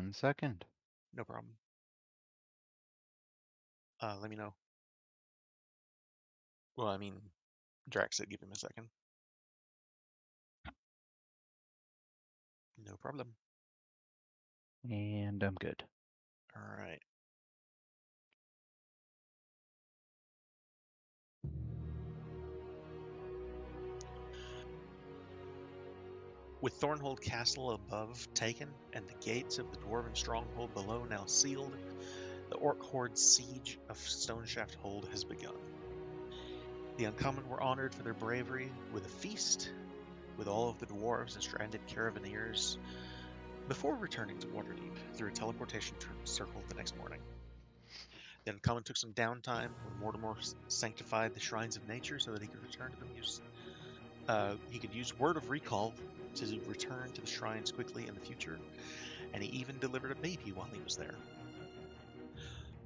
1 second. No problem. Let me know. Well, I mean, Drax said give him a second. No problem. And I'm good. All right. With Thornhold Castle above taken and the gates of the dwarven stronghold below now sealed, the Orc Horde's siege of Stoneshaft Hold has begun. The Uncommon were honored for their bravery with a feast with all of the dwarves and stranded caravaneers before returning to Waterdeep through a teleportation circle the next morning. The Uncommon took some downtime when Mortimer sanctified the shrines of nature so that he could return to them. He could use Word of Recall to return to the shrines quickly in the future, and he even delivered a baby while he was there.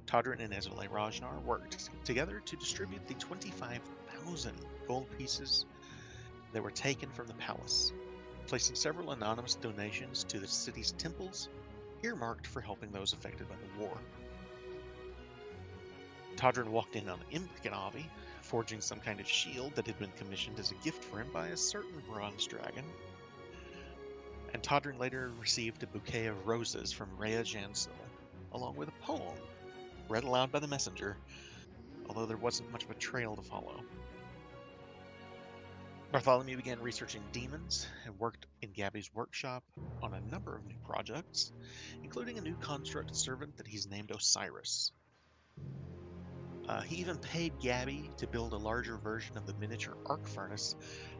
Todrin and Ezreal Rajnar worked together to distribute the 25,000 gold pieces that were taken from the palace, placing several anonymous donations to the city's temples, earmarked for helping those affected by the war. Todrin walked in on Hindrick Alendhi, forging some kind of shield that had been commissioned as a gift for him by a certain bronze dragon. And Todrin later received a bouquet of roses from Rhea Jansil, along with a poem, read aloud by the messenger, although there wasn't much of a trail to follow. Bartholomew began researching demons and worked in Gabby's workshop on a number of new projects, including a new construct servant that he's named Osiris. He even paid Gabby to build a larger version of the miniature arc furnace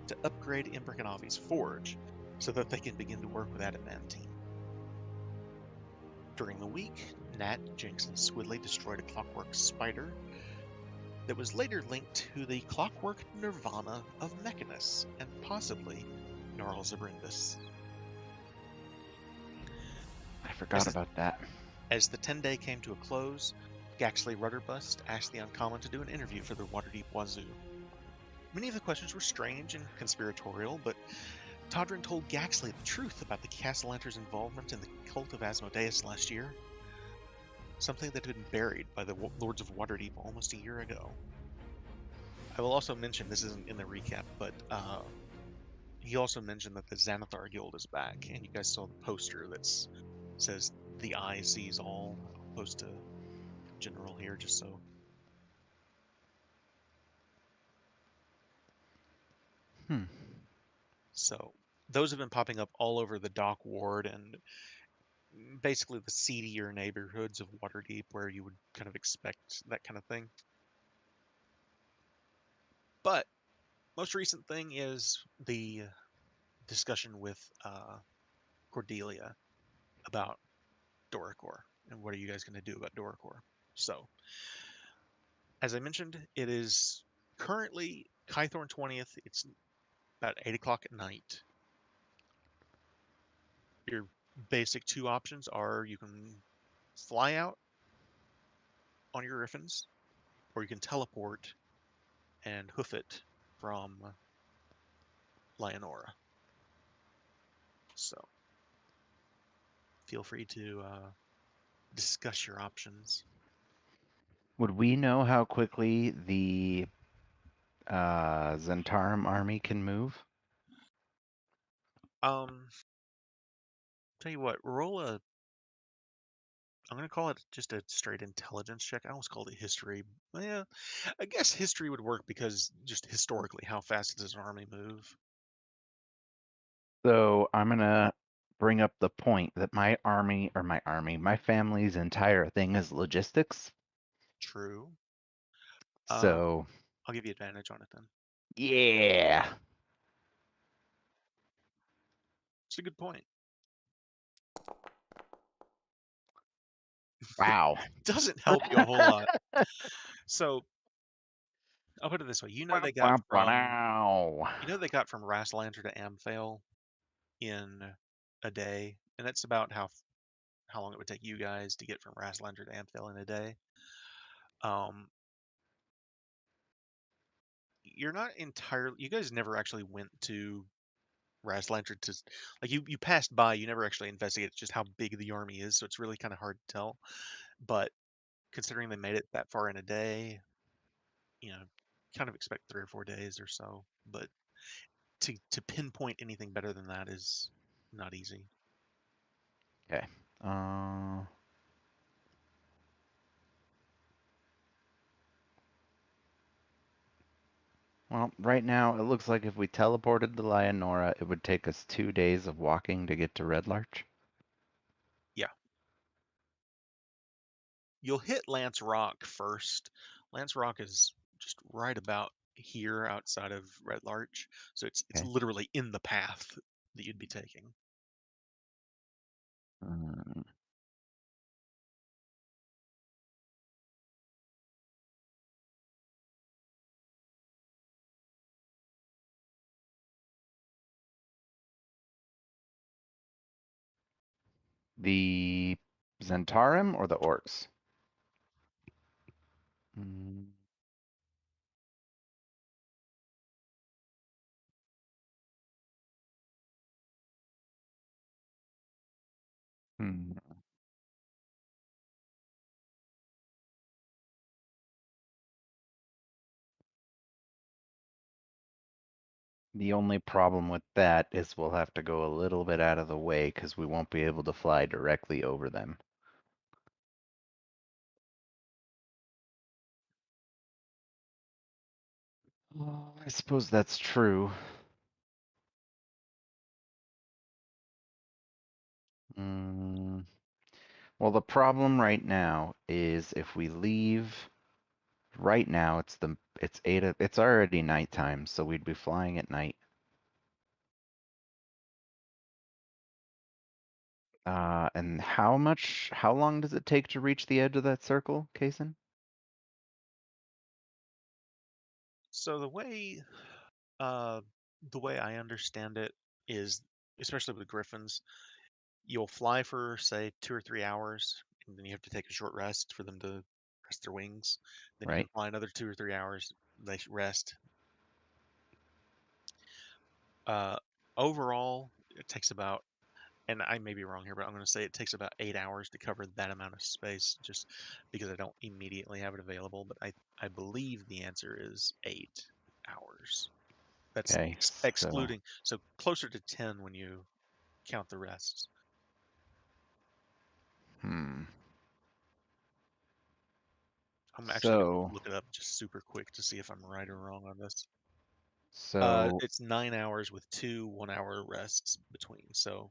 to upgrade Imbricanavi's forge so that they can begin to work with Adamantine. During the week, Nat, Jinx, and Squidly destroyed a clockwork spider that was later linked to the clockwork nirvana of Mechanus and possibly Gnarl Zabrindis. I forgot about that. As the 10-day came to a close, Gaxley Rudderbust asked the Uncommon to do an interview for the Waterdeep Wazoo. Many of the questions were strange and conspiratorial, but Todrin told Gaxley the truth about the Castellanter's involvement in the cult of Asmodeus last year, something that had been buried by the Lords of Waterdeep almost a year ago. I will also mention, this isn't in the recap, but he also mentioned that the Xanathar Guild is back, and you guys saw the poster that says "The Eye Sees All." I'll post a general here just so. So those have been popping up all over the Dock Ward and basically the seedier neighborhoods of Waterdeep where you would kind of expect that kind of thing. But most recent thing is the discussion with Cordelia about Doricor and what are you guys going to do about Doricor. So, as I mentioned, it is currently Kythorn 20th. It's about 8 o'clock at night. Your basic two options are you can fly out on your Griffins, or you can teleport and hoof it from Lionora. So feel free to discuss your options. Would we know how quickly the Zentarum army can move? Tell you what, roll a. I'm gonna call it just a straight intelligence check. I almost called it history. Yeah, I guess history would work because just historically, how fast does an army move? So I'm gonna bring up the point that my family's entire thing is logistics. True. So I'll give you advantage on it then. yeah. It's a good point. Wow. Doesn't help you a whole lot. So I'll put it this way: you know they got from Rastlanter to Amphale in a day, and that's about how long it would take you guys to get from Rastlander to Amphale in a day. You're not entirely. You guys never actually went to Ras Lantern to like you passed by, you never actually investigated just how big the army is, so it's really kind of hard to tell. But considering they made it that far in a day, you know, kind of expect 3 or 4 days or so. But to pinpoint anything better than that is not easy. Okay. Uh, well, right now it looks like if we teleported to Lionora, it would take us 2 days of walking to get to Red Larch. Yeah, you'll hit Lance Rock first. Lance Rock is just right about here outside of Red Larch, so it's Okay. literally in the path that you'd be taking. Mm, the Zentarim or the orcs? Mm, hmm. The only problem with that is we'll have to go a little bit out of the way because we won't be able to fly directly over them. Oh, I suppose that's true. Mm, well, the problem right now is if we leave right now, it's already nighttime, so we'd be flying at night. And how long does it take to reach the edge of that circle, Kason? So uh, the way I understand it is, especially with griffins, you'll fly for say 2 or 3 hours, and then you have to take a short rest for them to rest their wings. Then you can Right? fly another 2 or 3 hours. They rest. Uh, Overall, it takes about, and I may be wrong here, but I'm going to say it takes about 8 hours to cover that amount of space, just because I don't immediately have it available. But I believe the answer is 8 hours. That's Okay, so excluding, so closer to 10 when you count the rests. hmm. I'm actually gonna So look it up just super quick to see if I'm right or wrong on this. so It's 9 hours with two 1 hour rests between. So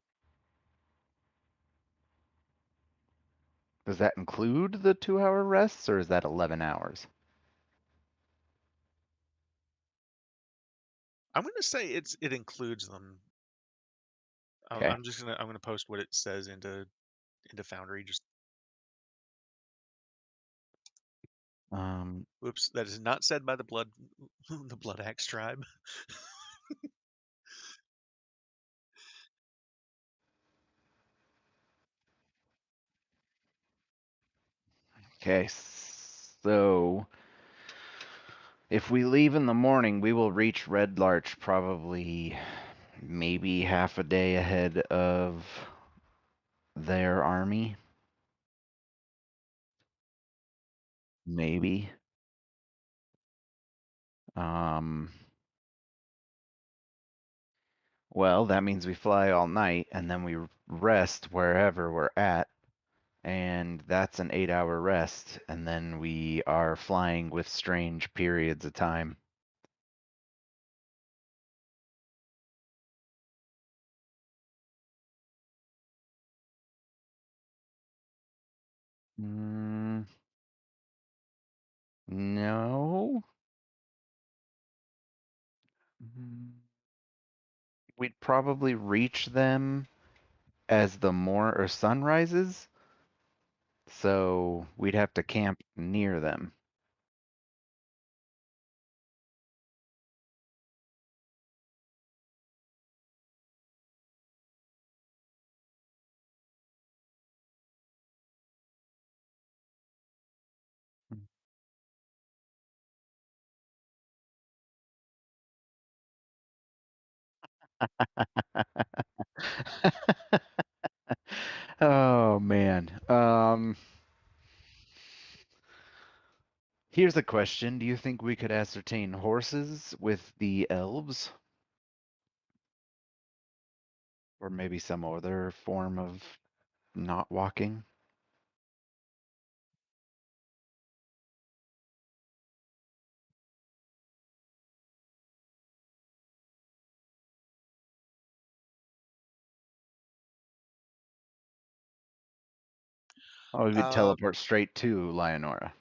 does that include the 2 hour rests or is that 11 hours? I'm gonna say it includes them. Okay. I'm gonna post what it says into Foundry. Just Um, oops, that is not said by the blood the Blood Axe tribe. okay, so if we leave in the morning, we will reach Red Larch probably maybe half a day ahead of their army. Maybe. Um, well, that means we fly all night and then we rest wherever we're at, and that's an 8 hour rest, and then we are flying with strange periods of time. Mm, no. Mm, we'd probably reach them as the or sun rises, so we'd have to camp near them. Oh man. Here's a question. Do you think we could ascertain horses with the elves? Or maybe some other form of not walking? Oh, we could Uh, teleport straight to Leonora.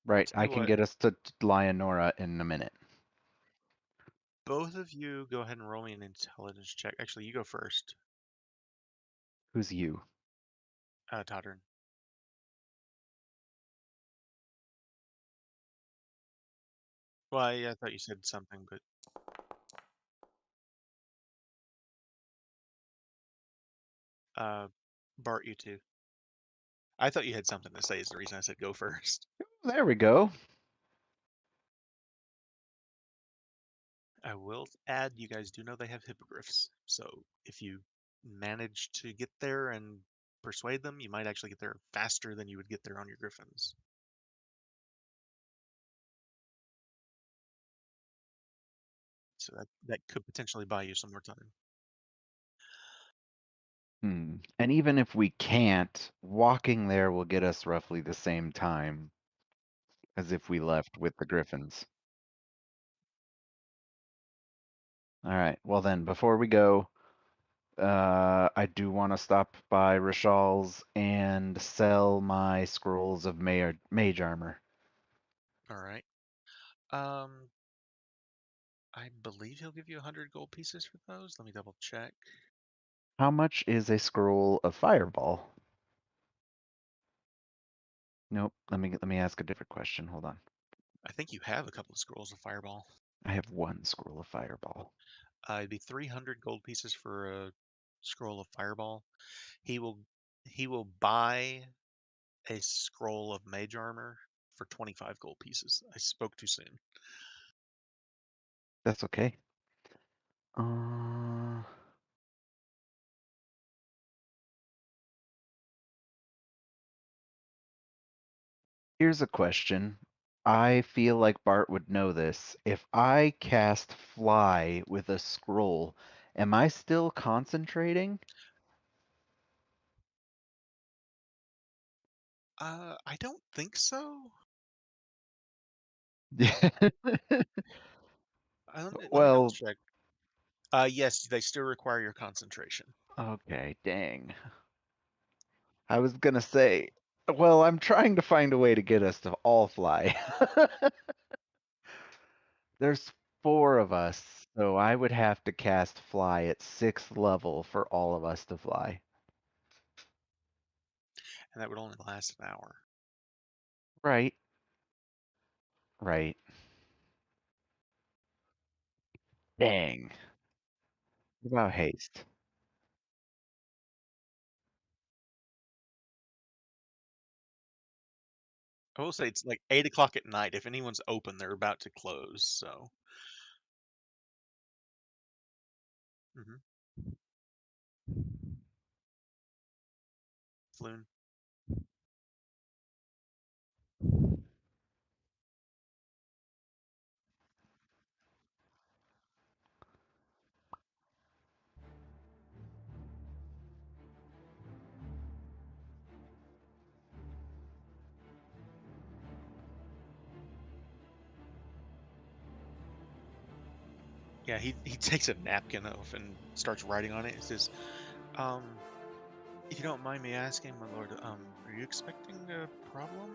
Right, tell I you can what, get us to Leonora in a minute. both of you go ahead and roll me an intelligence check. Actually, you go first, Who's you? Toddern. Well, I thought you said something, but uh, Bart, you too. I thought you had something to say. Is the reason I said go first. There we go. I will add, you guys do know they have hippogriffs, so if you manage to get there and persuade them, you might actually get there faster than you would get there on your griffins. So that could potentially buy you some more time. And even if we can't, walking there will get us roughly the same time as if we left with the griffins. All right. Well then, before we go, I do want to stop by Rashal's and sell my scrolls of mage armor. All right. I believe he'll give you 100 gold pieces for those. Let me double check. How much is a scroll of fireball? Nope. Let me ask a different question. Hold on. I think you have a couple of scrolls of fireball. I have one scroll of fireball. It'd be 300 gold pieces for a scroll of fireball. He will he will buy a scroll of mage armor for 25 gold pieces. I spoke too soon. That's okay. Uh, Here's a question. I feel like Bart would know this. If I cast fly with a scroll, am I still concentrating? I don't think so. Let me double Well, check. Yes, they still require your concentration. okay, dang. I was gonna say, well, I'm trying to find a way to get us to all fly. There's four of us, so I would have to cast fly at 6th level for all of us to fly. And that would only last an hour. Right, right. Dang. What about haste? I will say it's like 8 o'clock at night. If anyone's open, they're about to close. So, hmm Floon. Yeah, he takes a napkin off and starts writing on it. It says, um, "If you don't mind me asking, my lord, are you expecting a problem?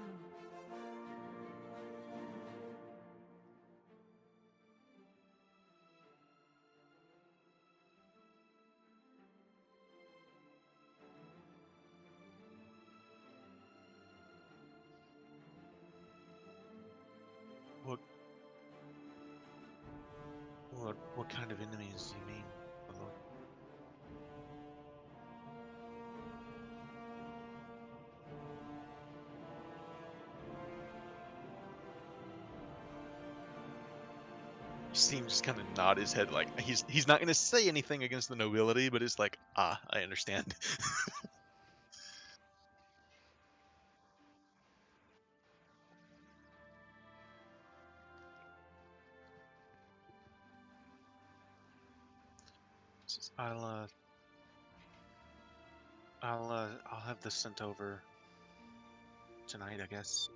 What what kind of enemies do you mean, my lord?" seems just kind of nod his head, like he's not going to say anything against the nobility, but it's like, I understand. I'll have this sent over tonight, I guess.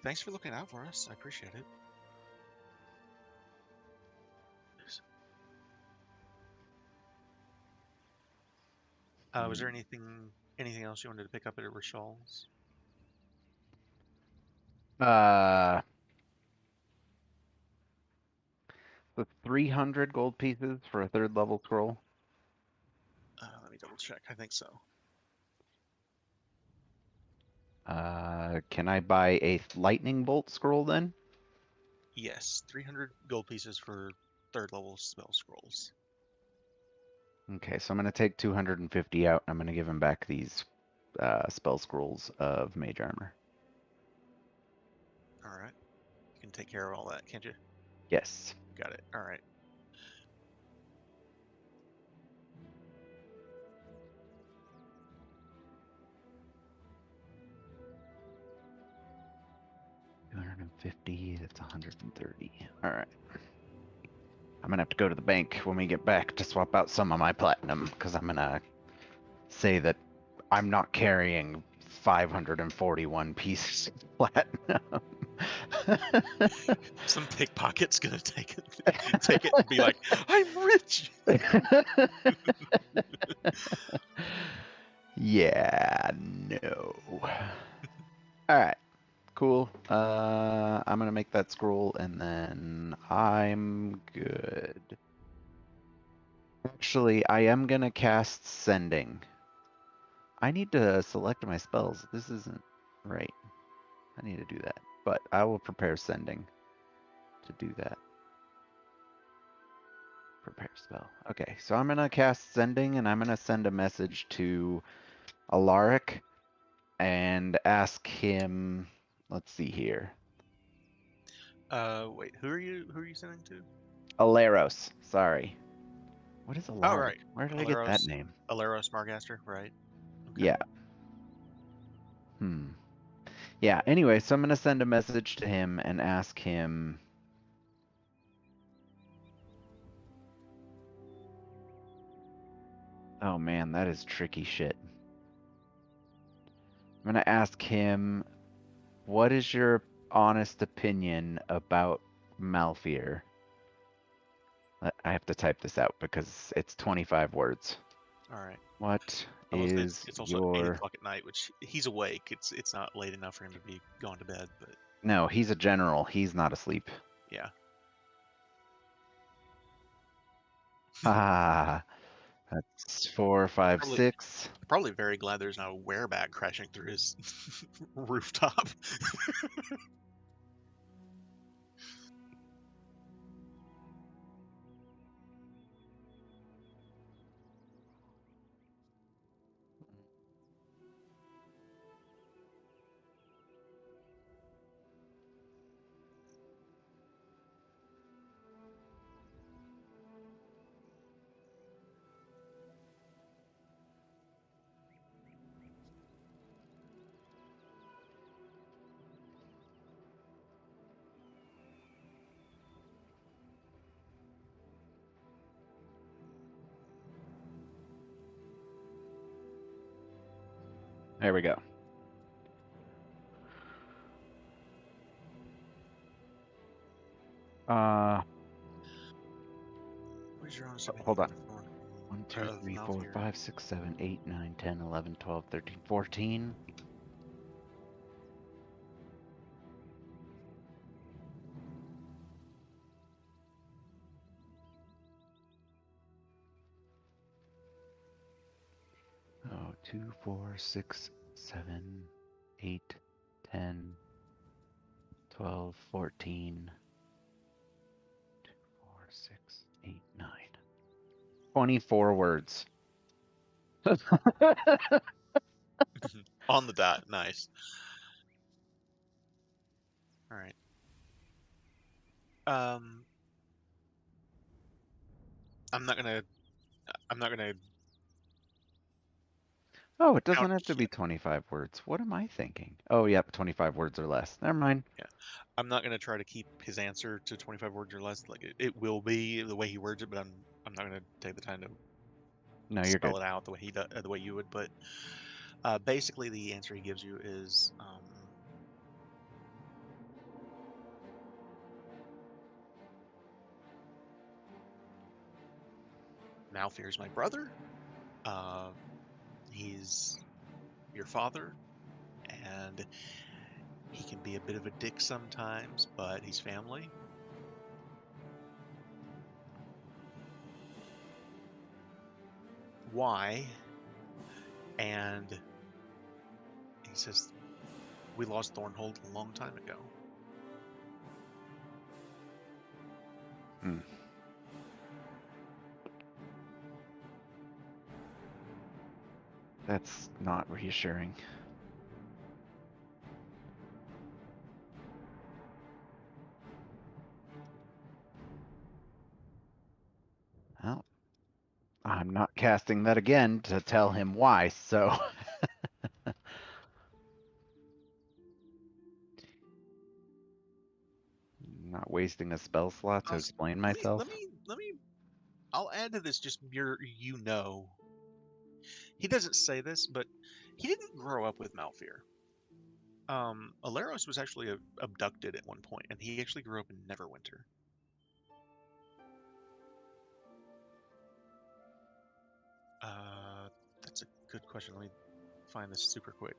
Thanks for looking out for us. I appreciate it. Was there anything else you wanted to pick up at Rashal's? The 300 gold pieces for a 3rd level scroll. Let me double check. I think so. Can I buy a lightning bolt scroll then? Yes, 300 gold pieces for 3rd level spell scrolls. Okay, so I'm gonna take 250 out, and I'm gonna give him back these spell scrolls of mage armor. All right. You can take care of all that, can't you? Yes. Got it. All right. $250, that's 130. All right. I'm gonna have to go to the bank when we get back to swap out some of my platinum, because I'm gonna say that I'm not carrying 541 pieces of platinum. Some pickpocket's gonna take it and be like, I'm rich. Yeah, no. All right, cool. I'm gonna make that scroll, and then I'm good. Actually, I am gonna cast Sending. I need to select my spells. This isn't right. I need to do that, but I will prepare Sending to do that. Prepare spell. Okay, so I'm gonna cast Sending, and I'm gonna send a message to Alaric and ask him. Let's see here. Wait, who are you sending to? Alaros. Sorry. What is Oh, Alaric? right. Where did I get that name? Alaros Margaster, right? Okay. Yeah. Yeah, anyway, so I'm gonna send a message to him and ask him. Oh man, that is tricky shit. I'm gonna ask him, what is your honest opinion about Malfear? I have to type this out because it's 25 words. All right. What I will say is it's also 8 your... o'clock at night, which he's awake. It's not late enough for him to be going to bed, but No, he's a general. He's not asleep. yeah. Ah, that's 4, 5, 6. Probably very glad there's not a wereback crashing through his rooftop. There we go. Where's your honest Hold on. opinion? 1, 2, 3, 4, 5, 6, 7, 8, 9, 10, 11, 12, 13, 14. Oh, 2, 4, 6, 7, 8, 10, 12, 14. 2, 4, 6, 8, 9. 24 words. On the dot. Nice. All right. I'm not gonna. I'm not gonna Oh, it count. doesn't have to be 25 words. What am I thinking? Oh, yep, 25 words or less. Never mind. Yeah, I'm not gonna try to keep his answer to 25 words or less. Like it will be the way he words it, but I'm not gonna take the time to No, you're spell good. it out the way he does, the way you would. But basically, the answer he gives you is Malfear's my brother. Uh, he's your father, and he can be a bit of a dick sometimes, but he's family. Why? And he says, we lost Thornhold a long time ago. Hmm. That's not reassuring. Well, I'm not casting that again to tell him why, so. Not wasting a spell slot to explain myself. Let me. I'll add to this just He doesn't say this, but he didn't grow up with Malfear. Aleros was actually abducted at one point, and he actually grew up in Neverwinter. That's a good question. Let me find this super quick.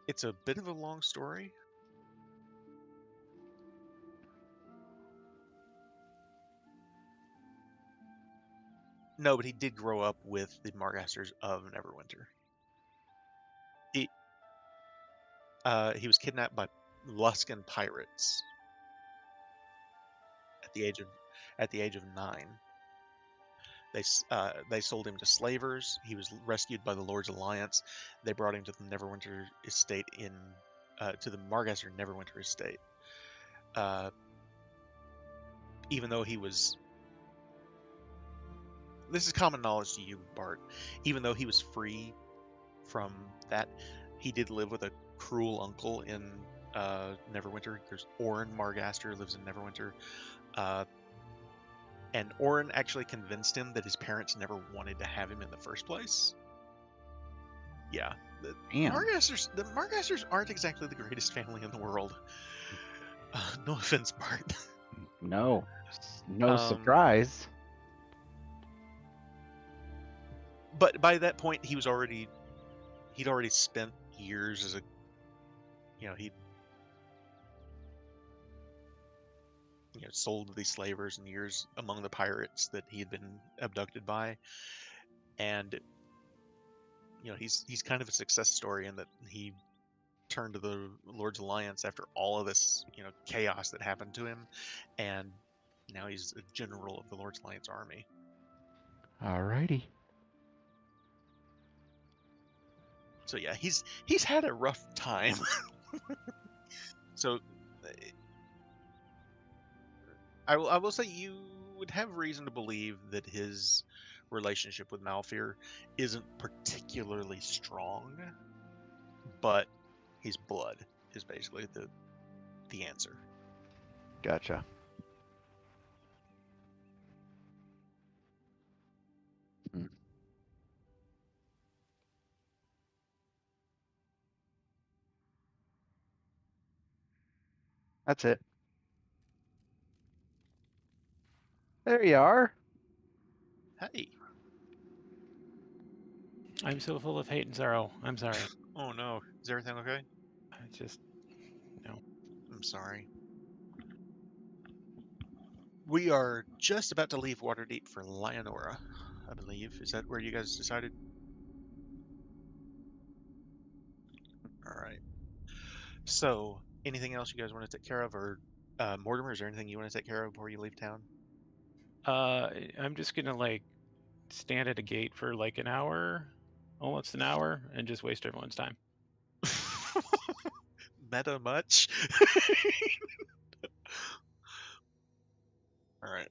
It's a bit of a long story. No, but he did grow up with the Margasters of Neverwinter. He was kidnapped by Luskan pirates at the age of 9. They sold him to slavers. He was rescued by the Lord's Alliance. They brought him to the Neverwinter estate to the Margaster Neverwinter estate. Even though this is common knowledge to you, Bart. Even though he was free from that, he did live with a cruel uncle in Neverwinter. There's Orin Margaster lives in Neverwinter. And Orin actually convinced him that his parents never wanted to have him in the first place. Yeah, the Margasters aren't exactly the greatest family in the world. No offense, Bart. No. No surprise. But by that point, he'd already spent years as he'd sold these slavers and years among the pirates that he had been abducted by, and he's kind of a success story in that he turned to the Lord's Alliance after all of this chaos that happened to him, and now he's a general of the Lord's Alliance army. Alrighty. So yeah, he's had a rough time. So I will say you would have reason to believe that his relationship with Malfear isn't particularly strong, but his blood is basically the answer. Gotcha. Hmm. That's it. There you are. Hey. I'm so full of hate and sorrow. I'm sorry. Oh no. Is everything okay? I just no. I'm sorry. We are just about to leave Waterdeep for Lionora, I believe. Is that where you guys decided? All right. So, anything else you guys want to take care of, or Mortimer? Is there anything you want to take care of before you leave town? I'm just gonna like stand at a gate for like an hour, almost an hour, and just waste everyone's time. Meta much? All right.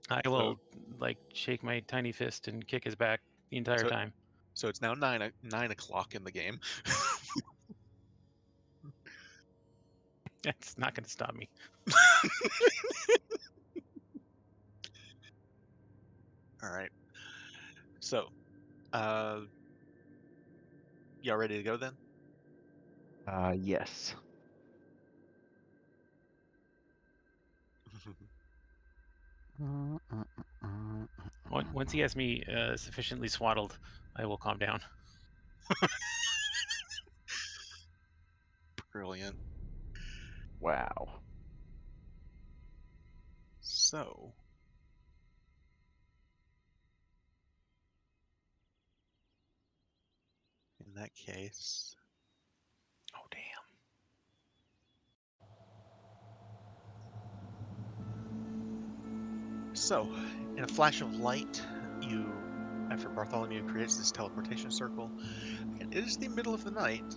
I will like shake my tiny fist and kick his back the entire time. So it's now 9 o'clock in the game. That's not going to stop me. All right. So, y'all ready to go then? Yes. Once he has me sufficiently swaddled, I will calm down. Brilliant. Wow. So, in that case, Oh, damn. so in a flash of light, after Bartholomew creates this teleportation circle, and it is the middle of the night,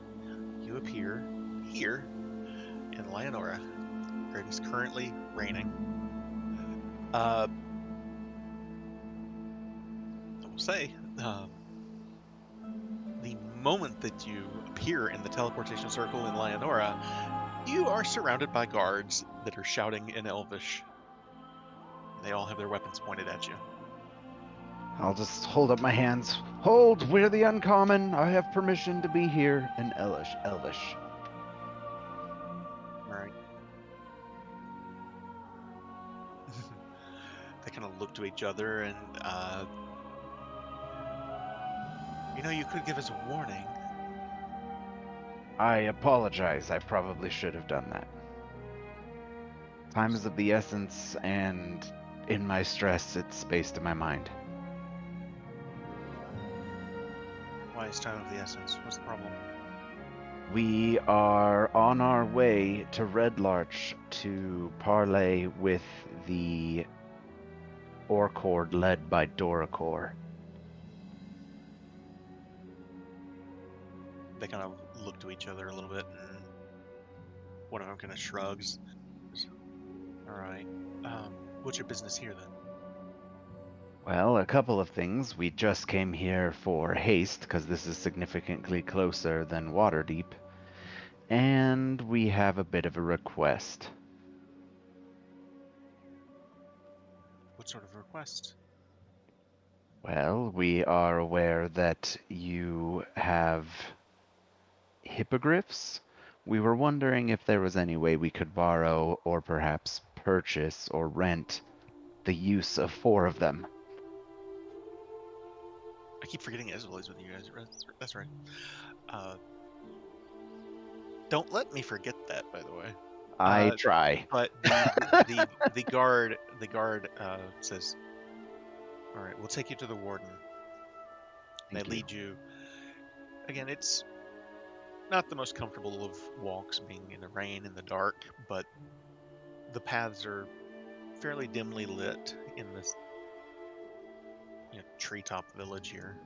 you appear here in Leonora, where it is currently raining. I will say, the moment that you appear in the teleportation circle in Leonora, you are surrounded by guards that are shouting in Elvish. They all have their weapons pointed at you. I'll just hold up my hands. Hold, we're the uncommon. I have permission to be here in Elvish. All right. They kind of look to each other and, you could give us a warning. I apologize. I probably should have done that. Time is of the essence, and in my stress, it's spaced in my mind. Why is time of the essence? What's the problem? We are on our way to Red Larch to parley with the Orc Horde led by Doracor. They kind of look to each other a little bit, and one of them kind of shrugs. All right. What's your business here then? Well, a couple of things. We just came here for haste, because this is significantly closer than Waterdeep. And we have a bit of a request. What sort of request? Well, we are aware that you have hippogriffs. We were wondering if there was any way we could borrow or perhaps purchase or rent the use of 4 of them. I keep forgetting Isabel is with you guys. That's right. Don't let me forget that, by the way. I try. But the guard says, "All right, we'll take you to the warden." They lead you. Again, it's not the most comfortable of walks, being in the rain in the dark, but the paths are fairly dimly lit in this treetop village here.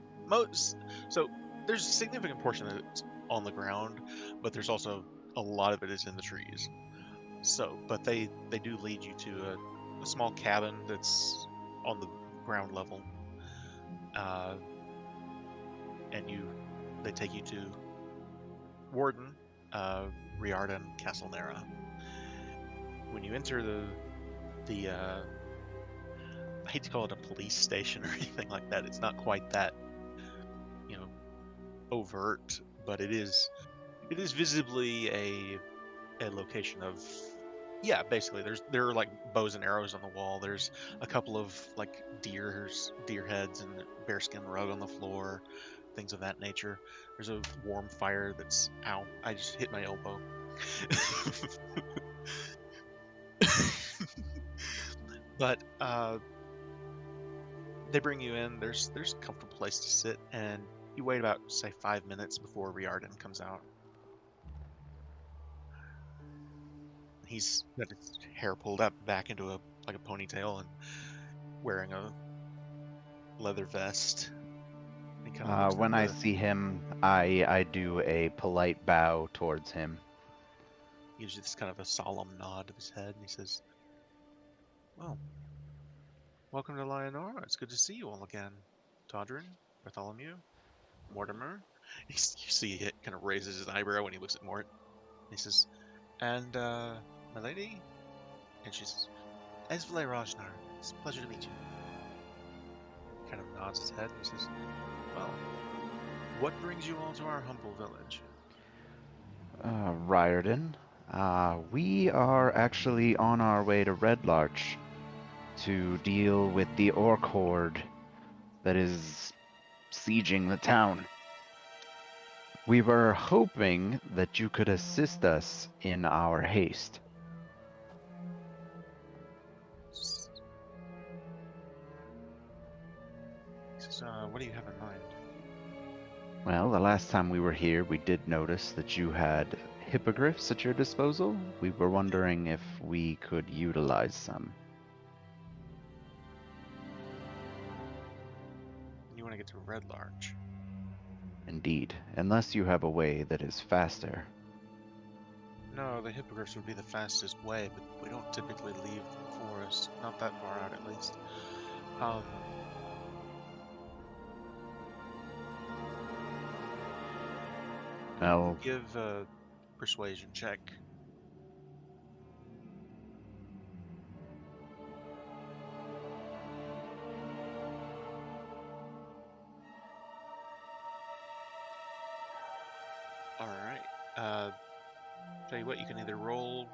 So there's a significant portion of it's on the ground, but there's also a lot of it is in the trees. So, but they do lead you to a small cabin that's on the ground level, and they take you to Warden Riardan Castlnera. When you enter the I hate to call it a police station or anything like that. It's not quite that overt, but it is visibly a location of, yeah, basically there are like bows and arrows on the wall. There's a couple of like deer heads and bearskin rug on the floor, things of that nature. There's a warm fire that's, ow, I just hit my elbow. But they bring you in. There's a comfortable place to sit, and you wait about, say, 5 minutes before Riardan comes out. He's got his hair pulled up back into a ponytail and wearing a leather vest. He kind of looks When I see him, I do a polite bow towards him. He gives you this kind of a solemn nod of his head, and he says, "Well, Welcome to Leonora. It's good to see you all again. Todrin, Bartholomew, Mortimer. You see he kind of raises his eyebrow when he looks at Mort. He says, and, milady? And she says, Esvle Rajnar, it's a pleasure to meet you. Kind of nods his head and says, well, what brings you all to our humble village? Riordan, we are actually on our way to Red Larch to deal with the orc horde that is sieging the town. We were hoping that you could assist us in our haste. He says, what do you have in mind? Well, the last time we were here, we did notice that you had hippogriffs at your disposal. We were wondering if we could utilize some. You want to get to Red Larch? Indeed, unless you have a way that is faster. No, the hippogriffs would be the fastest way, but we don't typically leave the forest. Not that far out, at least. Well, give a persuasion check. Alright. Tell you what, you can either roll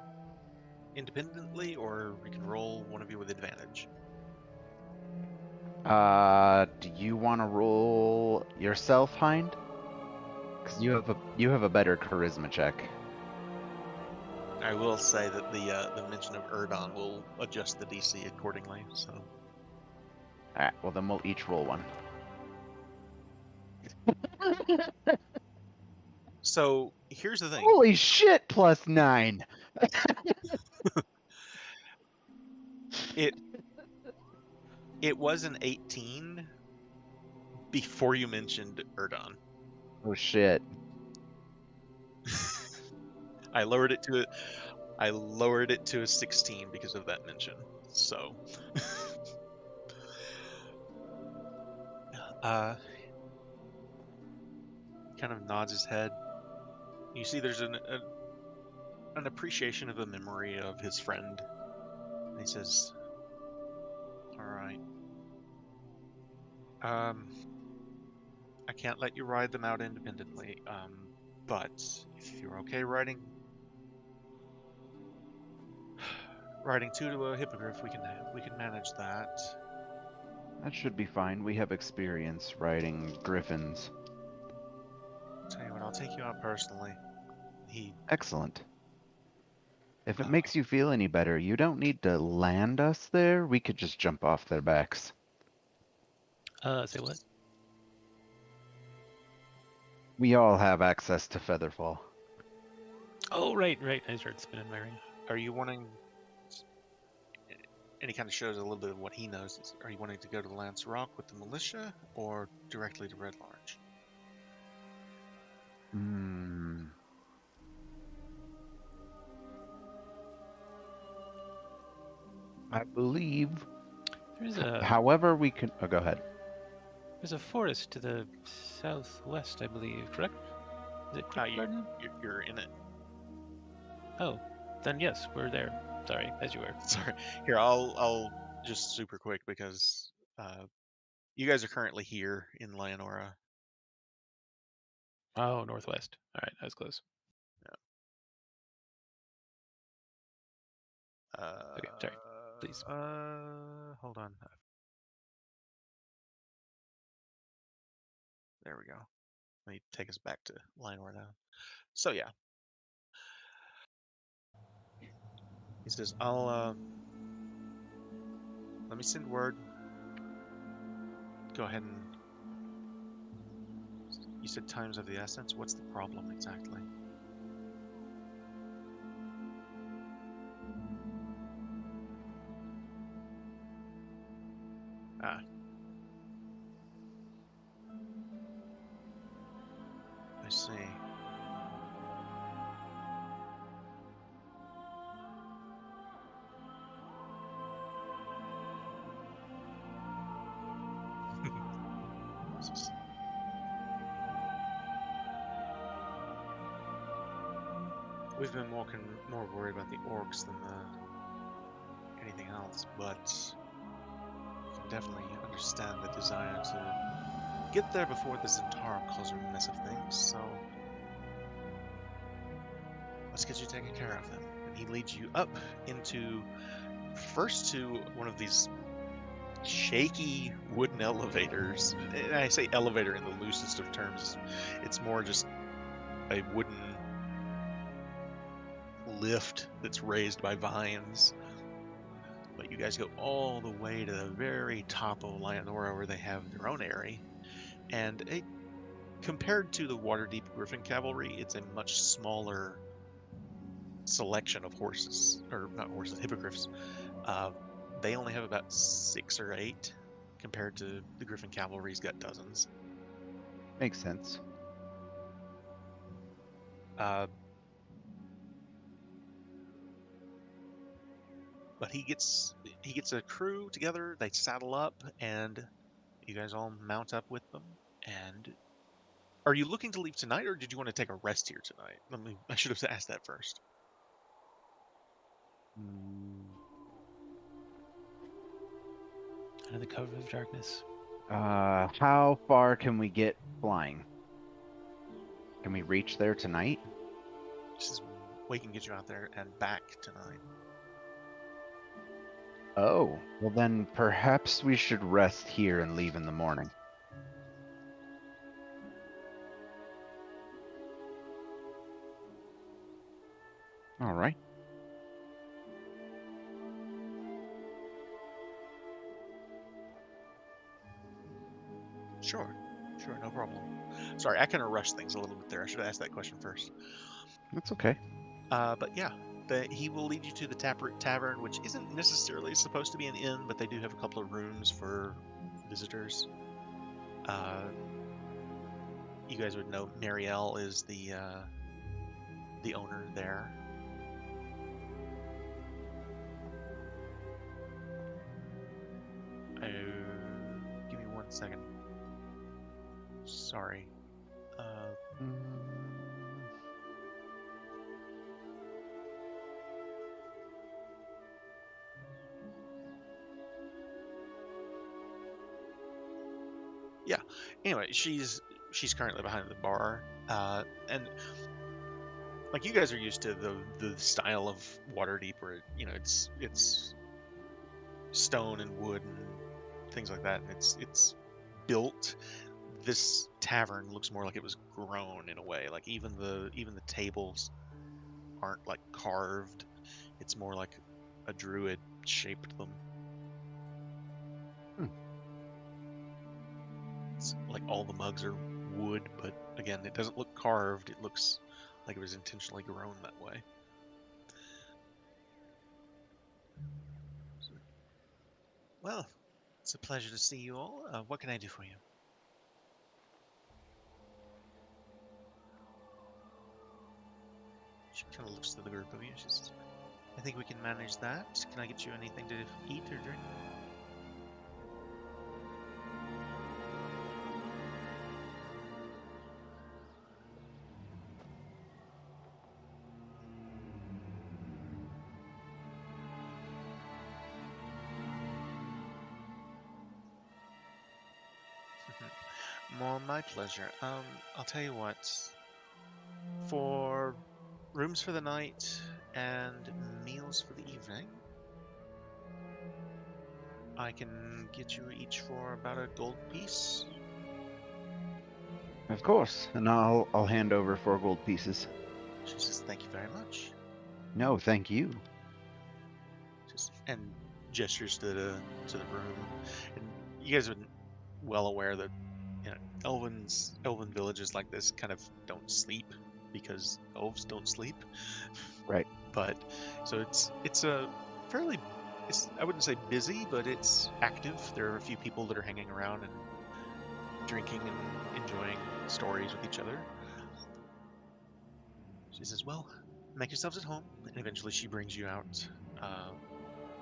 independently or we can roll one of you with advantage. do you want to roll yourself, Hind? Because you have a better charisma check. I will say that the mention of Erdon will adjust the DC accordingly, so. Alright, well then we'll each roll one. So, here's the thing. Holy shit, +9! It was an 18 before you mentioned Erdon. Oh shit. I lowered it to a 16 because of that mention. So kind of nods his head. You see there's an appreciation of the memory of his friend. And he says, alright. I can't let you ride them out independently. But if you're okay riding two to a hippogriff, we can manage that. That should be fine. We have experience riding griffins. Tell you what, I'll take you out personally. Excellent. If it makes you feel any better, you don't need to land us there. We could just jump off their backs. Say what? We all have access to Featherfall. Oh, right. I started spinning my ring. Are you wanting? And he kind of shows a little bit of what he knows. Are you wanting to go to Lance Rock with the militia, or directly to Red Larch? I believe. There's a. However, we can. Oh, go ahead. There's a forest to the southwest, I believe. Correct? Is it Creek Garden? You're in it. Oh, then yes, we're there. Sorry, as you were. Sorry. Here, I'll just super quick because you guys are currently here in Leonora. Oh, northwest. All right, that was close. Yeah. Okay, sorry. Please. Hold on. There we go. Let me take us back to Leonora now. So yeah. He says, I'll let me send word. Go ahead and you said times of the essence. What's the problem exactly? Ah. I see. houses. We've been more worried about the orcs than anything else, but we can definitely understand the desire to get there before this entire causes a mess of things. So let's get you taken care of them. And he leads you up into first to one of these shaky wooden elevators. And I say elevator in the loosest of terms. It's more just a wooden lift that's raised by vines. But you guys go all the way to the very top of Lionora where they have their own area. And compared to the Waterdeep Griffin Cavalry, it's a much smaller selection of horses, or not horses, hippogriffs. They only have about 6 or 8 compared to the Griffin Cavalry's got dozens. Makes sense. But he gets a crew together, they saddle up, and you guys all mount up with them. And are you looking to leave tonight, or did you want to take a rest here tonight? I should have asked that first. Under the cover of darkness. How far can we get flying? Can we reach there tonight? We can get you out there and back tonight. Oh, well then perhaps we should rest here and leave in the morning. All right. Sure, no problem. Sorry, I kind of rushed things a little bit there. I should have asked that question first. That's okay. But yeah, he will lead you to the Taproot Tavern, which isn't necessarily supposed to be an inn, but they do have a couple of rooms for visitors. You guys would know Marielle is the owner there. Give me 1 second. Sorry. Yeah. Anyway, she's currently behind the bar, and like you guys are used to the style of Waterdeep, where it's stone and wood and things like that, and it's built. This tavern looks more like it was grown in a way. Like even the tables aren't like carved. It's more like a druid shaped them. It's like all the mugs are wood, but again, it doesn't look carved. It looks like it was intentionally grown that way. Well, it's a pleasure to see you all. What can I do for you? She kind of looks to the group of you. She says, I think we can manage that. Can I get you anything to eat or drink? More my pleasure. I'll tell you what. For rooms for the night and meals for the evening, I can get you each for about a gold piece. Of course, and I'll hand over 4 gold pieces. She says, "Thank you very much." No, thank you. And gestures to the room. And you guys are well aware that Elven villages like this kind of don't sleep because elves don't sleep. Right. But so it's a fairly, I wouldn't say busy, but it's active. There are a few people that are hanging around and drinking and enjoying stories with each other. She says, well, make yourselves at home. And eventually she brings you out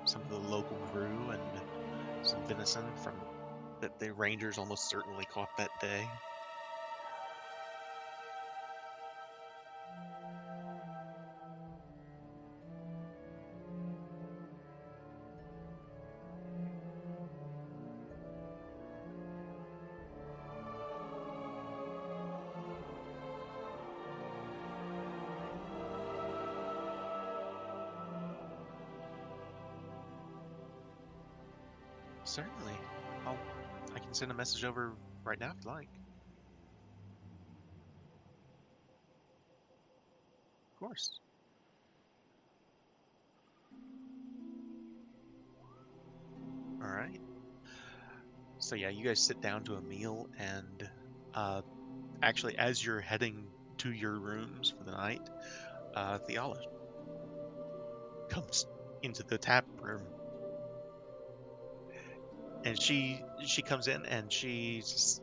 some of the local brew and some venison from that the Rangers almost certainly caught that day. Certainly. I can send a message over right now if you like. Of course. All right. So yeah, you guys sit down to a meal, and actually, as you're heading to your rooms for the night, Theala comes into the tap room, and she comes in and she just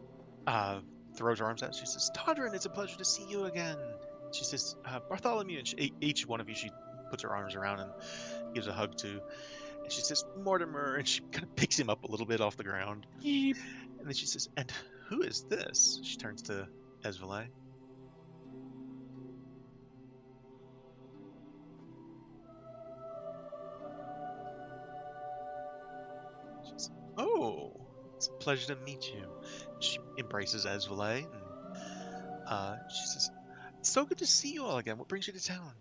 throws her arms out. She says, "Todrin, it's a pleasure to see you again." She says, "Bartholomew," and each one of you, she puts her arms around and gives a hug to. And she says, "Mortimer," and she kind of picks him up a little bit off the ground. Yeep. And then she says, "And who is this?" She turns to Esvele. She says, "Oh, it's a pleasure to meet you." She embraces Esvele, and she says, "It's so good to see you all again. What brings you to town?"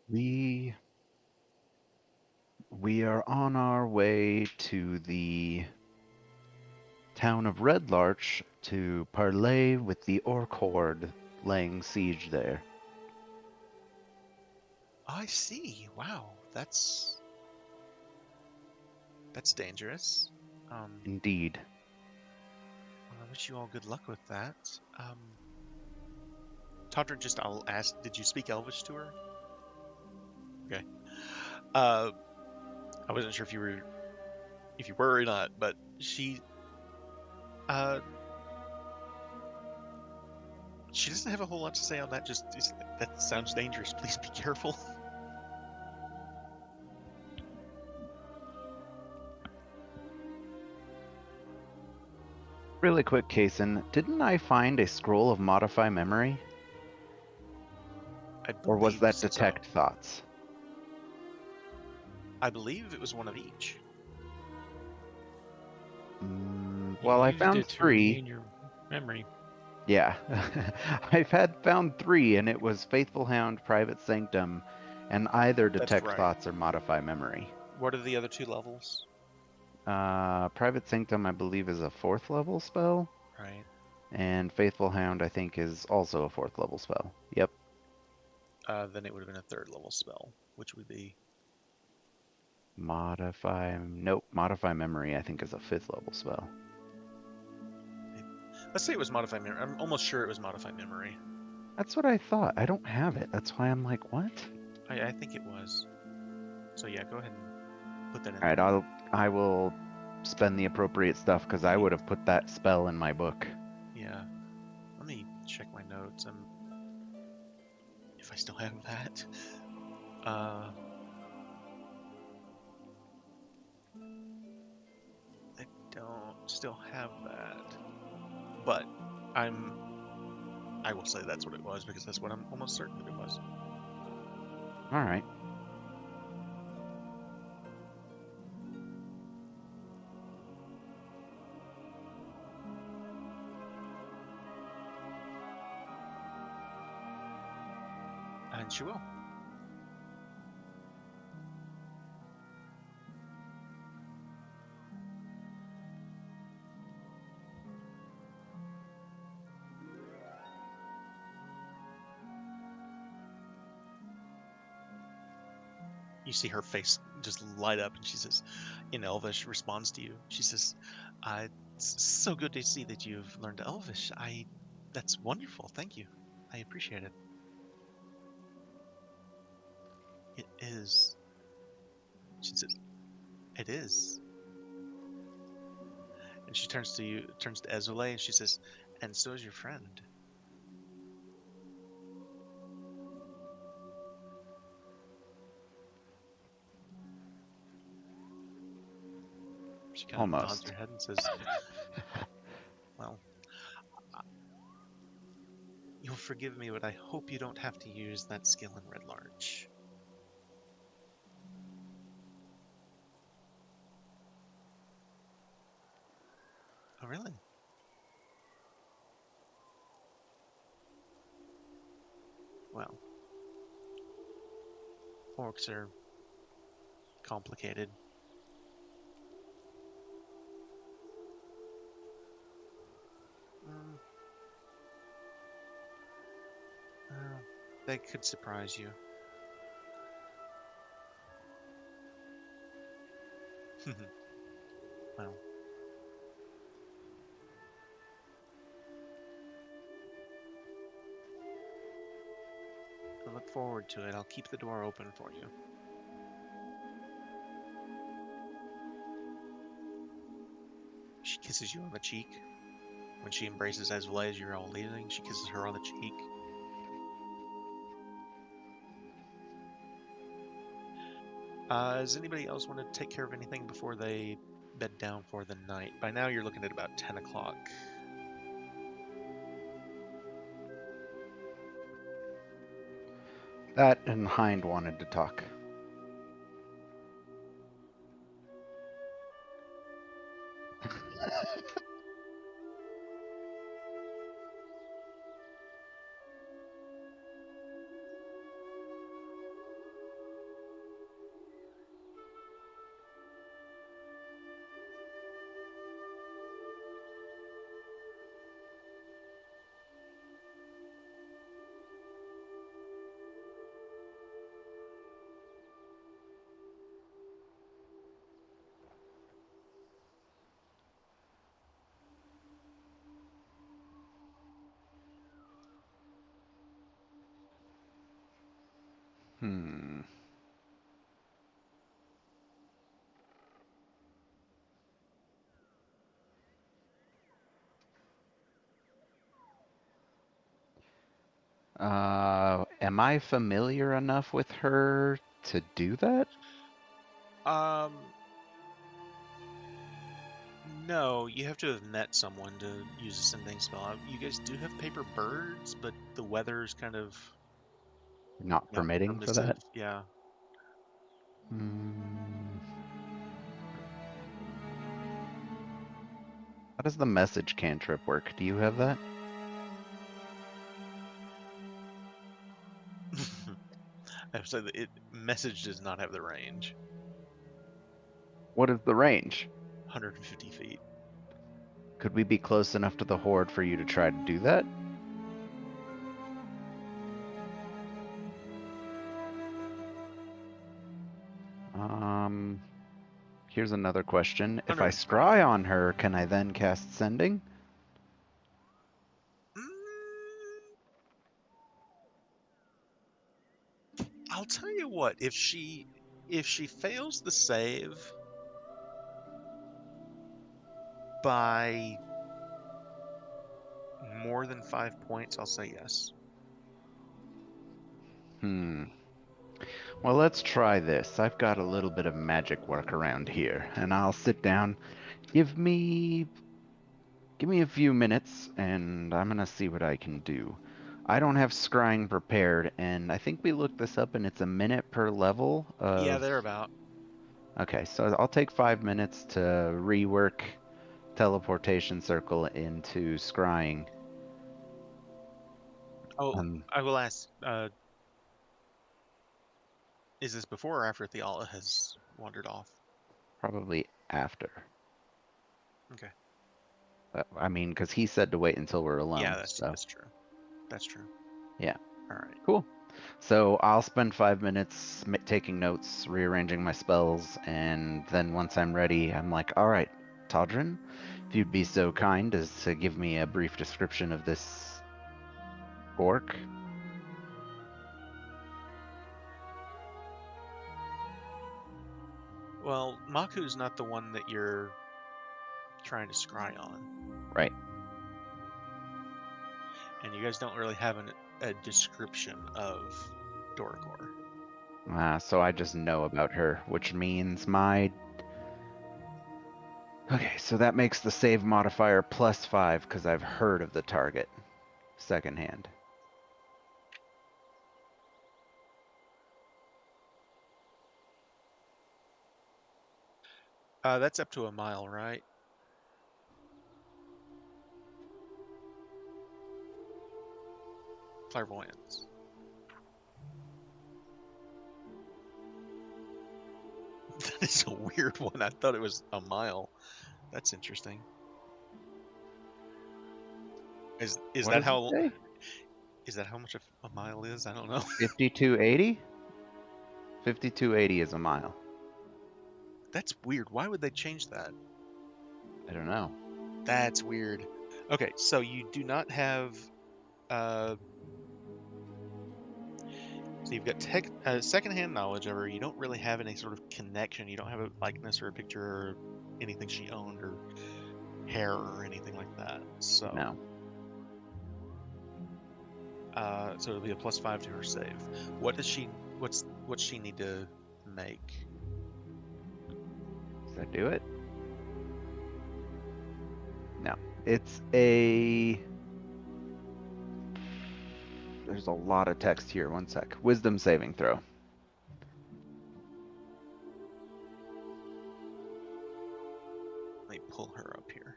We are on our way to the town of Red Larch to parley with the Orc Horde laying siege there. I see. Wow, that's dangerous. Indeed. Well, I wish you all good luck with that. Todrin, I'll ask, did you speak Elvish to her? Okay. I wasn't sure if you were or not, but she doesn't have a whole lot to say on that. Just that sounds dangerous. Please be careful. Really quick, Kason, didn't I find a scroll of Modify Memory? Or was that so. Detect Thoughts? I believe it was one of each. Well, I used found it to 3. regain your memory. Yeah. I've found 3, and it was Faithful Hound, Private Sanctum, and either Detect right. Thoughts or Modify Memory. What are the other 2 levels? Private Sanctum, I believe, is a 4th level spell. Right. And Faithful Hound, I think, is also a 4th level spell. Yep. Then it would have been a 3rd level spell, which would be... Nope, Modify Memory, I think, is a 5th level spell. Let's say it was Modify Memory. I'm almost sure it was Modify Memory. That's what I thought. I don't have it. That's why I'm like, what? I think it was. So yeah, go ahead and put that in. All right, I will spend the appropriate stuff because I would have put that spell in my book. Yeah. Let me check my notes. If I still have that. I don't still have that. But I will say that's what it was because that's what I'm almost certain that it was. All right. And she will. You see her face just light up, and she says, in Elvish, responds to you. She says, "It's so good to see that you've learned Elvish. That's wonderful. Thank you. I appreciate it." It is. She says, "It is." And she turns to Ezule, and she says, "And so is your friend." She kind of nods Almost. her head and says, well, you'll forgive me, but I hope you don't have to use that skill in Red Larch. Oh, really? Well, orcs are complicated. They could surprise you. Well, I look forward to it. I'll keep the door open for you. She kisses you on the cheek. When she embraces Esvele as you're all leaving, she kisses her on the cheek. Does anybody else want to take care of anything before they bed down for the night? By now you're looking at about 10 o'clock. That and Hind wanted to talk. Hmm. Am I familiar enough with her to do that? No, you have to have met someone to use a sending spell. You guys do have paper birds, but the weather's kind of Not permitting for that? permissive. Yeah. How does the message cantrip work? Do you have that? I would say that message does not have the range. What is the range? 150 feet. Could we be close enough to the horde for you to try to do that? Here's another question. If I 120 scry on her, can I then cast sending? I'll tell you what, if she fails the save by more than 5 points, I'll say yes. Well, let's try this. I've got a little bit of magic work around here, and I'll sit down. Give me a few minutes, and I'm gonna see what I can do. I don't have scrying prepared, and I think we looked this up, and it's a minute per level of... Yeah, thereabout. Okay, so I'll take 5 minutes to rework teleportation circle into scrying. Oh, I will ask, is this before or after Theala has wandered off? Probably after. Okay. I mean, because he said to wait until we're alone. Yeah, that's so. true. That's true. Yeah. All right. Cool. So I'll spend 5 minutes taking notes, rearranging my spells, and then once I'm ready, I'm like, all right, Todrin, if you'd be so kind as to give me a brief description of this orc. Well, Maku's not the one that you're trying to scry on. Right. And you guys don't really have a description of Doricor. So I just know about her, which means my Okay, so that makes the save modifier +5 because I've heard of the target secondhand. That's up to a mile, right? Clairvoyance. That is a weird one. I thought it was a mile. That's interesting. Is What that does it how say? is that how much a mile is? I don't know. 5280? 5280 is a mile. That's weird. Why would they change that? I don't know. That's weird. Okay, so you do not have so you've got secondhand knowledge of her. You don't really have any sort of connection. You don't have a likeness or a picture or anything she owned or hair or anything like that. So No. so it'll be a +5 to her save. What's she need to make? Does that do it? No. It's a... There's a lot of text here. One sec. Wisdom saving throw. Let me pull her up here.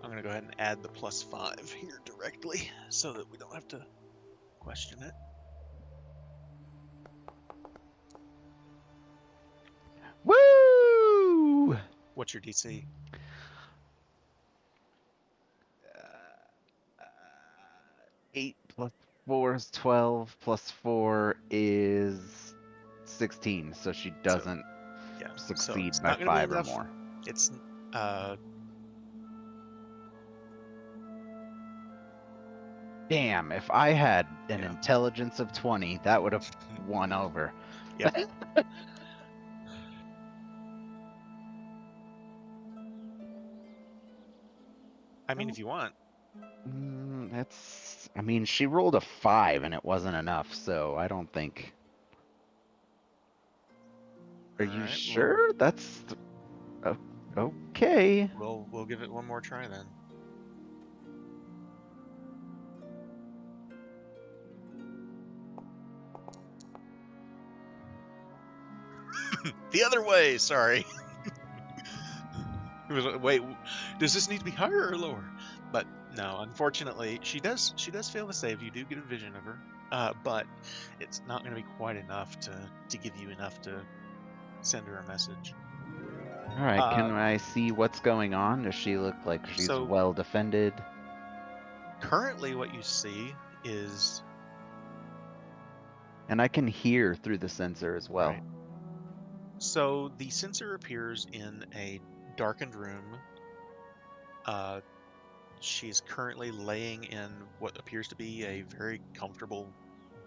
I'm going to go ahead and add the +5 here directly so that we don't have to question it. Woo! What's your DC? 8 plus 4 is 12, plus 4 is 16, so she doesn't Yeah, so succeed it's by not going to be 5 or enough. more. It's Damn, if I had an Yeah. intelligence of 20, that would have won over. Yep. I mean, if you want. That's... I mean, she rolled a 5 and it wasn't enough, so I don't think... Are you Alright, sure? That's... Okay. We'll give it one more try then. The other way, sorry. Wait, does this need to be higher or lower? But no, unfortunately, she does fail the save. You do get a vision of her, but it's not going to be quite enough to give you enough to send her a message. All right, can I see what's going on? Does she look like she's So- well defended? Currently, what you see is And I can hear through the sensor as well. Right. So the sensor appears in a darkened room. She's currently laying in what appears to be a very comfortable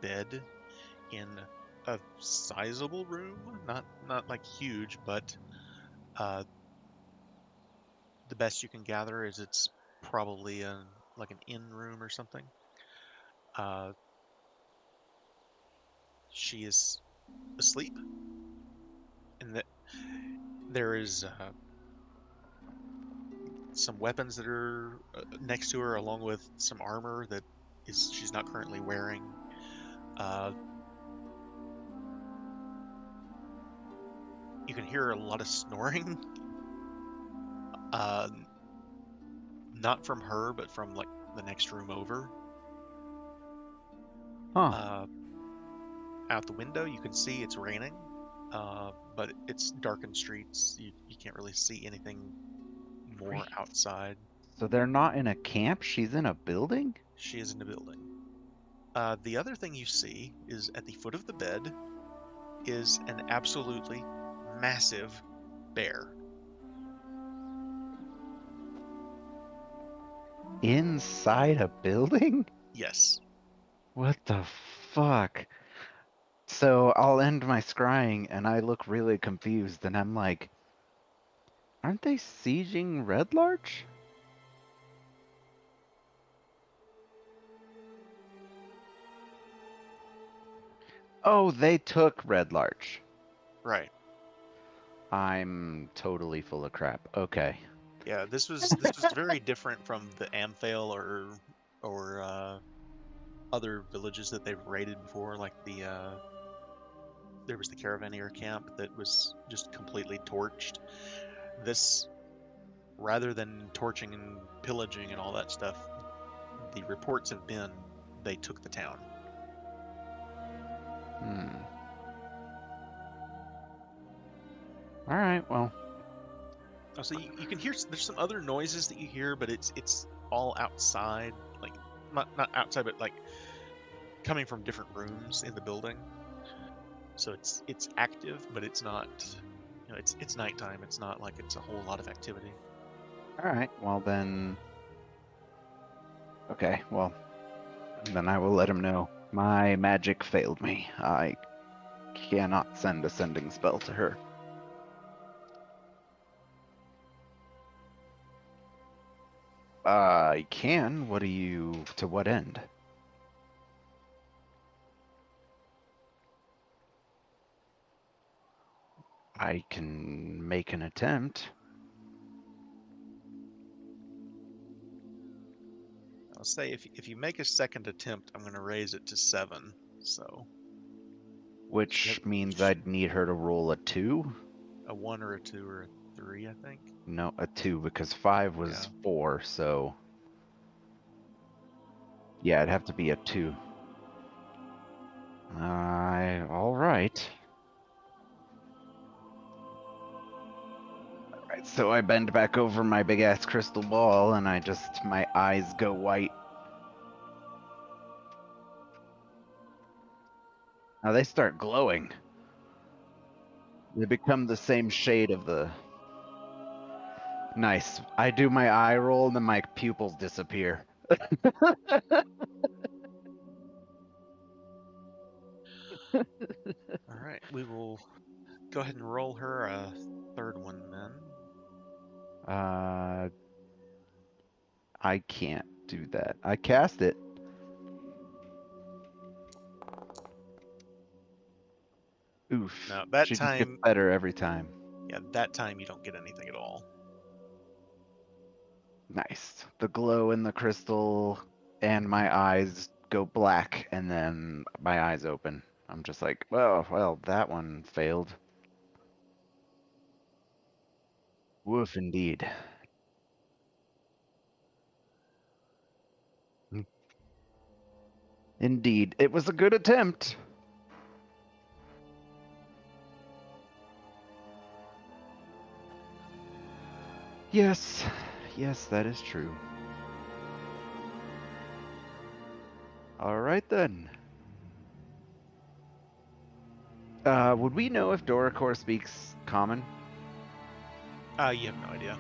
bed in a sizable room, not like huge, but the best you can gather is it's probably like an inn room or something. She is asleep, and that there is some weapons that are next to her, along with some armor that she's not currently wearing. You can hear a lot of snoring. Not from her, but from like the next room over. Huh. Out the window, you can see it's raining, but it's darkened streets. You can't really see anything more outside. So they're not in a camp? She's in a building? She is in the building. The other thing you see is at the foot of the bed is an absolutely massive bear. Inside a building? Yes. What the fuck? So I'll end my scrying, and I look really confused, and I'm like, aren't they sieging Red Larch? Oh, they took Red Larch. Right. I'm totally full of crap. Okay. Yeah, this was very different from the Amphale or other villages that they've raided before, like there was the Caravaneer camp that was just completely torched. This, rather than torching and pillaging and all that stuff, the reports have been they took the town. All right. Well. Oh, so you can hear there's some other noises that you hear, but it's all outside, like not outside, but like coming from different rooms in the building. So it's active, but it's not. It's nighttime. It's not like it's a whole lot of activity. All right. Well then. Okay. Well, then I will let him know. My magic failed me. I cannot send a sending spell to her. I can. What do you? To what end? I can make an attempt. I'll say if you make a second attempt, I'm going to raise it to 7. So Which means I'd need her to roll a 2? a 1 or a 2 or a 3, I think. No, a 2, because 5 was Yeah. 4, so... Yeah, it'd have to be a 2. Alright. Alright, so I bend back over my big-ass crystal ball, and my eyes go white. Now they start glowing. They become the same shade of the... Nice. I do my eye roll, and then my pupils disappear. All right, we will go ahead and roll her a third one then. I can't do that. I cast it. Oof. Now that She just gets time, better every time. yeah, that time you don't get anything at all. Nice. The glow in the crystal and my eyes go black, and then my eyes open. I'm just like, oh, well, that one failed. Woof, indeed. Indeed. It was a good attempt. Yes. Yes, that is true. All right, then. Would we know if Doricor speaks Common? You have no idea.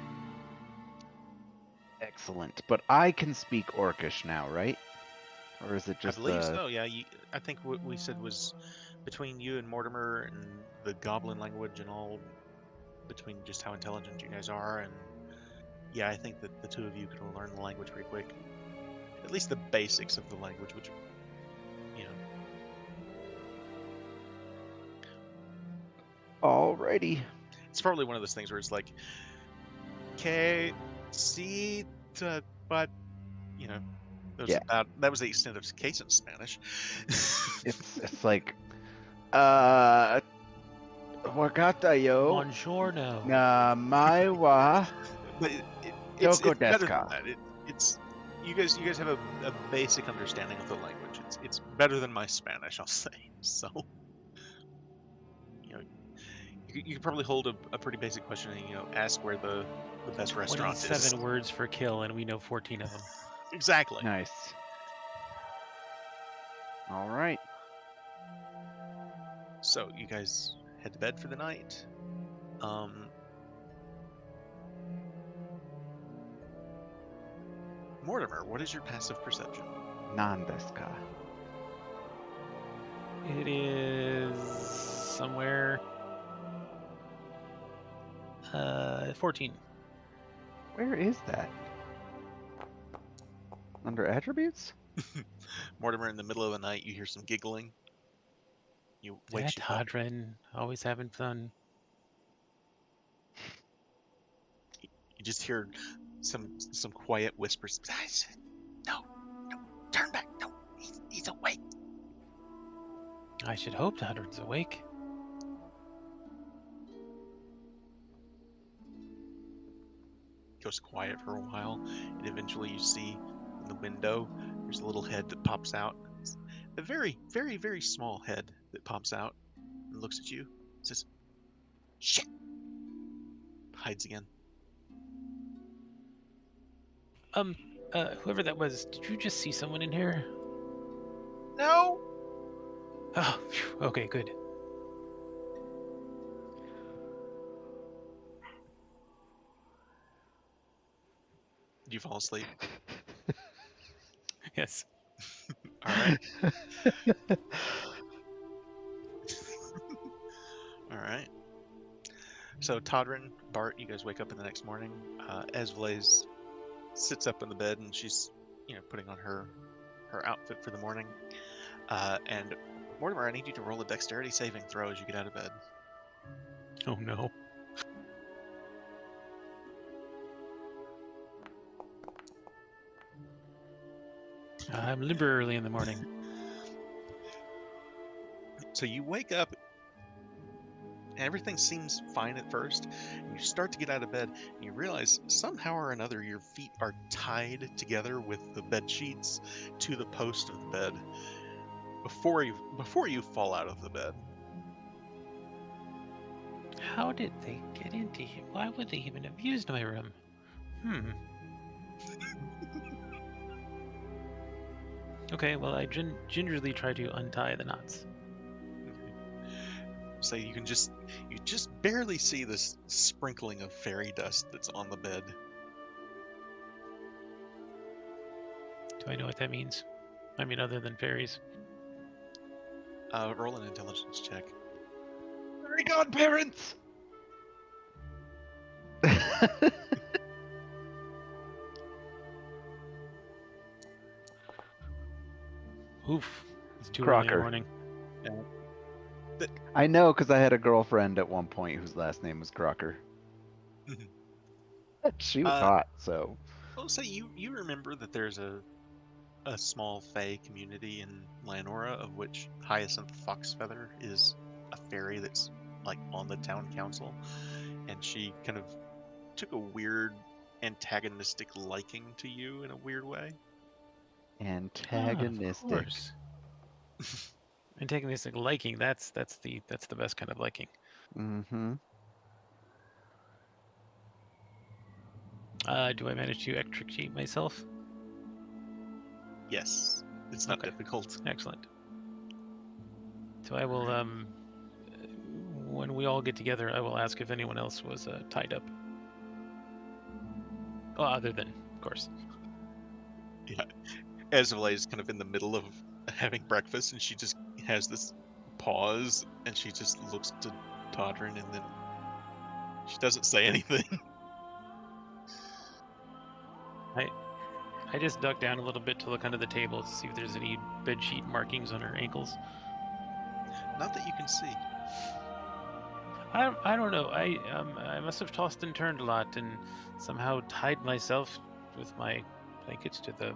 Excellent. But I can speak Orcish now, right? Or is it just I believe so. Yeah, I think what we said was between you and Mortimer and the Goblin language and all, between just how intelligent you guys are, and yeah, I think that the two of you could learn the language pretty quick. At least the basics of the language, which, you know. Alrighty. It's probably one of those things where it's like, okay, see, but, you know, Yeah. that was the extent of case in Spanish. It's like, wakata yo. Buongiorno. Mai wa But it's Doko better than desu ka? that. It's you guys have a basic understanding of the language. It's better than my Spanish, I'll say. So, you know, you can probably hold a pretty basic question and, you know, ask where the best restaurant is. 27 words for kill, and we know 14 of them. Exactly. Nice. All right. So you guys head to bed for the night. Mortimer, what is your passive perception? Nan desu ka? It is somewhere 14. Where is that? Under attributes? Mortimer, in the middle of the night, you hear some giggling. You wakes That you up. Hadron, always having fun. You just hear some quiet whispers. No, turn back. No, he's awake. I should hope Hadron's awake. Goes quiet for a while, and eventually you see in the window there's a little head that pops out. It's a very, very, very small head that pops out and looks at you. Says, "Shit!" Hides again. Whoever that was, did you just see someone in here? No. Oh, phew, okay, good. Do you fall asleep? Yes. All right. All right. So Todrin, Bart, you guys wake up in the next morning. Esvlaze sits up in the bed and she's, putting on her outfit for the morning. And Mortimer, I need you to roll a dexterity saving throw as you get out of bed. Oh no. I'm limber early in the morning. So you wake up, and everything seems fine at first, and you start to get out of bed, and you realize somehow or another your feet are tied together with the bed sheets to the post of the bed before you fall out of the bed. How did they get into here? Why would they even have used my room? Okay, well, I gingerly try to untie the knots. So you just barely see this sprinkling of fairy dust that's on the bed. Do I know what that means? I mean, other than fairies. Roll an intelligence check. Fairy godparents! Oof. It's too early in the Crocker. morning. I know because I had a girlfriend at one point whose last name was Crocker. She was hot, so. Well, so you remember that there's a small fae community in Lanora, of which Hyacinth Foxfeather is a fairy that's like on the town council, and she kind of took a weird antagonistic liking to you in a weird way. Of Antagonistic. course. Antagonistic liking, that's the best kind of liking. Mm-hmm. Do I manage to extricate myself? Yes, it's not difficult. Excellent. So I will, when we all get together, I will ask if anyone else was tied up. Well, other than, of course. Yeah, Esvlaze is kind of in the middle of having breakfast, and she just has this pause, and she just looks to Todrin, and then she doesn't say anything. I just duck down a little bit to look under the table to see if there's any bedsheet markings on her ankles. Not that you can see. I don't know. I must have tossed and turned a lot and somehow tied myself with my blankets to the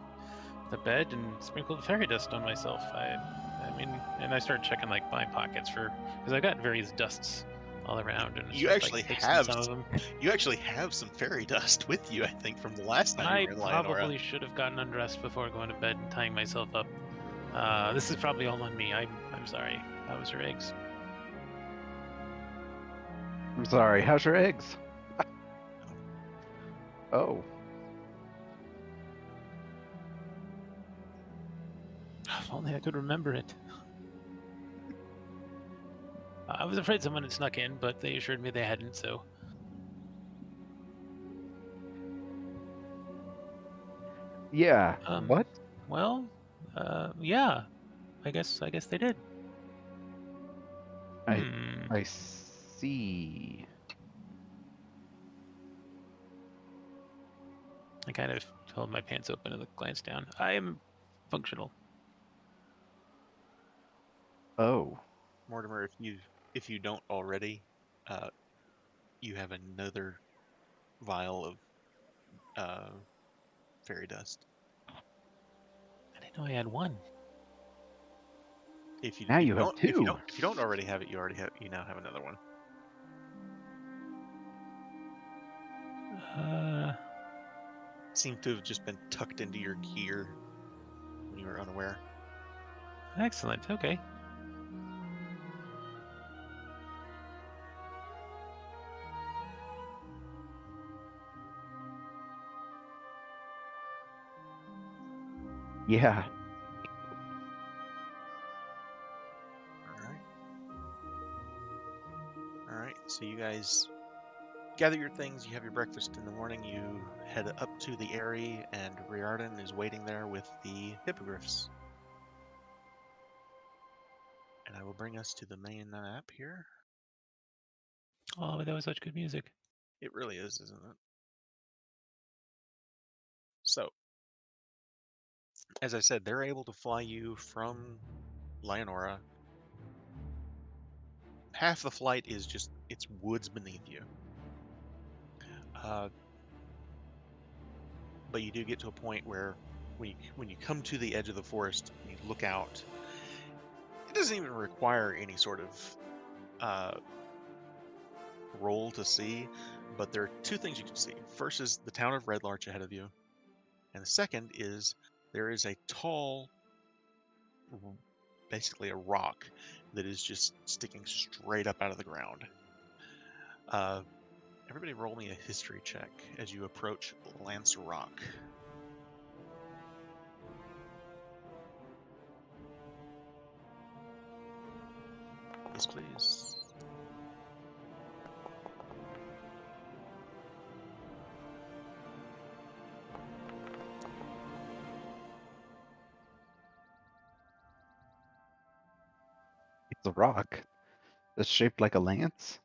bed and sprinkled fairy dust on myself. I mean, and I started checking like my pockets because I got various dusts all around. And you actually have some of them. You actually have some fairy dust with you, I think, from the last time you were in Lionora. I probably should have gotten undressed before going to bed and tying myself up. This is probably all on me. I'm sorry. How was your eggs? I'm sorry. How's your eggs? Oh. If only I could remember it. I was afraid someone had snuck in, but they assured me they hadn't, so. Yeah. What? Well, yeah. I guess they did. I Hmm. I see. I kind of hold my pants open and glance down. I am functional. Oh, Mortimer, if you don't already, uh, you have another vial of fairy dust. I didn't know I had one. now you have two. If you don't already have it, you now have another one. Seemed to have just been tucked into your gear when you were unaware. Excellent. Okay. Yeah. All right. All right. So you guys gather your things. You have your breakfast in the morning. You head up to the Eyrie, and Riordan is waiting there with the hippogriffs. And I will bring us to the main map here. Oh, that was such good music. It really is, isn't it? So, as I said, they're able to fly you from Lionora. Half the flight is just it's woods beneath you. But you do get to a point where when you come to the edge of the forest and you look out, it doesn't even require any sort of roll to see, but there are two things you can see. First is the town of Red Larch ahead of you, and the second is there is a tall, basically a rock that is just sticking straight up out of the ground. Everybody roll me a history check as you approach Lance Rock. Yes, please. It's a rock that's shaped like a lance.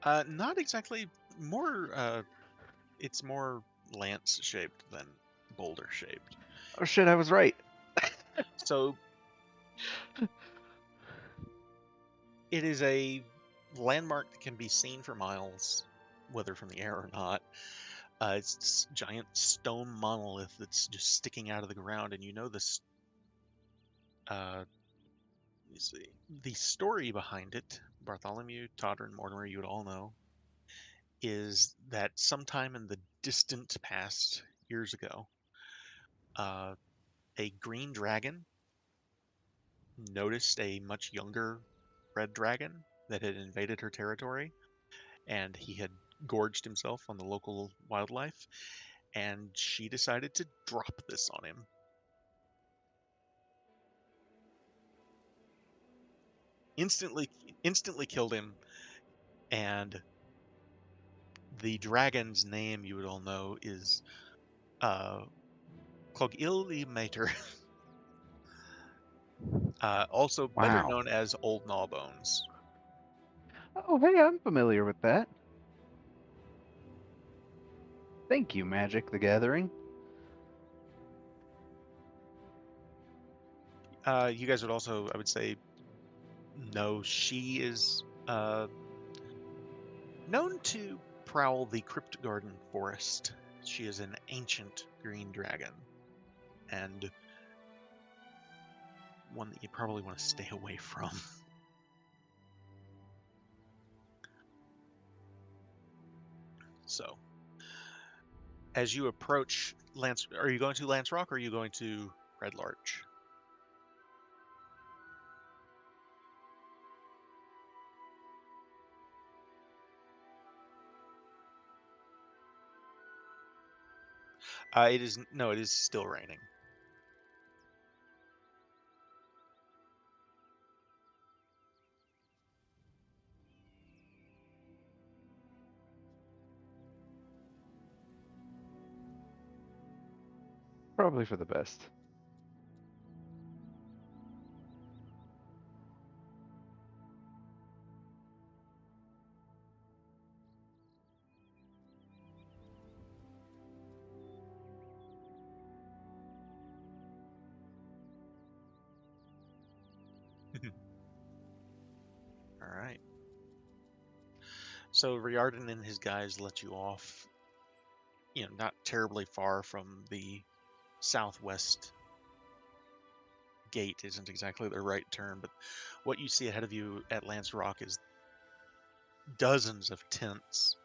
Not exactly. More. It's more lance shaped than boulder shaped. Oh shit, I was right. So it is a landmark that can be seen for miles, whether from the air or not. It's this giant stone monolith that's just sticking out of the ground, and you know this. Let me see. The story behind it, Bartholomew, Todder, and Mortimer, you would all know, is that sometime in the distant past, years ago, uh, a green dragon noticed a much younger red dragon that had invaded her territory, and he had gorged himself on the local wildlife, and she decided to drop this on him. Instantly killed him, and the dragon's name, you would all know, is Clogilly Mater, also better Wow. known as Old Gnawbones. Oh, hey, I'm familiar with that. Thank you, Magic the Gathering. You guys would also, I would say, know she is known to prowl the Crypt Garden Forest. She is an ancient green dragon, and one that you probably want to stay away from. So, as you approach Lance, are you going to Lance Rock or are you going to Red Larch? It is no, it is still raining. Probably for the best. All right. So Riordan and his guys let you off, not terribly far from the southwest gate. Isn't exactly the right term, but what you see ahead of you at Lance Rock is dozens of tents,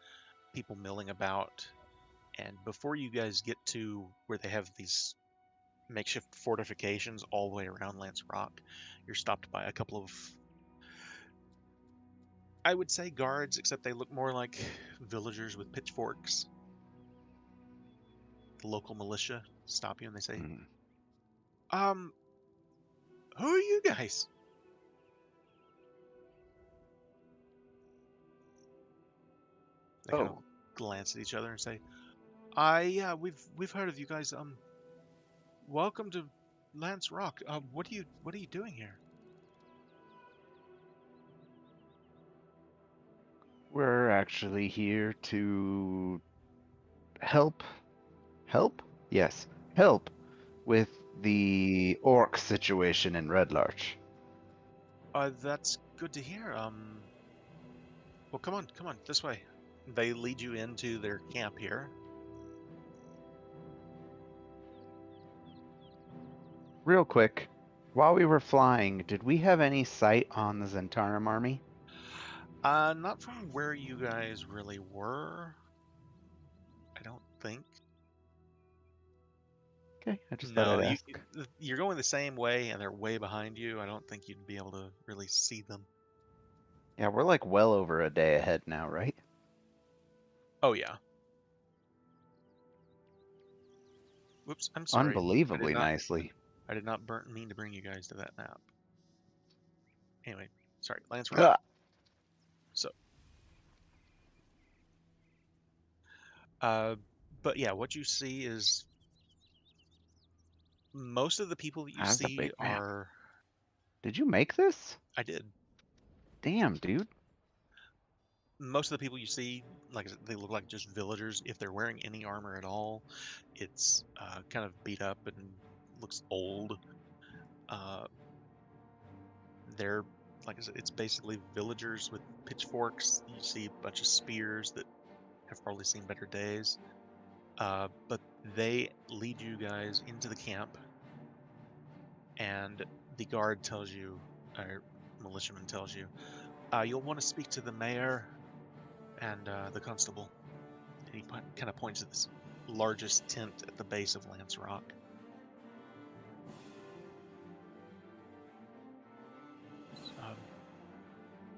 people milling about, and before you guys get to where they have these makeshift fortifications all the way around Lance Rock, you're stopped by a couple of, I would say, guards, except they look more like villagers with pitchforks. The local militia stop you and they say, Hmm. Who are you guys? They kind of Oh, glance at each other and say, yeah, we've heard of you guys. Welcome to Lance Rock. What are you doing here? we're actually here to help. Help? Yes, help with the orc situation in Red Larch. That's good to hear. Well, come on, this way. They lead you into their camp here. Real quick, while we were flying, did we have any sight on the Zentarum army? Not from where you guys really were. I don't think. Okay, I just thought No, I'd ask. you're going the same way, and they're way behind you. I don't think you'd be able to really see them. Yeah, we're like well over a day ahead now, right? Oh yeah. Whoops, I'm sorry. Unbelievably nicely. I did not mean to bring you guys to that map. Anyway, sorry, Lance Rock. Ah, So, uh, but yeah, what you see is most of the people that you that's a see big map. are. Did you make this? I did. Damn, dude. Most of the people you see, like I said, they look like just villagers. If they're wearing any armor at all, it's kind of beat up and looks old. Uh, they're like I said, it's basically villagers with pitchforks. You see a bunch of spears that have probably seen better days. But they lead you guys into the camp, and the guard tells you, or militiaman tells you, you'll want to speak to the mayor and the constable. And he kind of points at this largest tent at the base of Lance Rock. Um,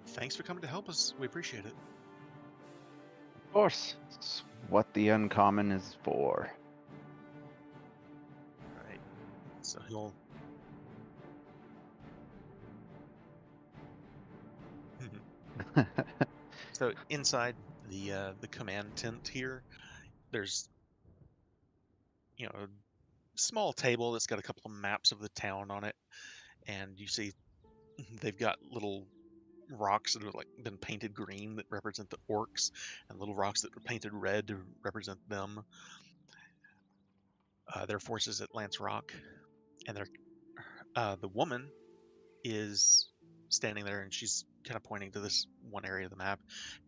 Thanks for coming to help us. We appreciate it. Of course. It's what the uncommon is for. All right. So he'll. So inside the command tent here, there's a small table that's got a couple of maps of the town on it, and you see they've got little rocks that have like been painted green that represent the orcs, and little rocks that are painted red to represent them. Their forces at Lance Rock, and the woman is standing there, and she's kind of pointing to this one area of the map,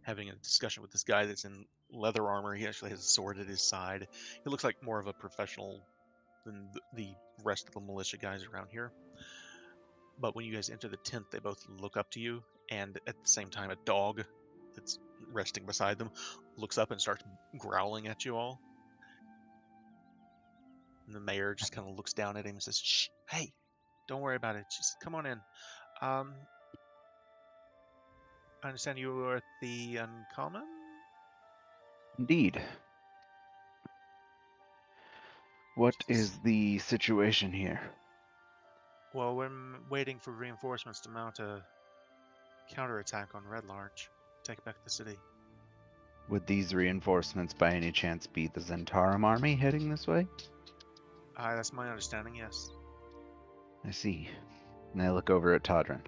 having a discussion with this guy that's in leather armor. He actually has a sword at his side. He looks like more of a professional than the rest of the militia guys around here. But when you guys enter the tent, they both look up to you, and at the same time, a dog that's resting beside them looks up and starts growling at you all. And the mayor just kind of looks down at him and says, "Shh, hey, don't worry about it. Just come on in. Um, I understand you were at the Uncommon." Indeed. What is the situation here? Well, we're waiting for reinforcements to mount a counterattack on Red Larch, take back the city. Would these reinforcements by any chance be the Zentarum army heading this way? That's my understanding, yes. I see. And I look over at Todrin.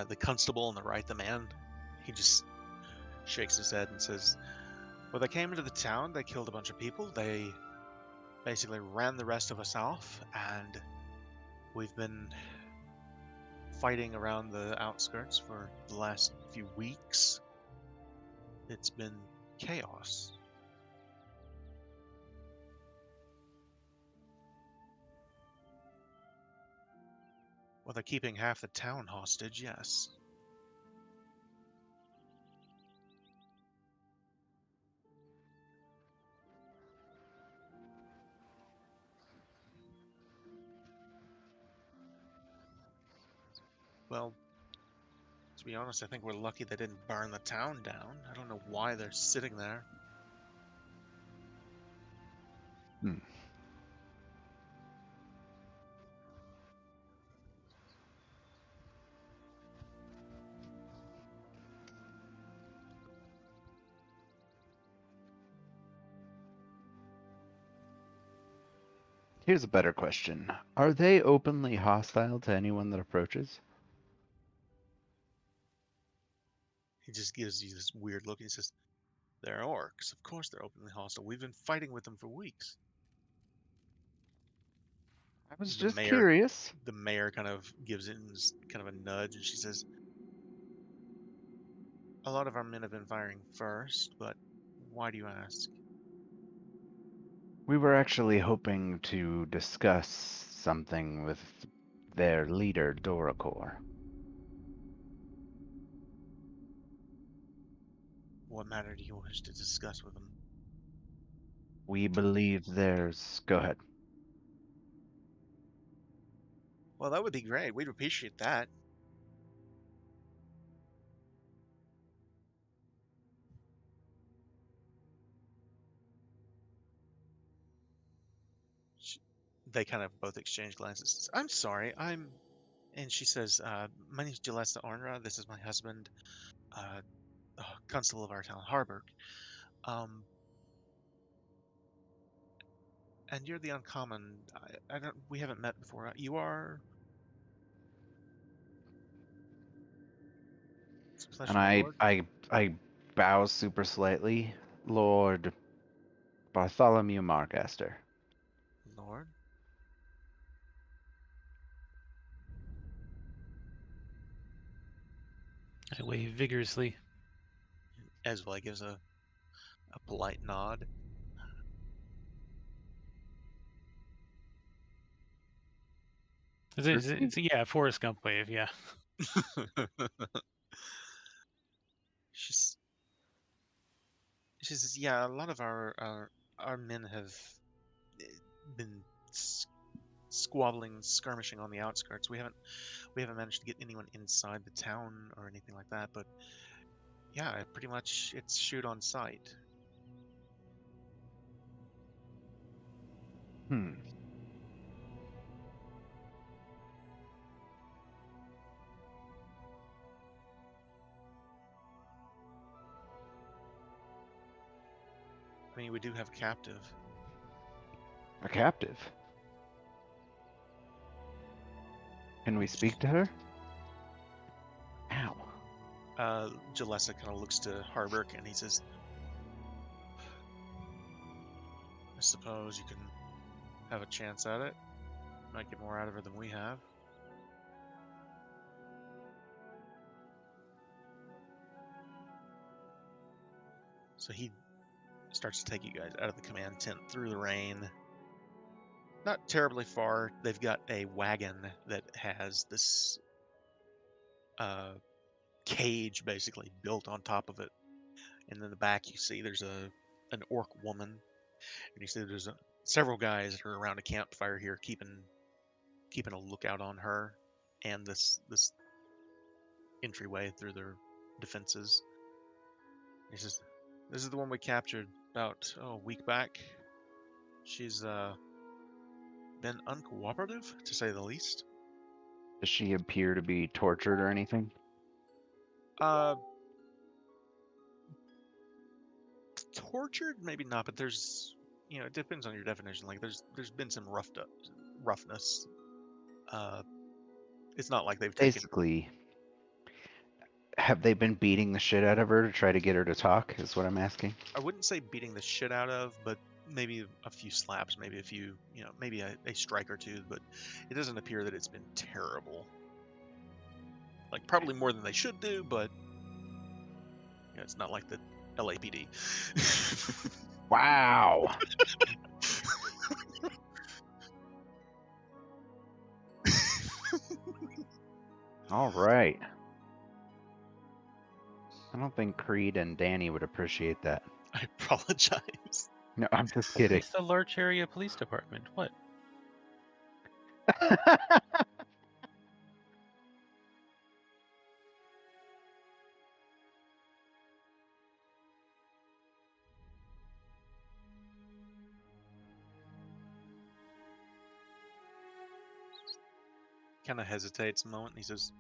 The constable on the right, the man, he just shakes his head and says, well, they came into the town, they killed a bunch of people, they basically ran the rest of us off, and we've been fighting around the outskirts for the last few weeks. It's been chaos. Well, they're keeping half the town hostage, yes. Well, to be honest, I think we're lucky they didn't burn the town down. I don't know why they're sitting there. Hmm. Here's a better question. Are they openly hostile to anyone that approaches? He just gives you this weird look and he says, they're orcs. Of course they're openly hostile. We've been fighting with them for weeks. I was The just mayor curious. the mayor kind of gives it kind of a nudge, and she says, a lot of our men have been firing first, but why do you ask? We were actually hoping to discuss something with their leader, Doracor. What matter do you wish to discuss with them? We believe there's... Go ahead. Well, that would be great. We'd appreciate that. They kind of both exchange glances. I'm sorry, and she says, my name's Jalessa Ornra. This is my husband, uh, consul of our town, Harburg. And you're the uncommon. I don't. We haven't met before. You are. It's a And pleasure, Lord. I bow super slightly. Lord Bartholomew Marcaster. Lord. I wave vigorously. Eswell gives a polite nod. Yeah, Forrest Gump wave, yeah. She's, she says, yeah, a lot of our men have been squabbling, skirmishing on the outskirts. We haven't managed to get anyone inside the town or anything like that, but yeah, pretty much it's shoot on sight. Hmm. I mean, we do have a captive. A captive? Can we speak to her? Ow. Jalessa kind of looks to Harburg and he says, I suppose you can have a chance at it. Might get more out of her than we have. So he starts to take you guys out of the command tent through the rain. Not terribly far. They've got a wagon that has this cage basically built on top of it. And in the back you see there's an orc woman. And you see there's several guys that are around a campfire here keeping a lookout on her and this entryway through their defenses. He says, this is the one we captured about a week back. She's been uncooperative, to say the least. Does she appear to be tortured or anything? Tortured, maybe not, but there's, it depends on your definition. Like there's been some roughness. It's not like they've taken. Basically, have they been beating the shit out of her to try to get her to talk? Is what I'm asking. I wouldn't say beating the shit out of, but maybe a few slaps, maybe a few, maybe a strike or two, but it doesn't appear that it's been terrible. Like, probably more than they should do, but it's not like the LAPD. Wow. All right. I don't think Creed and Danny would appreciate that. I apologize. No, I'm just kidding. It's the Larch Area Police Department. What? Kind of hesitates a moment, and he says,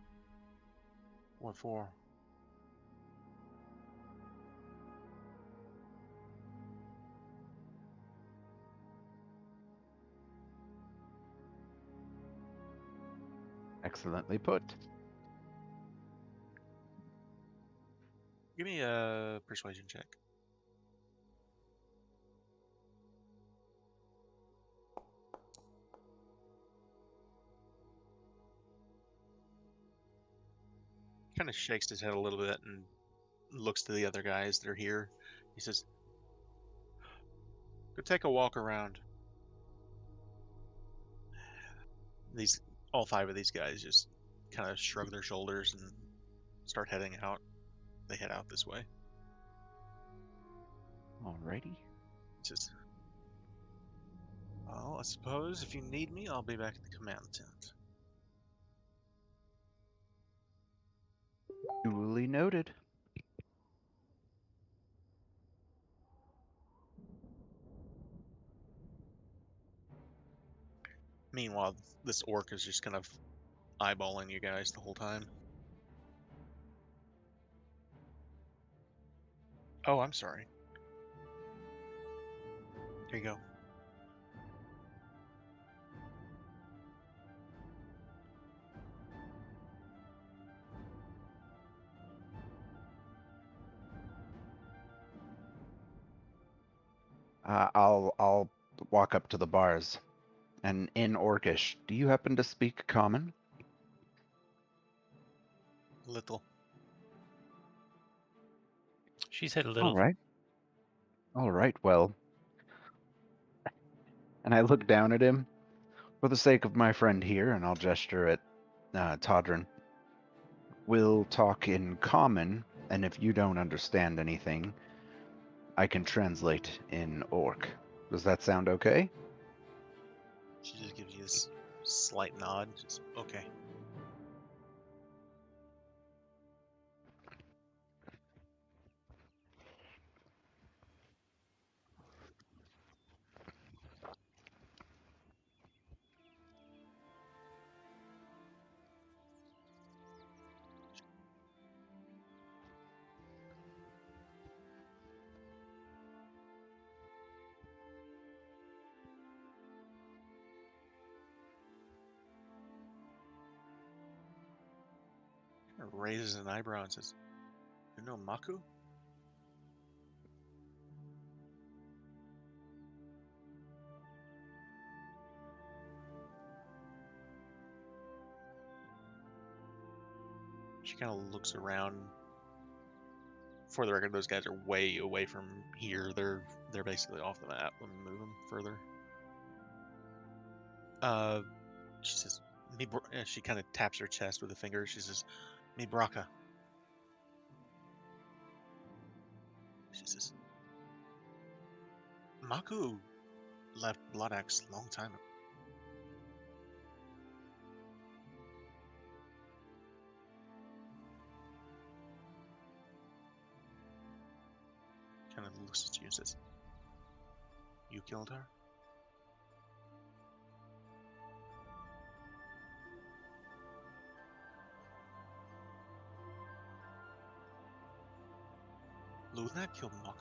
"What for?" Excellently put. Give me a persuasion check. Kind of shakes his head a little bit and looks to the other guys that are here. He says, "Go take a walk around." All 5 of these guys just kind of shrug their shoulders and start heading out. They head out this way. Alrighty. He says, "Well, I suppose if you need me, I'll be back at the command tent." Duly noted. Meanwhile, this orc is just kind of eyeballing you guys the whole time. Oh, I'm sorry. Here you go. I'll walk up to the bars. And in Orcish, do you happen to speak Common? Little. She said a little. All right. All right, well. And I look down at him for the sake of my friend here, and I'll gesture at Todrin. We'll talk in Common, and if you don't understand anything, I can translate in Orc. Does that sound okay? She just gives you this slight nod. Just, okay. Kind of raises an eyebrow and says, "You know Maku?" She kind of looks around. For the record, those guys are way away from here. They're basically off the map. Let me move them further. She says, she kind of taps her chest with a finger. She says, "Me Braka." She says, "Maku left Blood Axe a long time ago." Kind of looks at you and says, "You killed her?" Luna killed Maku?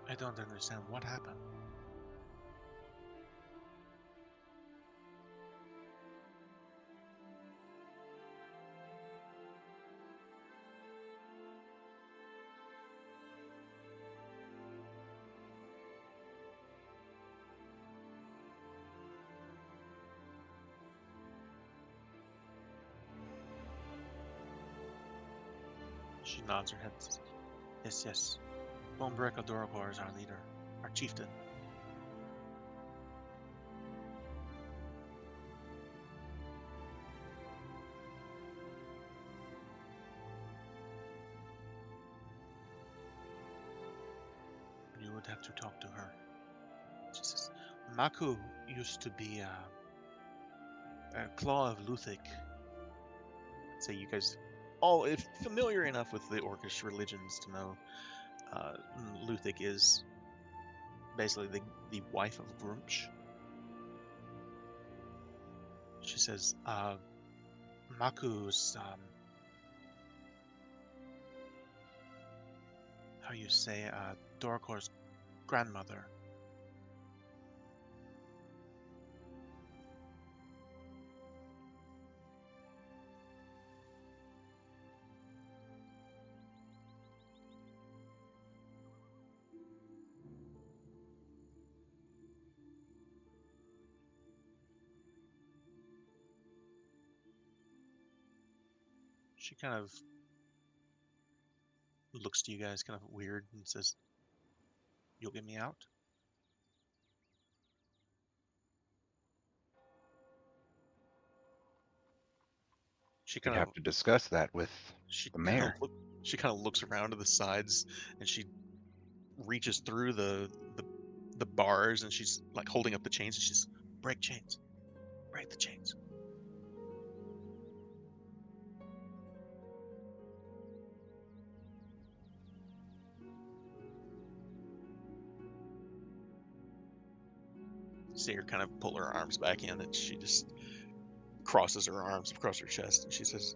I don't understand what happened. She nods her head and says, yes, yes. Bonebreaker Doragor is our leader, our chieftain. You would have to talk to her. She says, Maku used to be a claw of Luthik. So you guys all if familiar enough with the Orcish religions to know Luthik is basically the wife of Grumsh. She says, Maku's, how you say, Dorakor's grandmother. She kind of looks to you guys kind of weird and says, you'll get me out? She We'd kind of have to discuss that with she the kind of mayor. she kind of looks around to the sides and she reaches through the bars and she's like holding up the chains and she's break chains, break the chains. See her kind of pull her arms back in and she just crosses her arms across her chest and she says,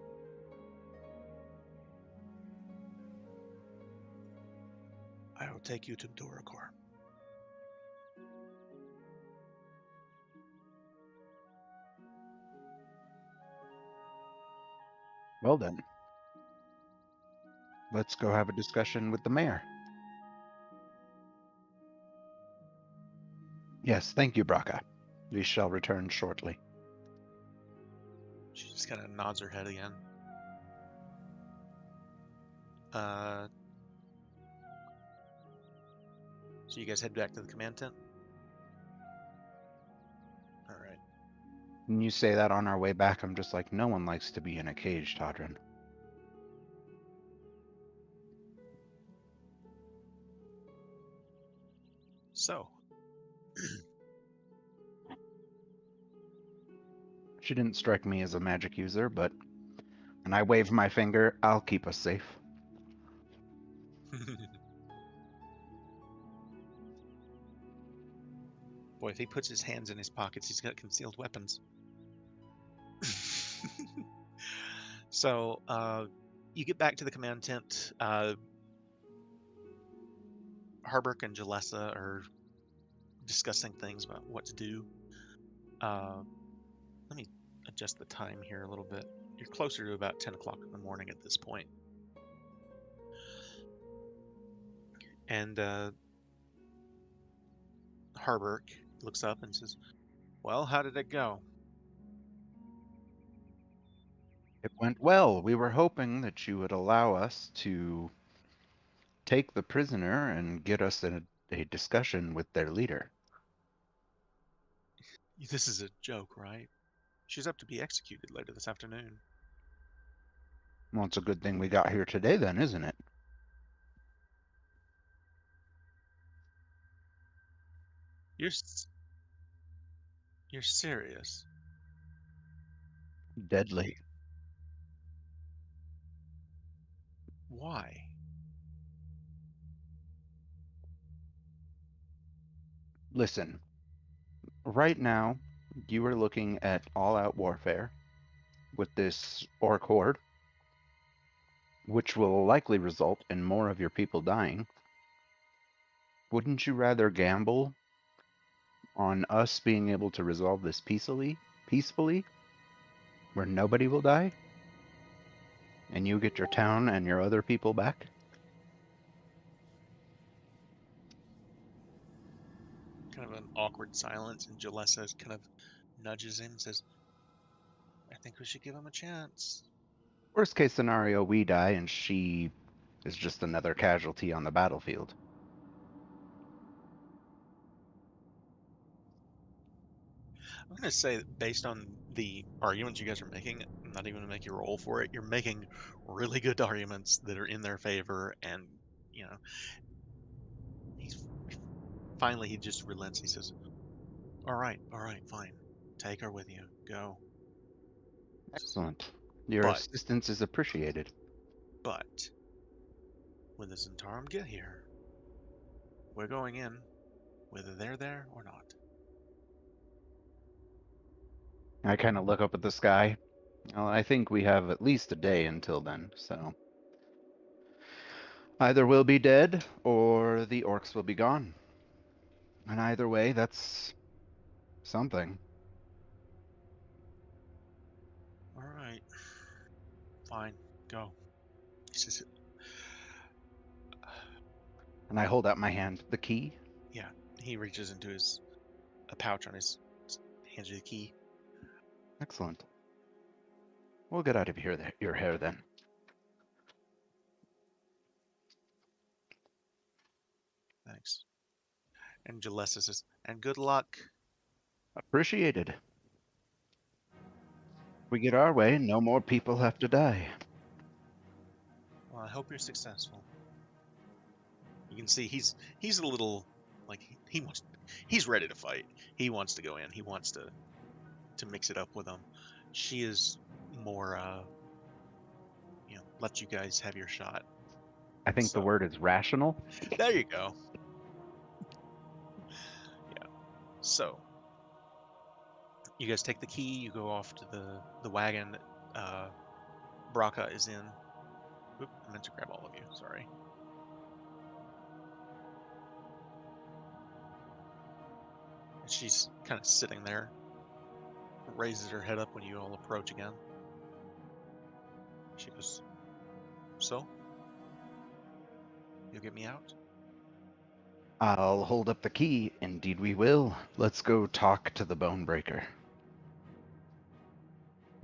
I will take you to Dorakor. Well then, let's go have a discussion with the mayor. Yes, thank you, Braca. We shall return shortly. She just kind of nods her head again. So you guys head back to the command tent? Alright. When you say that on our way back, I'm just like, no one likes to be in a cage, Todrin. So, She didn't strike me as a magic user, but when I wave my finger, I'll keep us safe. boy, if he puts his hands in his pockets, he's got concealed weapons. So, you get back to the command tent. Harburg and Jalessa are discussing things about what to do. Let me adjust the time here a little bit. You're closer to about 10 o'clock in the morning at this point. And Harburg looks up and says, well, how did it go? It went well. We were hoping that you would allow us to take the prisoner and get us in a discussion with their leader. This is a joke, right? She's up to be executed later this afternoon. Well, it's a good thing we got here today then, isn't it? You're serious? Deadly. Why? Listen, right now, you are looking at all-out warfare with this orc horde, which will likely result in more of your people dying. Wouldn't you rather gamble on us being able to resolve this peacefully, where nobody will die, and you get your town and your other people back? Kind of an awkward silence, and Jalessa kind of nudges him and says, I think we should give him a chance. Worst case scenario, we die and she is just another casualty on the battlefield. I'm going to say that based on the arguments you guys are making, I'm not even going to make you roll for it. You're making really good arguments that are in their favor, and, you know, he's finally he just relents. He says, all right, fine. Take her with you. Go. Excellent. Your But, assistance is appreciated. but, when the Zentarum get here, we're going in, whether they're there or not. I kind of look up at the sky. Well, I think we have at least a day until then, so either we'll be dead or the orcs will be gone. And either way, that's something. All right. Fine. Go. He says, And I hold out my hand. The key? yeah. He reaches into a pouch on his, hands you the key. Excellent. We'll get out of your hair then. Thanks. And Jalessa says, and good luck. Appreciated. We get our way, no more people have to die. Well, I hope you're successful. You can see he's a little like he's ready to fight. He wants to go in. He wants to mix it up with them. She is more let you guys have your shot. I think the So- word is rational. There you go. Yeah. So you guys take the key, you go off to the wagon that Braca is in. Oop, I meant to grab all of you, sorry. And she's kind of sitting there, raises her head up when you all approach again. She goes, so? You'll get me out? I'll hold up the key. Indeed we will. Let's go talk to the bone breaker.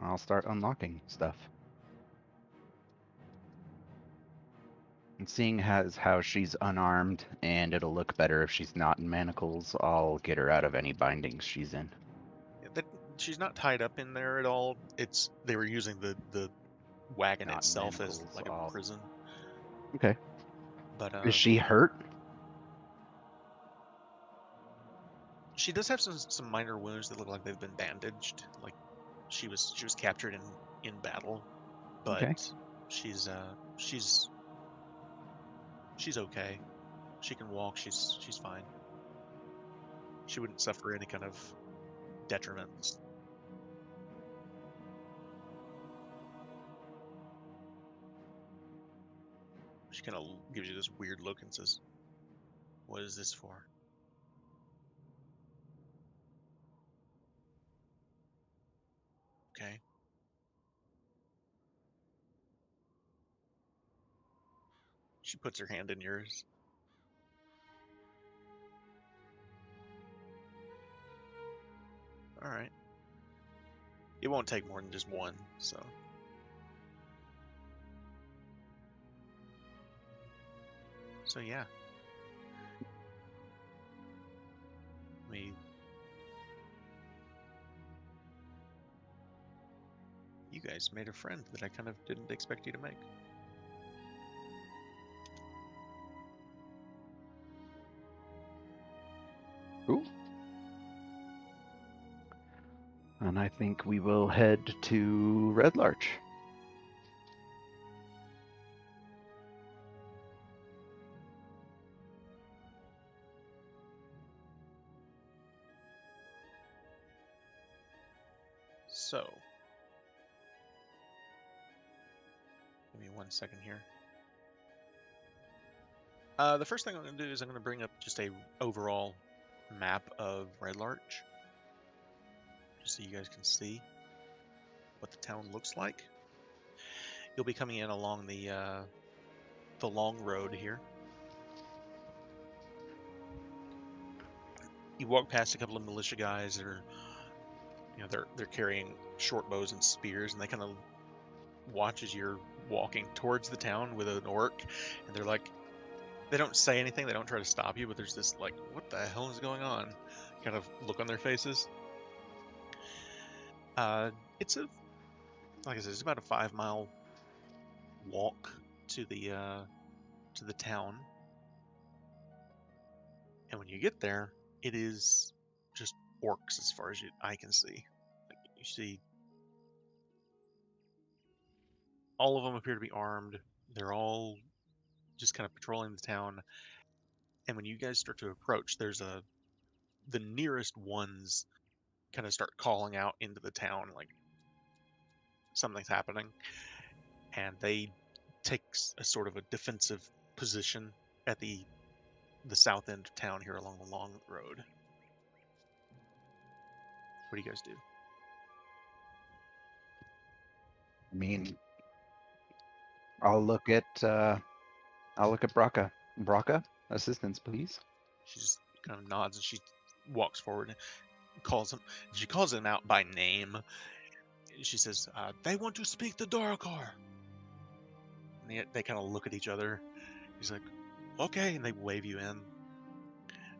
I'll start unlocking stuff. And seeing as how she's unarmed and it'll look better if she's not in manacles, I'll get her out of any bindings she's in. She's not tied up in there at all. They were using the wagon Not itself as manacles, like a prison. Okay. But Is she hurt? she does have some minor wounds that look like they've been bandaged. Like she was captured in battle, but Okay. she's okay. She can walk. She's fine. She wouldn't suffer any kind of detriments. She kind of gives you this weird look and says, "What is this for?" Okay. She puts her hand in yours. All right. It won't take more than just one, so. So yeah. You guys made a friend that I kind of didn't expect you to make. Cool. And I think we will head to Red Larch. So, give me 1 second here. The first thing I'm going to do is I'm going to bring up just a overall map of Red Larch, just so you guys can see what the town looks like. You'll be coming in along the long road here. You walk past a couple of militia guys that are, they're carrying short bows and spears, and they kind of watch as you're walking towards the town with an orc, and they're like, they don't say anything, they don't try to stop you, but there's this like, what the hell is going on, kind of look on their faces. It's like I said, it's about a 5-mile walk to the town, and when you get there, it is just orcs as far as I can see. Like, you see, all of them appear to be armed. They're all just kind of patrolling the town. And when you guys start to approach, the nearest ones kind of start calling out into the town like something's happening, and they take a sort of a defensive position at the south end of town here along the long road. What do you guys do? I mean, I'll look at Braca. Braca, assistance, please. She just kind of nods and she walks forward and calls him. She calls him out by name. She says, "They want to speak to Dorkar." And they kind of look at each other. He's like, "Okay," and they wave you in.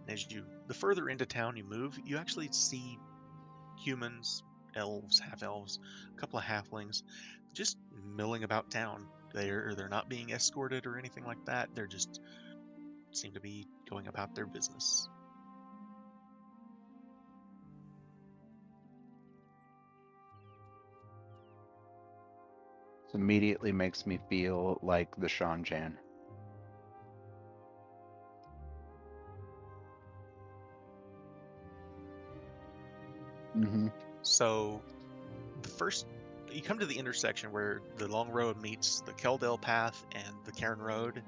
And the further into town you move, you actually see humans, elves, half-elves, a couple of halflings, just milling about town. They're not being escorted or anything like that. They're just seem to be going about their business. This immediately makes me feel like the Sean Jan. Mm-hmm. So you come to the intersection where the long road meets the Keldale path and the Cairn Road,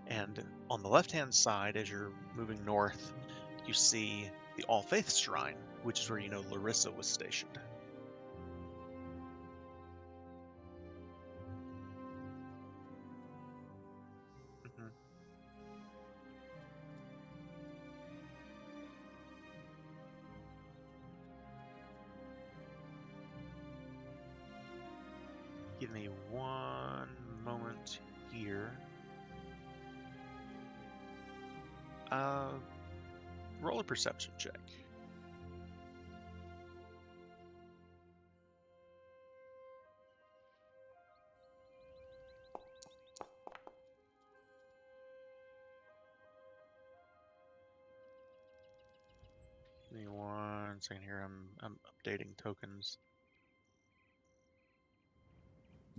and on the left-hand side, as you're moving north, you see the All Faiths Shrine, which is where Larissa was stationed. Mm-hmm. Give me one moment here. Roll a perception check. Give me 1 second here. I'm updating tokens.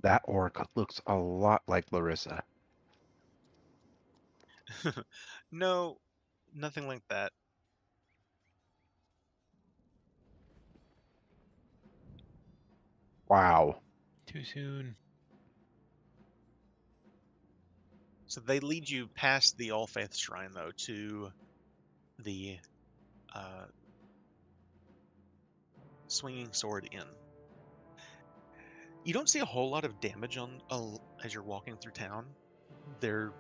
That orc looks a lot like Larissa. No, nothing like that. Wow. Too soon. So they lead you past the All Faith Shrine, though, to the Swinging Sword Inn. You don't see a whole lot of damage as you're walking through town. There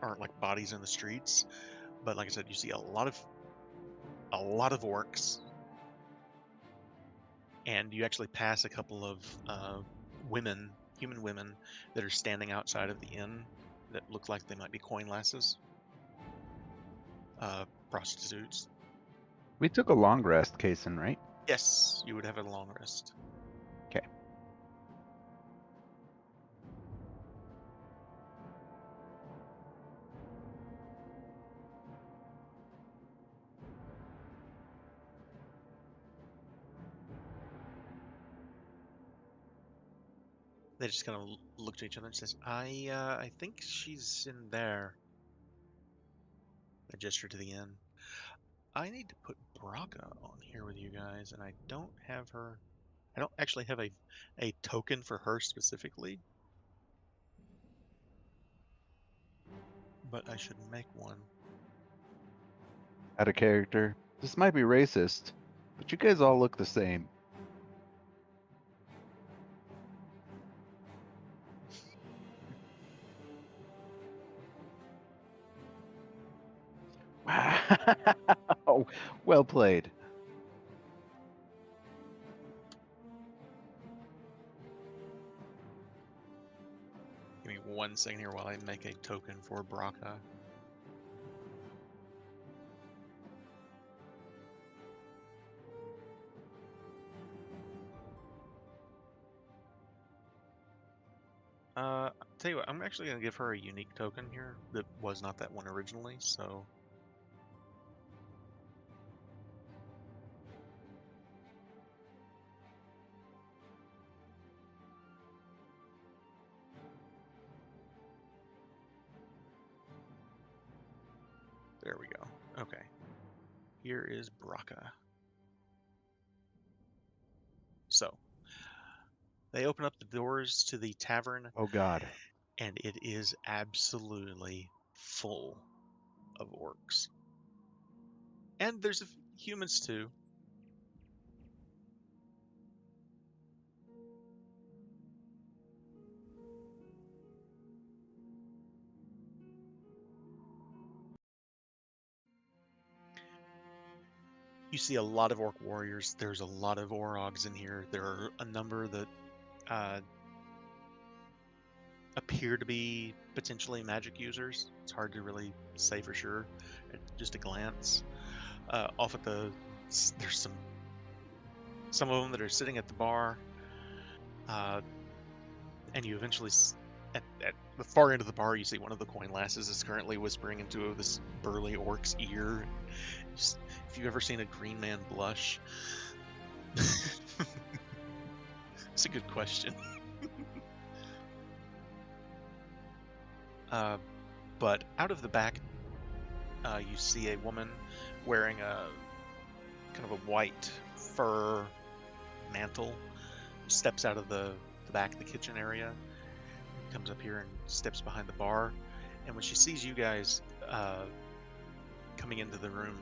aren't like bodies in the streets, but like I said, you see a lot of orcs, and you actually pass a couple of human women, that are standing outside of the inn that look like they might be coin lasses, prostitutes. We took a long rest, Kaysen, right? Yes, you would have a long rest. Okay. They just kind of look to each other and says, I think she's in there. I gesture to the inn. I need to put Braca on here with you guys, and I don't have her. I don't actually have a token for her specifically. but I should make one. Out of character. This might be racist, but you guys all look the same. Wow. Well played. Give me 1 second here while I make a token for Braca. I'll tell you what, I'm actually going to give her a unique token here that was not that one originally, so... There we go. Okay. Here is Braca. So, they open up the doors to the tavern, Oh god. and it is absolutely full of orcs. And there's humans too. You see a lot of orc warriors. There's a lot of orogs in here. There are a number that appear to be potentially magic users. It's hard to really say for sure at just a glance. Off at there's some of them that are sitting at the bar, and you eventually at the far end of the bar you see one of the coin lasses is currently whispering into this burly orc's ear. Just, if you've ever seen a green man blush, it's a good question. But out of the back, you see a woman wearing a kind of a white fur mantle. Steps out of the back of the kitchen area, comes up here and steps behind the bar. And when she sees you guys coming into the room,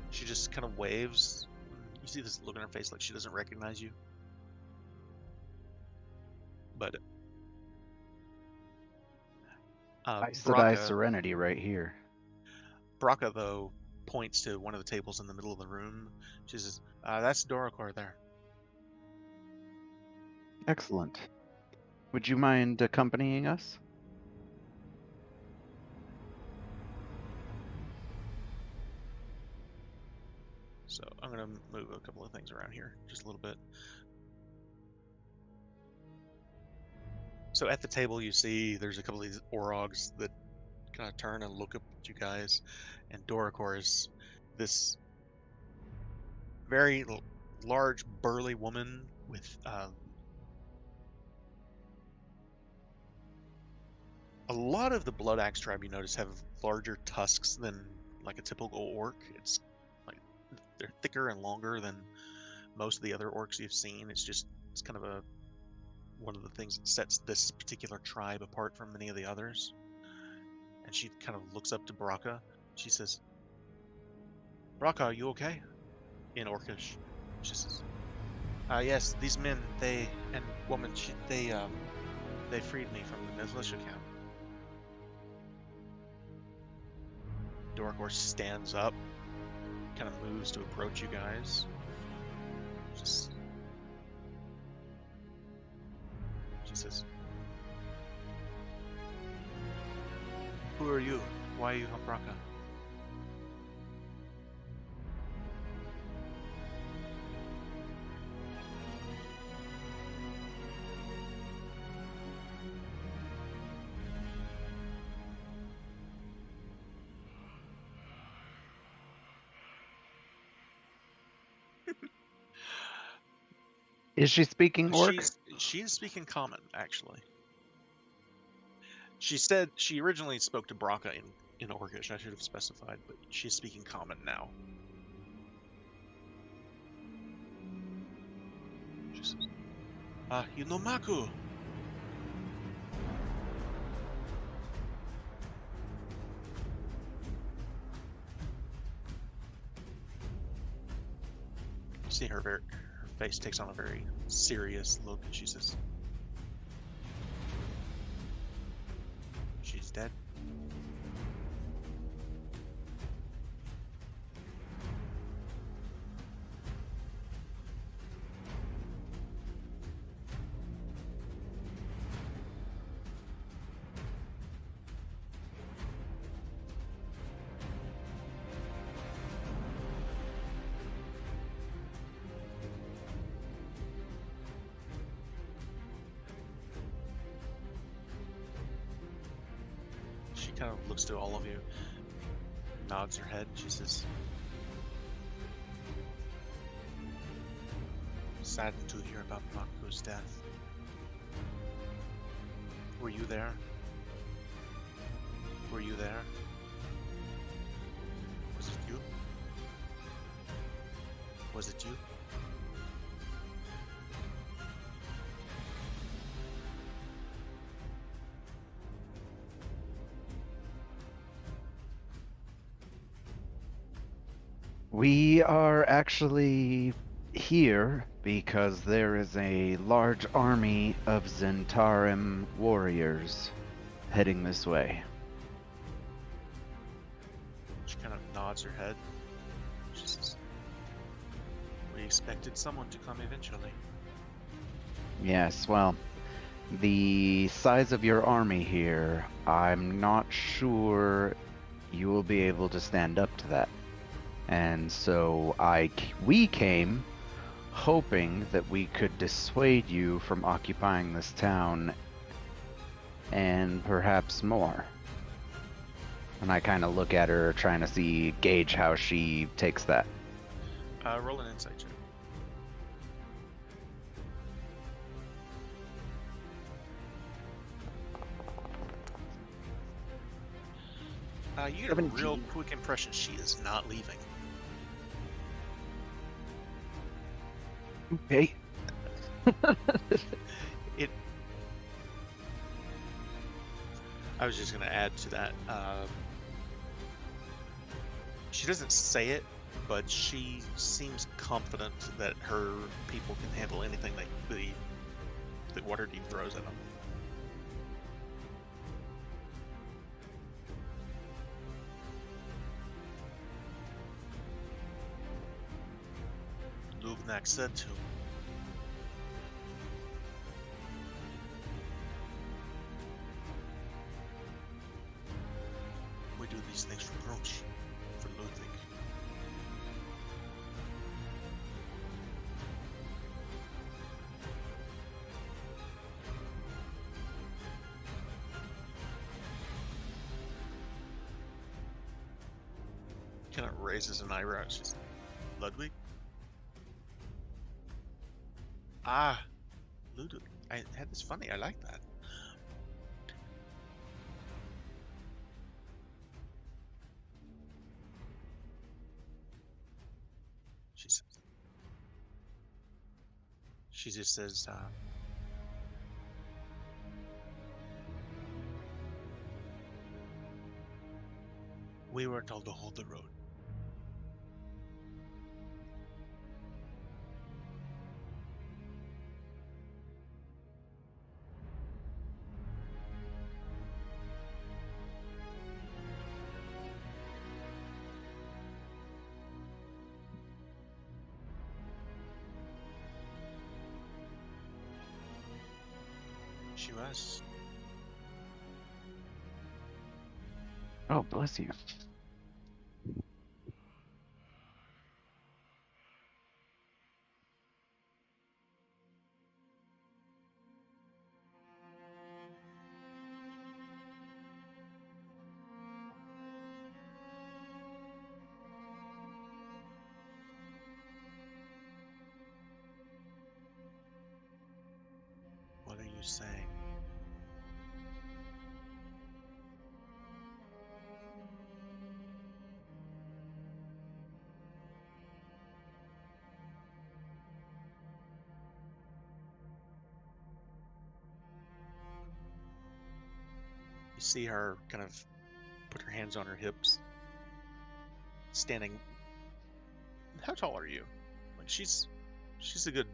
she just kind of waves. You see this look on her face like she doesn't recognize you. But Ice Serenity right here. Braca, though, points to one of the tables in the middle of the room. She says, that's Doricor there. Excellent. Would you mind accompanying us? So I'm going to move a couple of things around here just a little bit. So at the table you see there's a couple of these orogs that kind of turn and look up at you guys. And Doricor is this very large, burly woman with a lot of the Blood Axe tribe, you notice, have larger tusks than like a typical orc. It's like they're thicker and longer than most of the other orcs you've seen. It's kind of one of the things that sets this particular tribe apart from many of the others. And she kind of looks up to Braca. She says, "Braca, are you okay?" In Orcish. She says, "Yes, these men, they and woman, they freed me from the militia camp." Doricor stands up, kind of moves to approach you guys. She says, "Who are you? Why are you on Braca?" Is she speaking orc? She is speaking common, actually. She said she originally spoke to Braca in Orcish. I should have specified, but she's speaking common now. She says, "You know Maku." her face takes on a very serious look, and she says, "She's dead." She kind of looks to all of you, nods her head, and she says, "Saddened to hear about Mako's death. Were you there? Were you there? Was it you? Was it you?" We are actually here because there is a large army of Zentarim warriors heading this way. She kind of nods her head. She says, "We expected someone to come eventually." Yes, well, the size of your army here, I'm not sure you will be able to stand up to that. And so we came hoping that we could dissuade you from occupying this town and perhaps more. And I kind of look at her, trying to gauge how she takes that. Roll an insight check. You get a 17. real quick impression she is not leaving. Okay. I was just going to add to that. She doesn't say it, but she seems confident that her people can handle anything that Waterdeep throws at them. Lugnak said to. We do these things for Grunch, for Ludwig. Kind of raises an eyebrow. She's Ludwig? Ah, Ludwig. I had this funny. I like that. She just says, we were told to hold the road. She was. Oh, bless you. What are you saying? You see her kind of put her hands on her hips, standing. How tall are you? Like she's She's a good.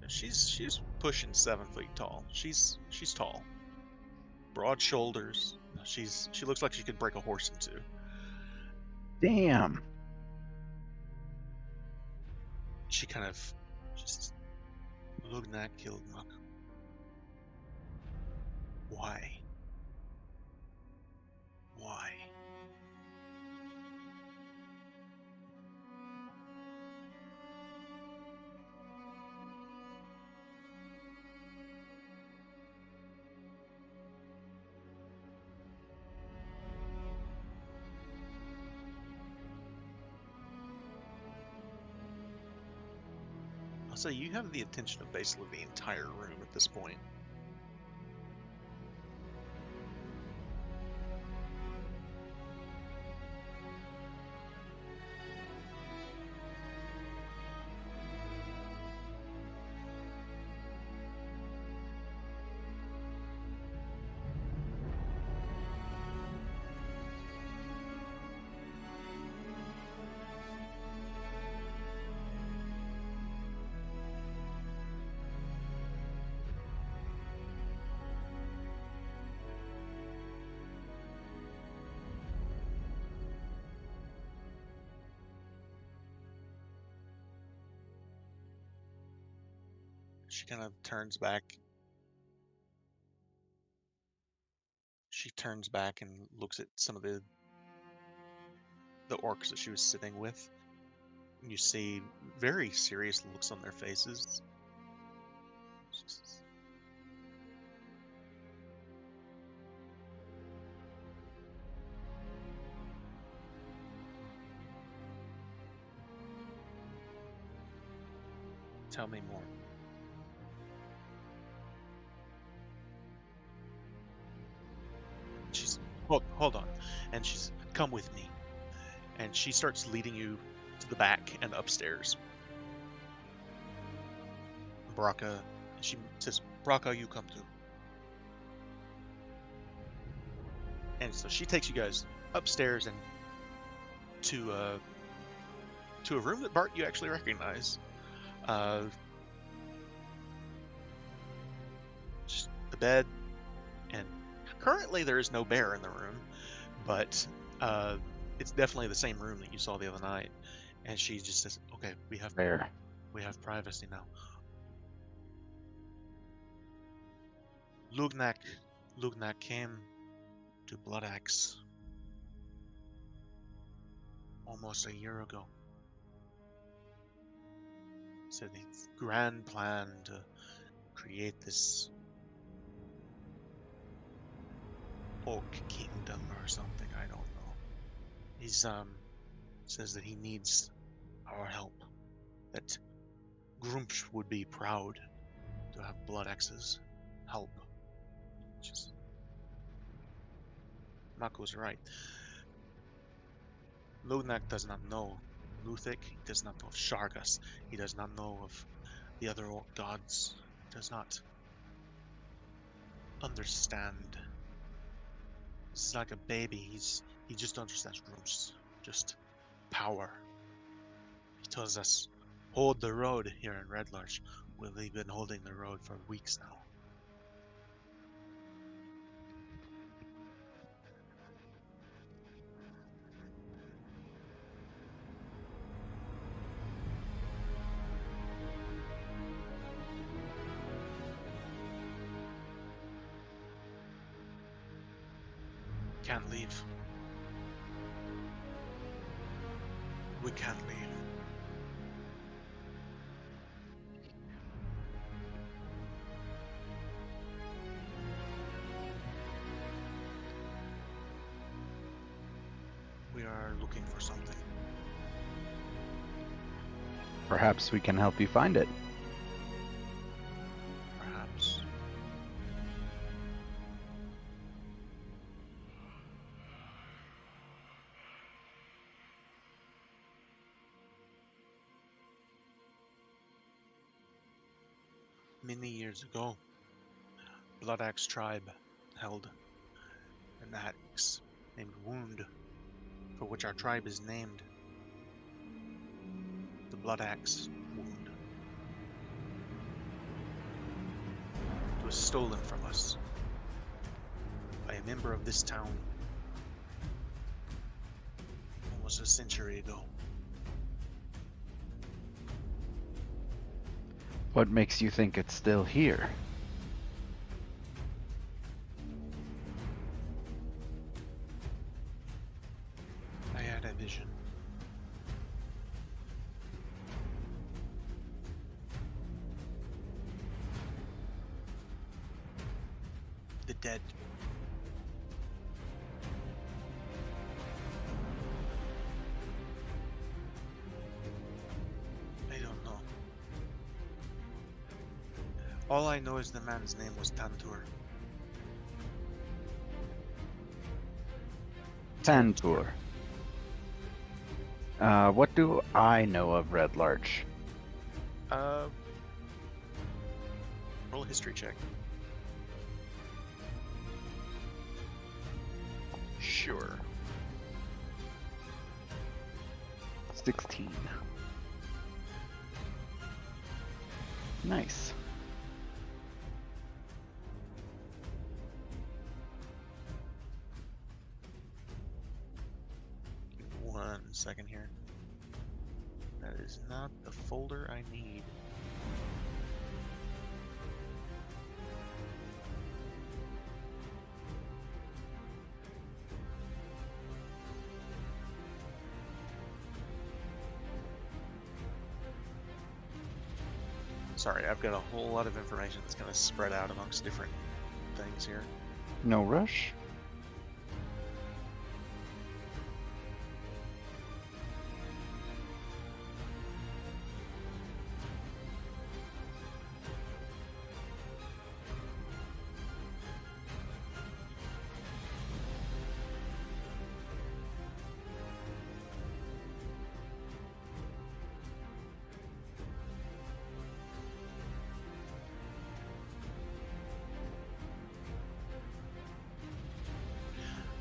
She's pushing 7 feet tall. She's tall. Broad shoulders. She looks like she could break a horse in two. Damn. She kind of just Lugnak killed Muck. Why? Why? I'll say you have the attention of basically the entire room at this point. She kind of turns back. She turns back and looks at some of the orcs that she was sitting with. And you see very serious looks on their faces. She says, tell me more. She's hold on, and she's come with me, and she starts leading you to the back and upstairs. Braca, she says, Braca, you come too. And so she takes you guys upstairs and to a room that Bart you actually recognize. Just the bed, and currently there is no bear in the room, but it's definitely the same room that you saw the other night. And she just says, "Okay, we have privacy now." Lugnak came to Blood Axe almost a year ago. Said the grand plan to create this Oak Kingdom or something, I don't know. He's says that he needs our help. That Grumsh would be proud to have Blood Axe's help. Just Mako's right. Lugnak does not know Luthik, he does not know of Shargus, he does not know of the other orc gods, he does not understand. He's like a baby, he just understands Grumsh, just power. He tells us, hold the road here in Red Larch. We've been holding the road for weeks now. Can't leave. We can't leave. We are looking for something. Perhaps we can help you find it. Perhaps. Many years ago, Blood Axe tribe held an axe named Wound, for which our tribe is named. The Blood Axe Wound. was stolen from us by a member of this town almost a century ago. What makes you think it's still here? I had a vision. The dead. I don't know. All I know is the man's name was Tantor. Tantor. What do I know of Red Larch? Roll a history check. Sure. 16. Nice. Give me 1 second here. That is not the folder I need. Sorry, I've got a whole lot of information that's kind of spread out amongst different things here. No rush?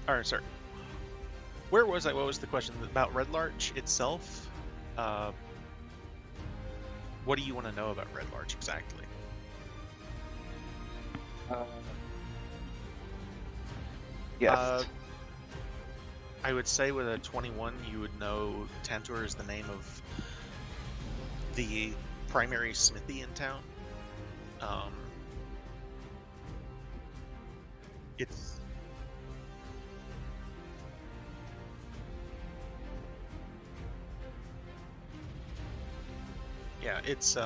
Alright, sorry. Where was I? What was the question? About Red Larch itself? What do you want to know about Red Larch exactly? Yes. I would say with a 21, you would know Tantor is the name of the primary smithy in town. It's yeah, it's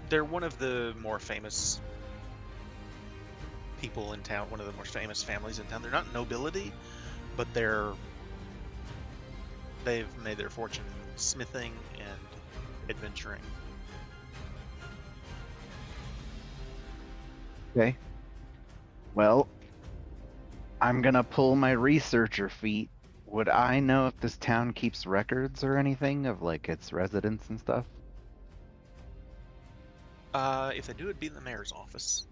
they're one of the more famous people in town, one of the more famous families in town. They're not nobility, but they've made their fortune smithing and adventuring. Okay. Well, I'm gonna pull my researcher feet. Would I know if this town keeps records or anything of like its residents and stuff? If they do, it'd be in the mayor's office.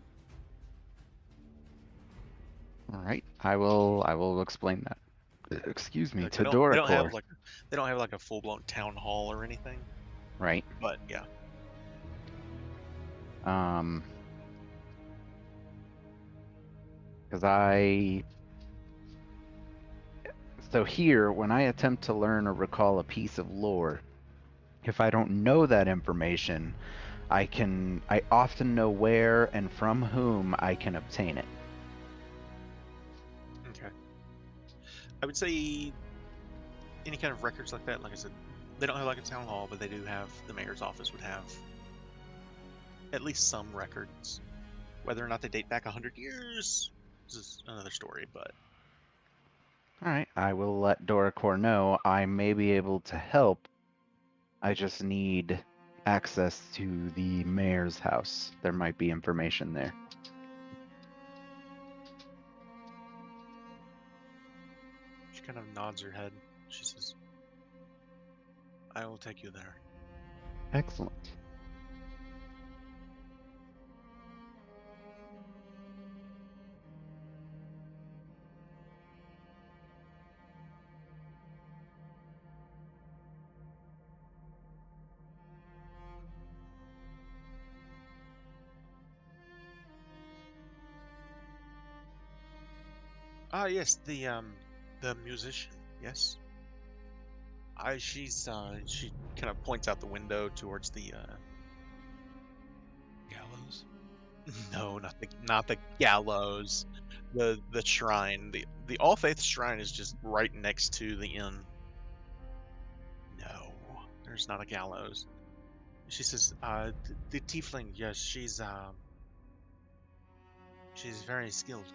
All right. I will explain that. Excuse me, Like to they don't have Doracor. like they don't have like a full blown town hall or anything. Right. But yeah. Because so here, when I attempt to learn or recall a piece of lore, if I don't know that information, I often know where and from whom I can obtain it. Okay. I would say any kind of records like that, like I said, they don't have like a town hall, but they do have the mayor's office would have at least some records. Whether or not they date back 100 years is another story, but All right, I will let Doracor know I may be able to help. I just need access to the mayor's house. There might be information there. she kind of nods her head. She says, I will take you there. Excellent. Ah, yes, the musician. Yes. She kind of points out the window towards the Gallows. no, not the gallows, the shrine. The All Faith shrine is just right next to the inn. No, there's not a gallows. She says, the tiefling. Yes, she's very skilled.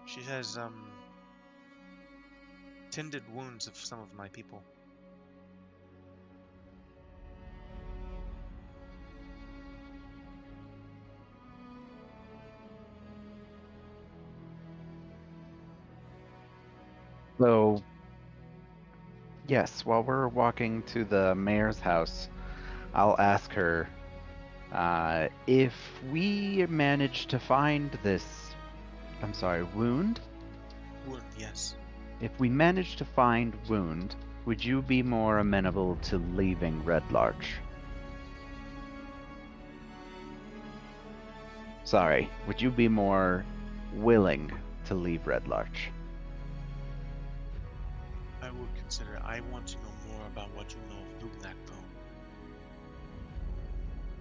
She has tended wounds of some of my people. So, yes, while we're walking to the mayor's house, I'll ask her if we manage to find this, I'm sorry, wound? Wound, yes. If we manage to find wound, would you be more amenable to leaving Red Larch? Sorry, would you be more willing to leave Red Larch? I would consider it. I want to know more about what you know of Lugnac, though.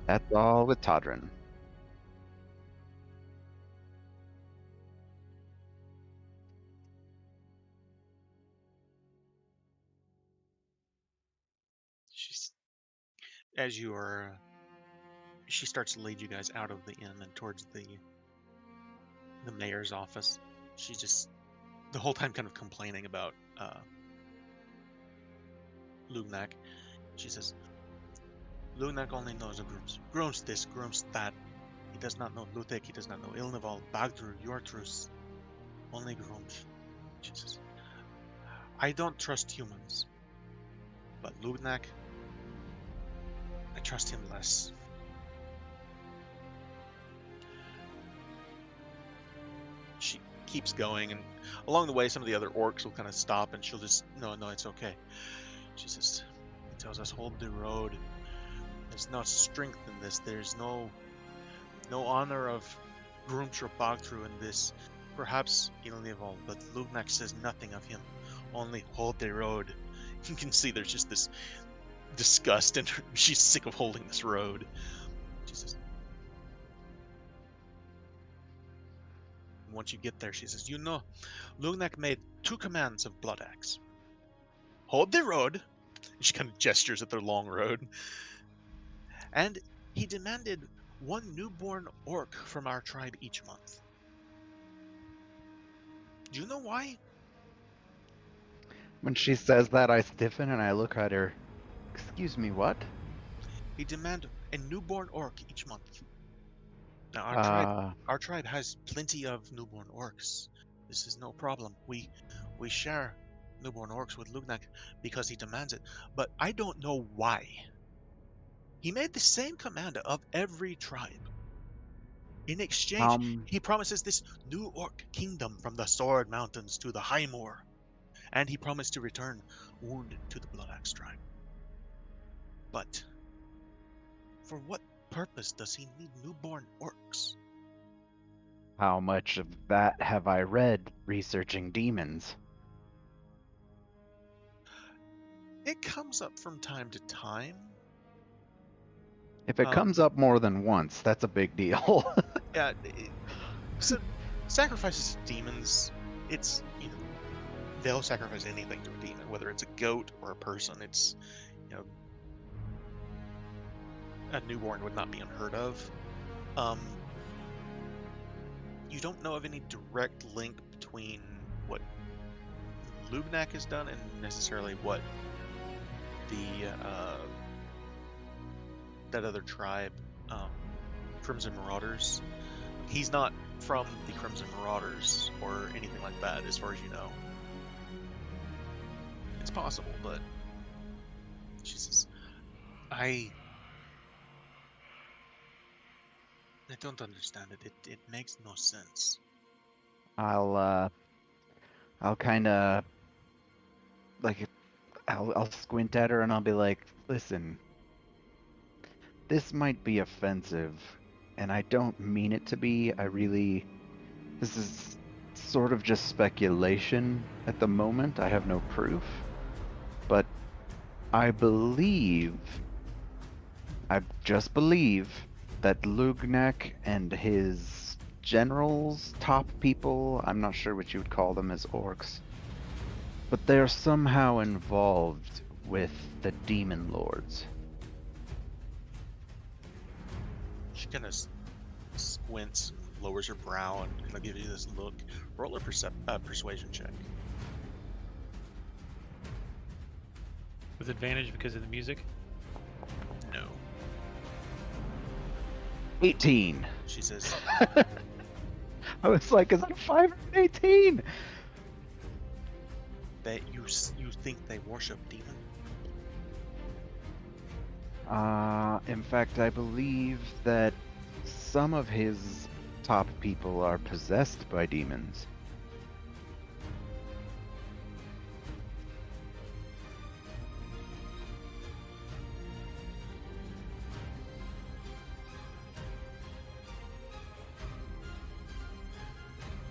That's all with Todrin. She's as you are. She starts to lead you guys out of the inn and towards the mayor's office. She's just the whole time kind of complaining about Lugnac. She says, Lugnac only knows of Grooms. Grooms this, Grooms that. He does not know Lutek, he does not know Ilnival, Bagdru, Yortrus. Only Grooms. She says, I don't trust humans. But Lugnac, I trust him less. She keeps going, and along the way, some of the other orcs will kind of stop, and she'll just, no, it's okay. She says, he tells us, hold the road. There's no strength in this. There's no honor of Groomshire Bogthru in this. Perhaps Ilnival, but Lugnac says nothing of him. Only hold the road. You can see there's just this disgust, and she's sick of holding this road. She says, once you get there, she says, you know, Lugnac made 2 commands of Blood Axe. Hold the road. And she kind of gestures at their long road. And he demanded 1 newborn orc from our tribe each month. Do you know why? When she says that, I stiffen and I look at her. Excuse me, what? He demanded a newborn orc each month. Now our tribe has plenty of newborn orcs. This is no problem. We share newborn orcs with Lugnac because he demands it. But I don't know why. He made the same command of every tribe. In exchange, he promises this new orc kingdom from the Sword Mountains to the High Moor. And he promised to return Wound to the Blood Axe tribe. But for what purpose does he need newborn orcs? How much of that have I read researching demons? It comes up from time to time. If it comes up more than once, that's a big deal. Yeah, so sacrifices to demons, it's, you know, they'll sacrifice anything to a demon, whether it's a goat or a person. It's, you know, a newborn would not be unheard of. You don't know of any direct link between what Lugnac has done and necessarily what the that other tribe, Crimson Marauders. He's not from the Crimson Marauders or anything like that, as far as you know. It's possible, but she says, I don't understand it. It makes no sense. I'll kind of like I'll squint at her and I'll be like, listen, this might be offensive and I don't mean it to be. This is sort of just speculation at the moment. I have no proof. But I just believe that Lugnak and his generals, top people, I'm not sure what you would call them as orcs, but they're somehow involved with the demon lords. She kind of squints, lowers her brow, and kind of gives you this look. Roll a persuasion check. With advantage because of the music? No. 18. She says, I was like, is that a 5 or an 18? that you think they worship demon? In fact, I believe that some of his top people are possessed by demons.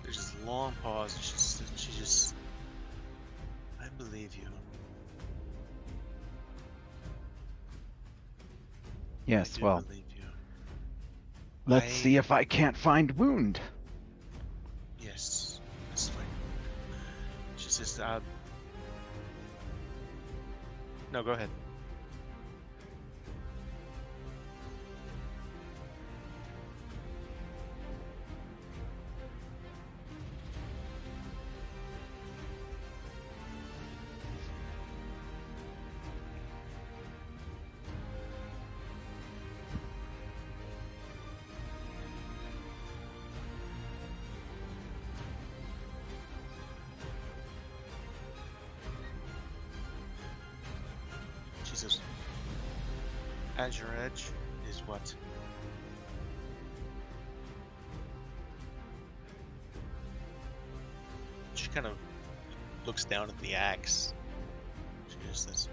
There's this long pause. And she just, I believe you. Yes, I do well, believe you. let's see if I can't find wound. Yes, that's fine. She says, no, go ahead. She says, Azure Edge is what? She kind of looks down at the axe. She just says,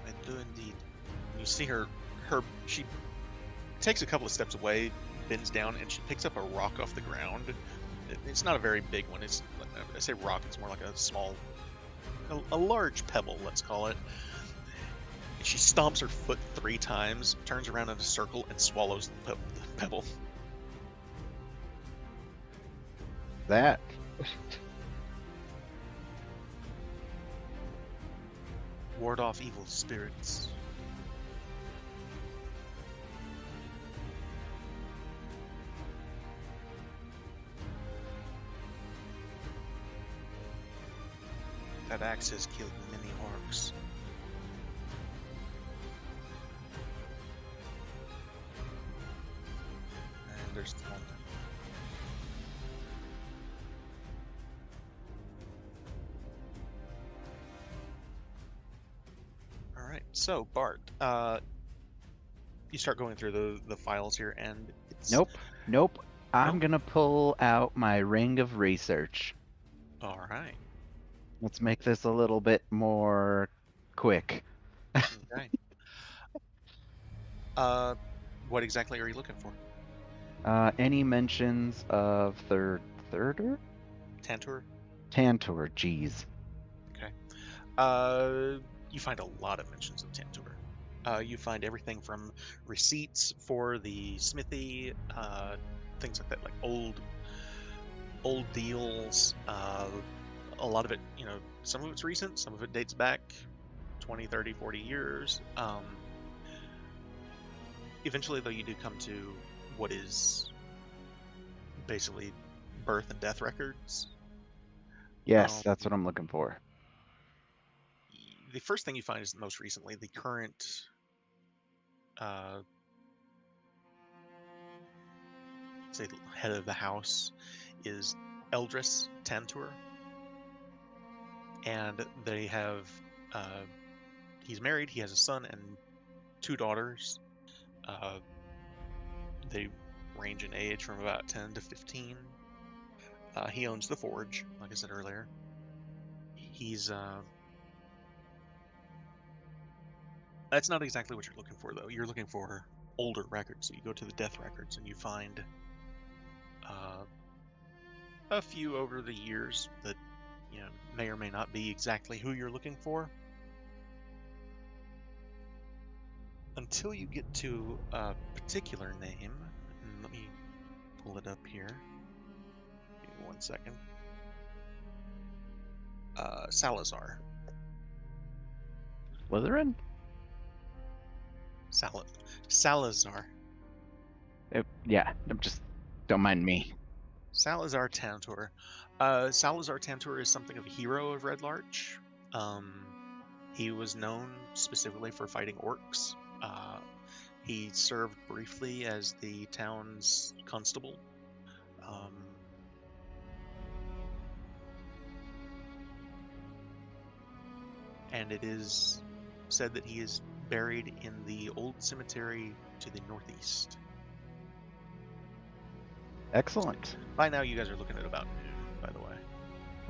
I do indeed. You see she takes a couple of steps away, bends down, and she picks up a rock off the ground. It's not a very big one. I say rock, it's more like a small, a large pebble, let's call it. And she stomps her foot 3 times, turns around in a circle, and swallows the pebble. That. Ward off evil spirits. That axe has killed many orcs. And there's the moment. Alright, so Bart, you start going through the files here, and it's... Nope. I'm Nope. gonna pull out my ring of research. Alright. Let's make this a little bit more quick. Okay. What exactly are you looking for? Any mentions of Thirder? Tantor? Tantor, geez. You find a lot of mentions of Tantor. You find everything from receipts for the smithy, things like that, like old deals. A lot of it, some of it's recent, some of it dates back 20, 30, 40 years. Eventually, though, you do come to what is basically birth and death records. Yes, that's what I'm looking for. The first thing you find is most recently the current say head of the house is Eldris Tantor, and they have he's married, he has a son and 2 daughters. They range in age from about 10 to 15. He owns the forge, like I said earlier. He's That's not exactly what you're looking for, though. You're looking for older records. So you go to the death records and you find a few over the years that may or may not be exactly who you're looking for. Until you get to a particular name, and let me pull it up here. Give me 1 second. Salazar. Slytherin? Salazar. Yeah, just don't mind me. Salazar Tantor. Salazar Tantor is something of a hero of Red Larch. He was known specifically for fighting orcs. He served briefly as the town's constable. And it is said that he is buried in the old cemetery to the northeast. Excellent. By now, you guys are looking at about noon, by the way.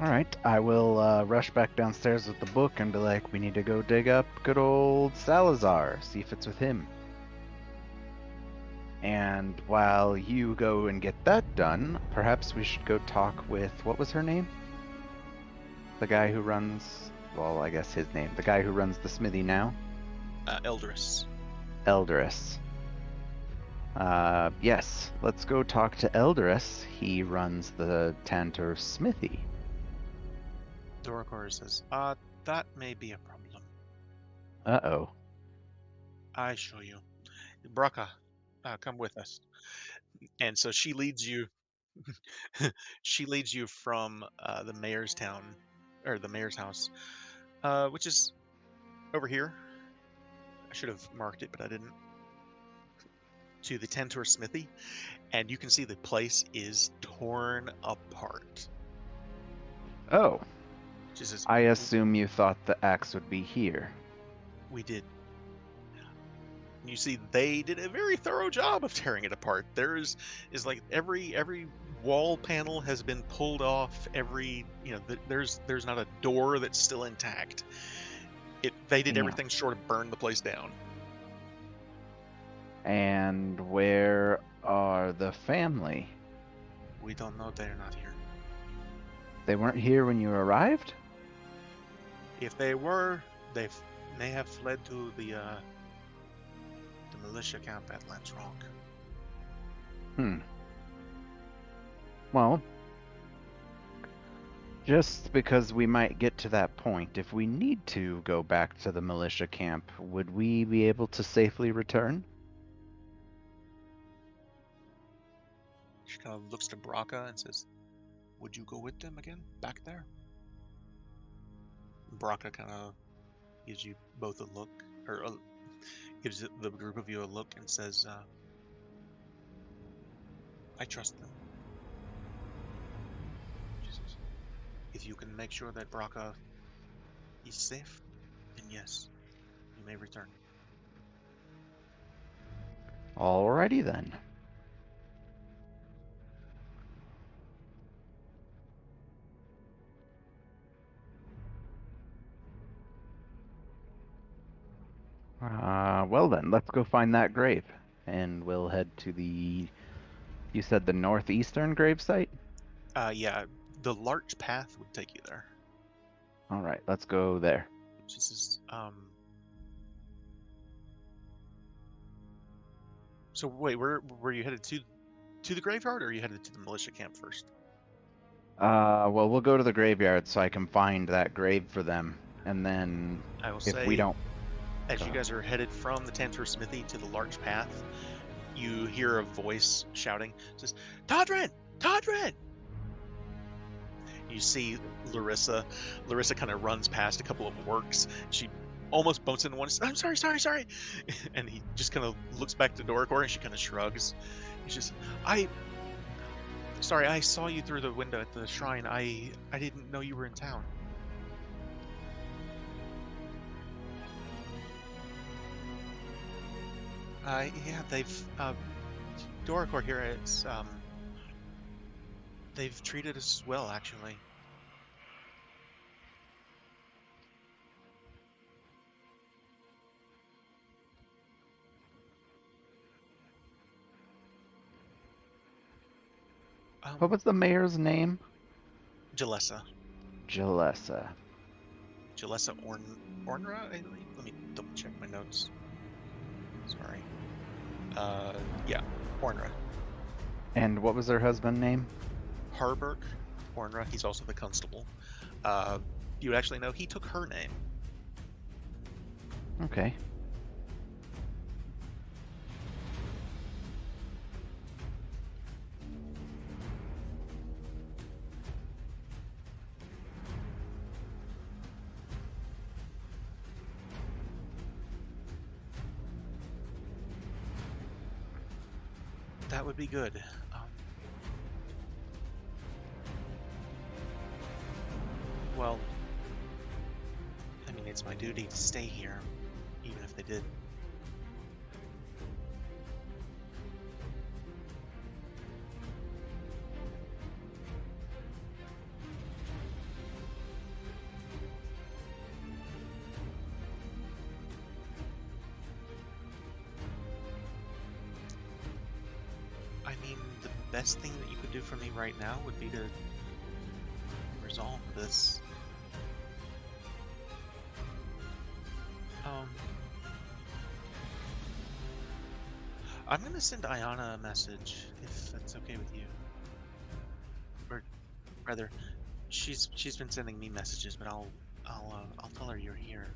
All right, I will rush back downstairs with the book and be like, we need to go dig up good old Salazar, see if it's with him. And while you go and get that done, perhaps we should go talk with, what was her name? The guy who runs, well, I guess his name, the guy who runs the smithy now? Eldris. Eldris. Yes, let's go talk to Eldris. He runs the Tantor smithy. Doricor says, that may be a problem. Uh-oh. I show you. Braca, come with us. And so she leads you. She leads you from the mayor's town, or the mayor's house, which is over here. I should have marked it, but I didn't. To the Tantor smithy, and you can see the place is torn apart. Oh. Just I assume you thought the axe would be here. We did. You see, they did a very thorough job of tearing it apart. There's like every wall panel has been pulled off. There's not a door that's still intact. They did everything short of burn the place down. And where are the family? We don't know. They're not here. They weren't here when you arrived? If they were, they may have fled to the militia camp at Lance Rock. Well, just because we might get to that point, if we need to go back to the militia camp, would we be able to safely return? She kind of looks to Braca and says, would you go with them again, back there? Braca kind of gives you both a look, or gives the group of you a look and says, I trust them. She says, if you can make sure that Braca is safe, then yes, you may return. Alrighty then. Well then, let's go find that grave. And we'll head to the, you said the northeastern grave site? Yeah, the Larch Path would take you there. Alright, let's go there. She says, so wait, where were you headed to the graveyard, or are you headed to the militia camp first? Well, we'll go to the graveyard so I can find that grave for them. And then, I will if say, we don't... as you guys are headed from the Tantor Smithy to the Larch Path, you hear a voice shouting, says, Todrin! Todrin! You see Larissa. Larissa kind of runs past a couple of orcs. She almost bumps into one and says, I'm sorry. And he just kind of looks back to Doricor and she kind of shrugs. He's just, I saw you through the window at the shrine. I didn't know you were in town. Yeah, they've, Doricor here, it's, they've treated us well, actually. What was the mayor's name? Jalessa. Jalessa. Jalessa Ornra, I believe. Let me double check my notes. Sorry. Yeah, Ornra. And what was her husband's name? Harbert Ornra. He's also the constable. You would actually know he took her name. Okay. That would be good. Well, I mean, it's my duty to stay here, even if they did. I mean, the best thing that you could do for me right now would be to resolve this. I'm gonna send Ayana a message if that's okay with you. Or rather, she's been sending me messages, but I'll tell her you're here.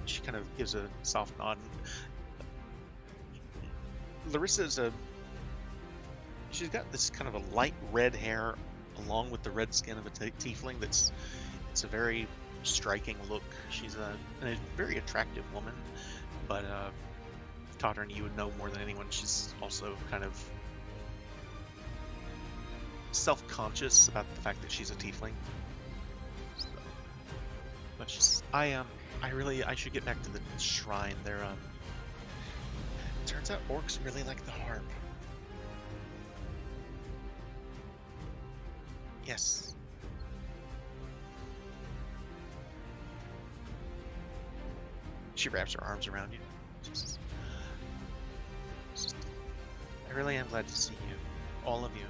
She kind of gives a soft nod. Larissa's she's got this kind of a light red hair along with the red skin of a tiefling. It's a very striking look. She's a very attractive woman, but Tottern, you would know more than anyone, she's also kind of self-conscious about the fact that she's a tiefling. So, but she's, I should get back to the shrine. There, turns out orcs really like the harp. Yes. She wraps her arms around you. I really am glad to see you. All of you.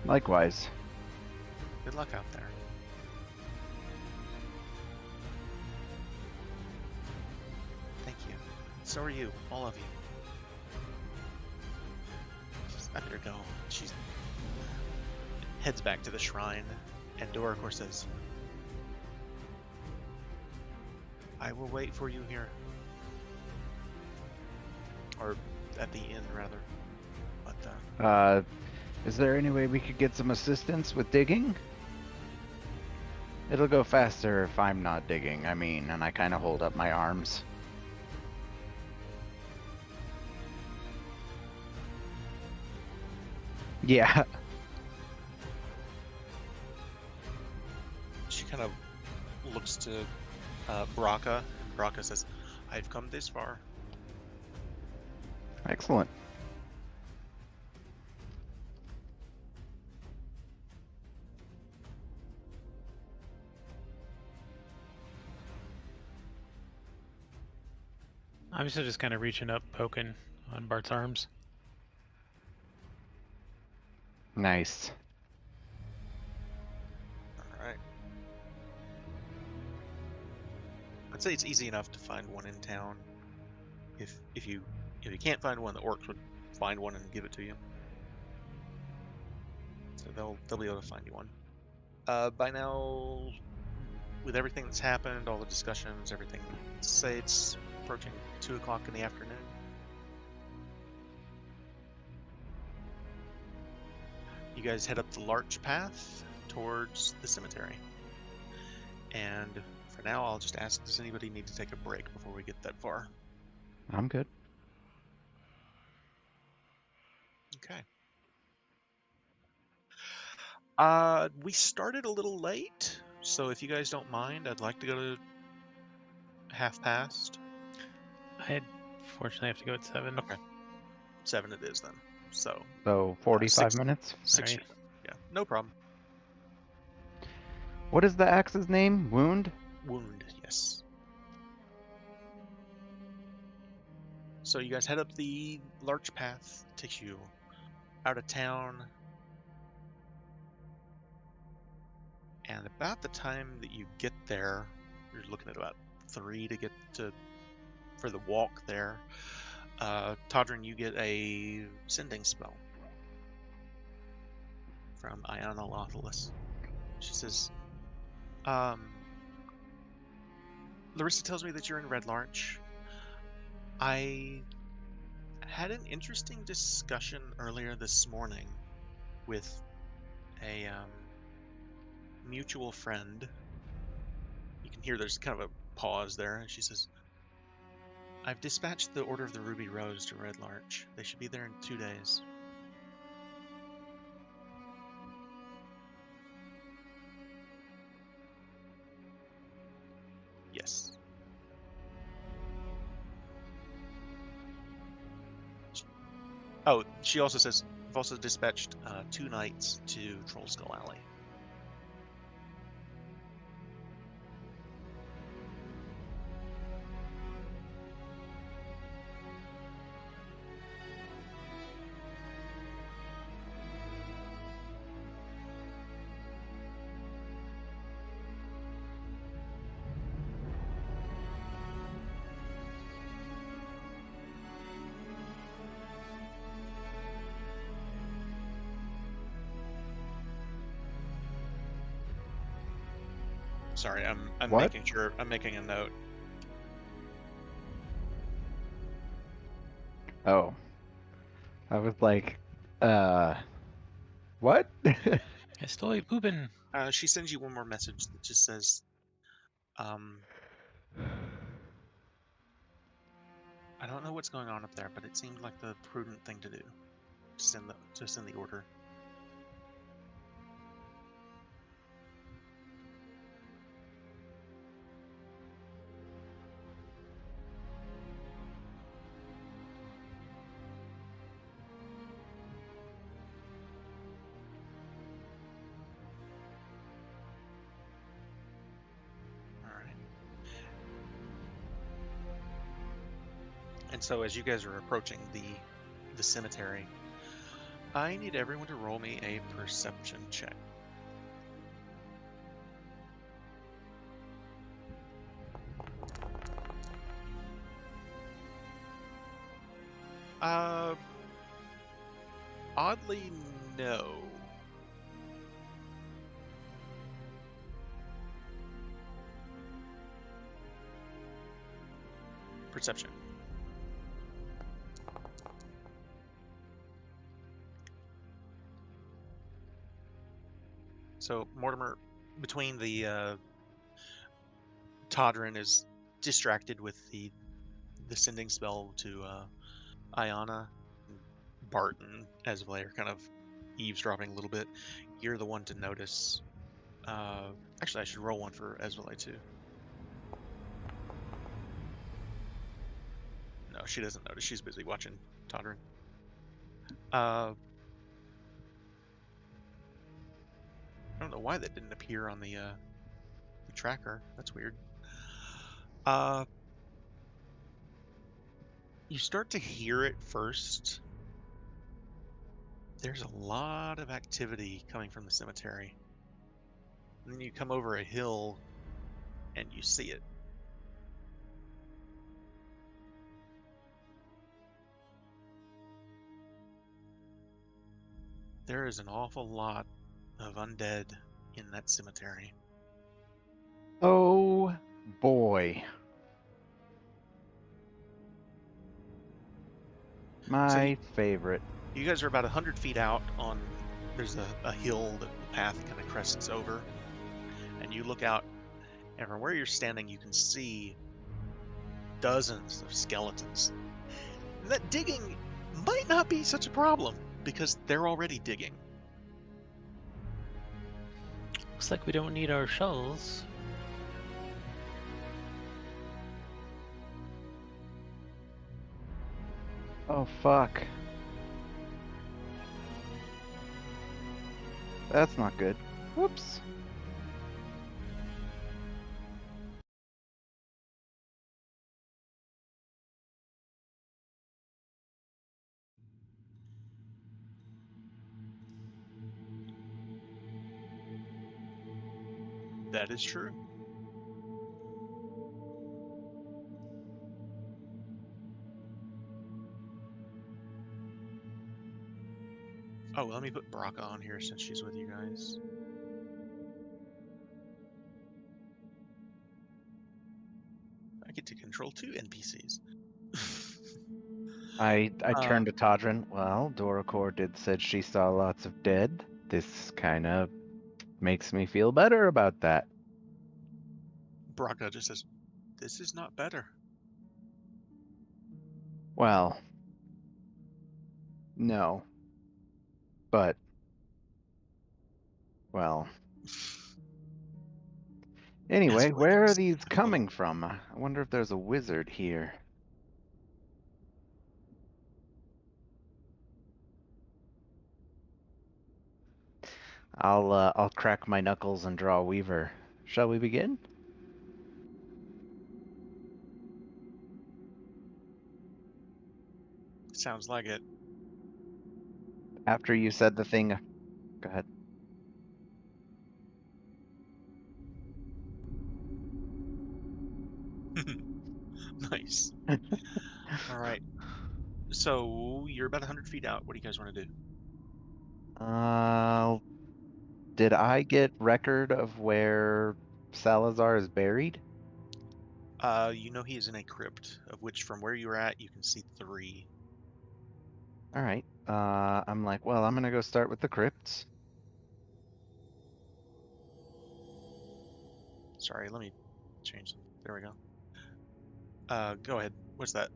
Likewise. Good luck out there. Thank you. So are you. All of you. I better go. She heads back to the shrine, and Dora, of course, says, I will wait for you here. Or at the inn, rather. But, is there any way we could get some assistance with digging? It'll go faster if I'm not digging, I mean, and I kind of hold up my arms. Yeah. She kind of looks to Braca, and Braca says, I've come this far. Excellent. I'm still just kind of reaching up, poking on Bart's arms. Nice. Alright. I'd say it's easy enough to find one in town. If you can't find one, the orcs would find one and give it to you. So they'll be able to find you one. By now, with everything that's happened, all the discussions, everything, say it's approaching 2 o'clock in the afternoon. You guys head up the larch path towards the cemetery. And for now, I'll just ask, does anybody need to take a break before we get that far? I'm good. Okay. We started a little late, so if you guys don't mind, I'd like to go to past. I fortunately have to go at 7. Okay. 7 it is then. So 45 minutes? 6. Sorry. Yeah, no problem. What is the axe's name? Wound? Wound, yes. So you guys head up the larch path. Takes you out of town. And about the time that you get there, you're looking at about 3 to get for the walk there. Todrin, you get a sending spell from Iona Lothalus. She says, Larissa tells me that you're in Red Larch. I had an interesting discussion earlier this morning with a mutual friend. You can hear there's kind of a pause there, and she says, I've dispatched the Order of the Ruby Rose to Red Larch. They should be there in 2 days. Yes. Oh, she also says, I've also dispatched 2 knights to Troll Skull Alley. Sorry, I'm What? making sure. I'm making a note. Oh. I was like, what? Estoy pooping. She sends you one more message that just says, I don't know what's going on up there, but it seemed like the prudent thing to do to send the order. And so as you guys are approaching the cemetery, I need everyone to roll me a perception check. Oddly, no. Perception. So Mortimer, between the Todrin is distracted with the sending spell to Iona, Barton, as of late, are kind of eavesdropping a little bit. You're the one to notice. Actually, I should roll one for Esvele too. No, she doesn't notice. She's busy watching Todrin. I don't know why that didn't appear on the tracker. That's weird. You start to hear it first. There's a lot of activity coming from the cemetery. And then you come over a hill and you see it. There is an awful lot of undead in that cemetery. Oh boy. My favorite. You guys are about 100 feet out on, there's a hill that the path kind of crests over. And you look out, and from where you're standing, you can see dozens of skeletons. And that digging might not be such a problem, because they're already digging. Looks like we don't need our shovels. Oh fuck. That's not good. Whoops. That is true. Oh, let me put Baraka on here since she's with you guys. I get to control 2 NPCs. I turned to Todrin. Well, Doracor did said she saw lots of dead. This kind of makes me feel better about that. Baraka just says, "This is not better." Well, no. But, well. Anyway, where are these coming from? I wonder if there's a wizard here. I'll crack my knuckles and draw a Weaver. Shall we begin? Sounds like it. After you said the thing, go ahead. Nice. All right. So you're about 100 feet out. What do you guys want to do? Did I get record of where Salazar is buried? You know he is in a crypt, of which from where you were at, you can see 3. All right. I'm like, well, I'm gonna go start with the crypts. Sorry, let me change them. There we go. Go ahead. What's that?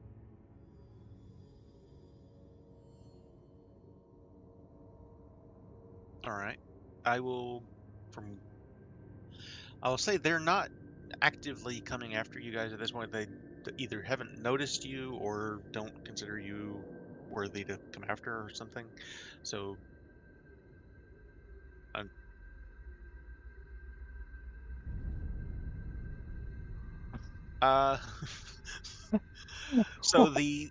All right. I will say they're not actively coming after you guys at this point. They either haven't noticed you or don't consider you worthy to come after or something. So so the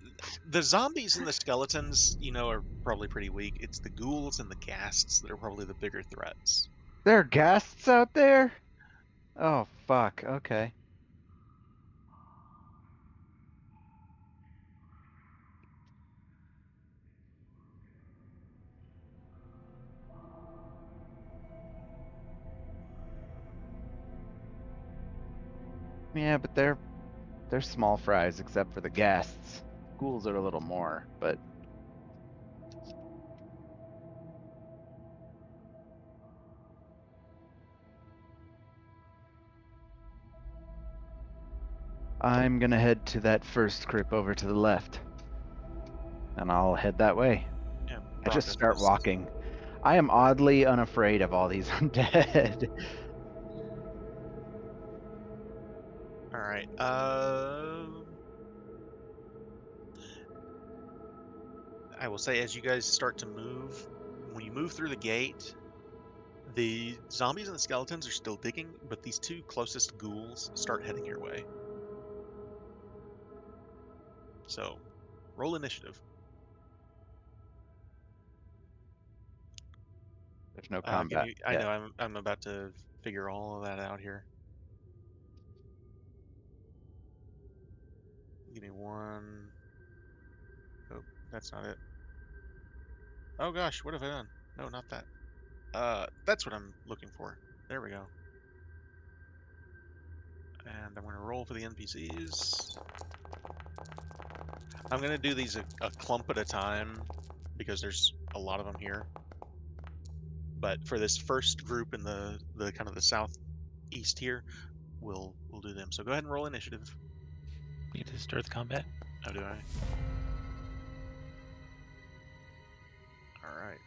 zombies and the skeletons, are probably pretty weak. It's the ghouls and the ghasts that are probably the bigger threats. There are ghasts out there? Oh, fuck. Okay. Yeah, but they're small fries except for the ghasts. Ghouls are a little more, but I'm gonna head to that first crypt over to the left. And I'll head that way. Yeah, I just start walking. I am oddly unafraid of all these undead. All right. I will say, as you guys start to move, when you move through the gate, the zombies and the skeletons are still digging, but these 2 closest ghouls start heading your way. So, roll initiative. There's no combat. I know I'm about to figure all of that out here. Give me one. Oh, that's not it. Oh gosh, what have I done? No, not that. That's what I'm looking for. There we go. And I'm going to roll for the NPCs. I'm going to do these a clump at a time because there's a lot of them here. But for this first group in the kind of the southeast here, we'll do them. So go ahead and roll initiative. Need to start the combat. Oh, do I? All right.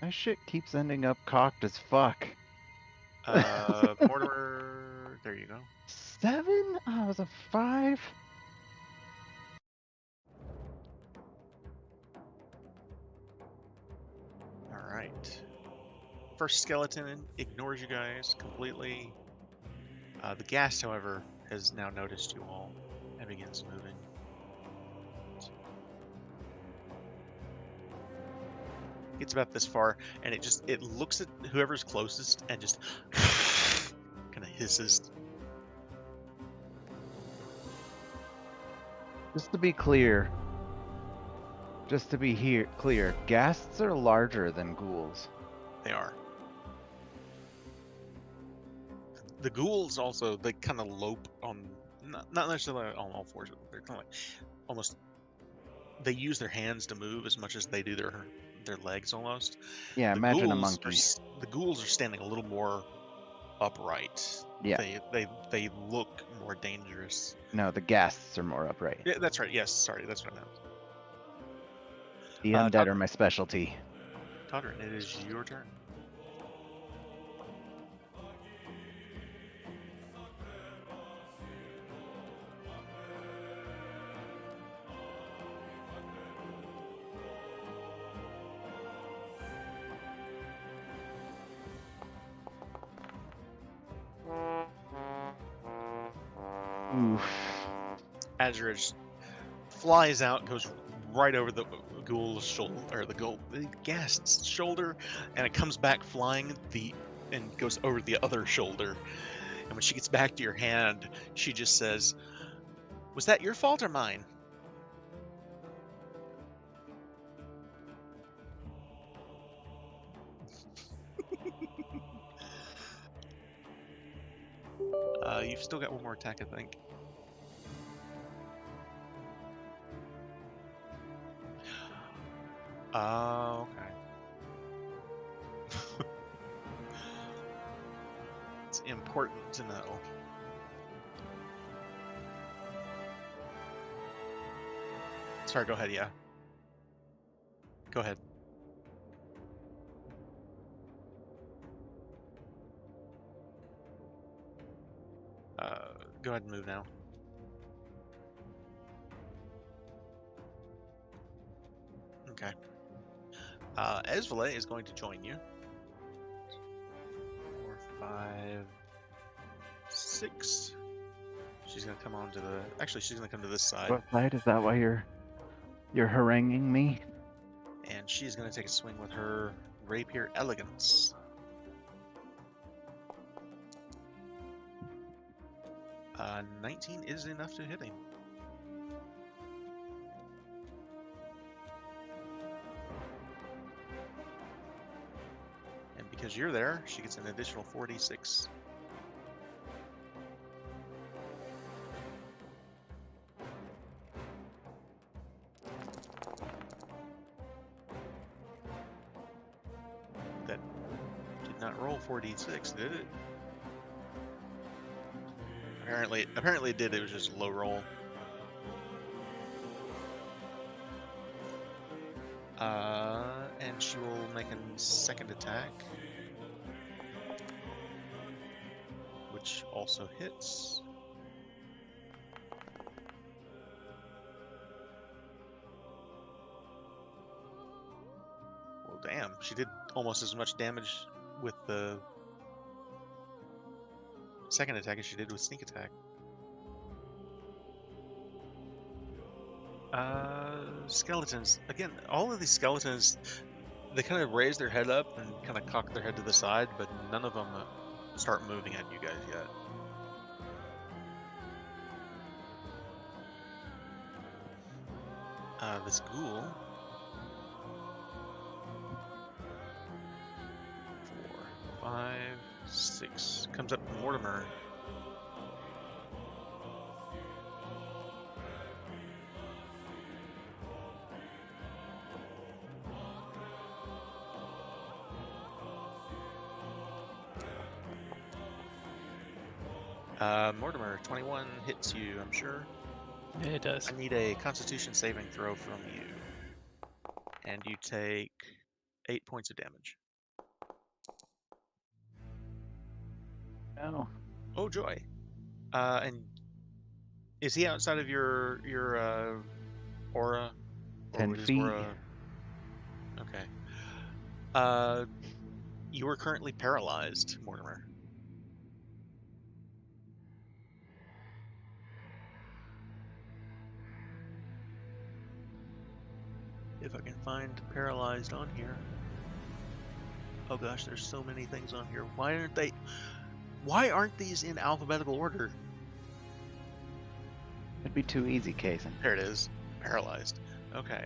My shit keeps ending up cocked as fuck. Mortimer, there you go. 7? Oh, it was a 5? All right. First skeleton ignores you guys completely. The ghast, however, has now noticed you all and begins moving. Gets about this far, and it looks at whoever's closest and just kind kind of hisses. Just to be clear, clear, ghasts are larger than ghouls. They are. The ghouls also, they kind of lope on, not necessarily on all fours, but they're kind of like almost, they use their hands to move as much as they do their legs almost. Yeah, The imagine a ghouls monkey. the ghouls are standing a little more upright. Yeah. They look more dangerous. No, the ghasts are more upright. Yeah, that's right. Yes, sorry, that's what I meant. The undead are my specialty. Todrin, it is your turn. Oof. Azurage flies out, goes right over the ghoul's shoulder, or the ghast's shoulder, and it comes back flying and goes over the other shoulder. And when she gets back to your hand, she just says, "Was that your fault or mine?" You've still got one more attack, I think. Okay. It's important to know. Sorry, go ahead, yeah. Go ahead. Go ahead and move now. Okay. Esvalet is going to join you. 4, 5, 6. She's gonna come on to the. Actually, she's gonna come to this side. What side? Is that why you're haranguing me? And she's gonna take a swing with her rapier elegance. 19 is enough to hit him. And because you're there, she gets an additional 46. That did not roll 4d6, did it? Apparently it did. It was just a low roll. And she will make a second attack, which also hits. Well, damn, she did almost as much damage with the second attack as she did with sneak attack. Skeletons. Again, all of these skeletons, they kind of raise their head up and kind of cock their head to the side, but none of them start moving at you guys yet. This ghoul. 4, 5, 6. Comes up to Mortimer. Mortimer, 21 hits you, I'm sure. Yeah, it does. I need a Constitution saving throw from you. And you take 8 points of damage. No. Oh, joy. And is he outside of your aura? 10 would his feet. aura- Okay. You are currently paralyzed, Mortimer. If I can find paralyzed on here. Oh gosh, there's so many things on here. Why aren't they? Why aren't these in alphabetical order? It'd be too easy, Kaysen. There it is. Paralyzed. Okay.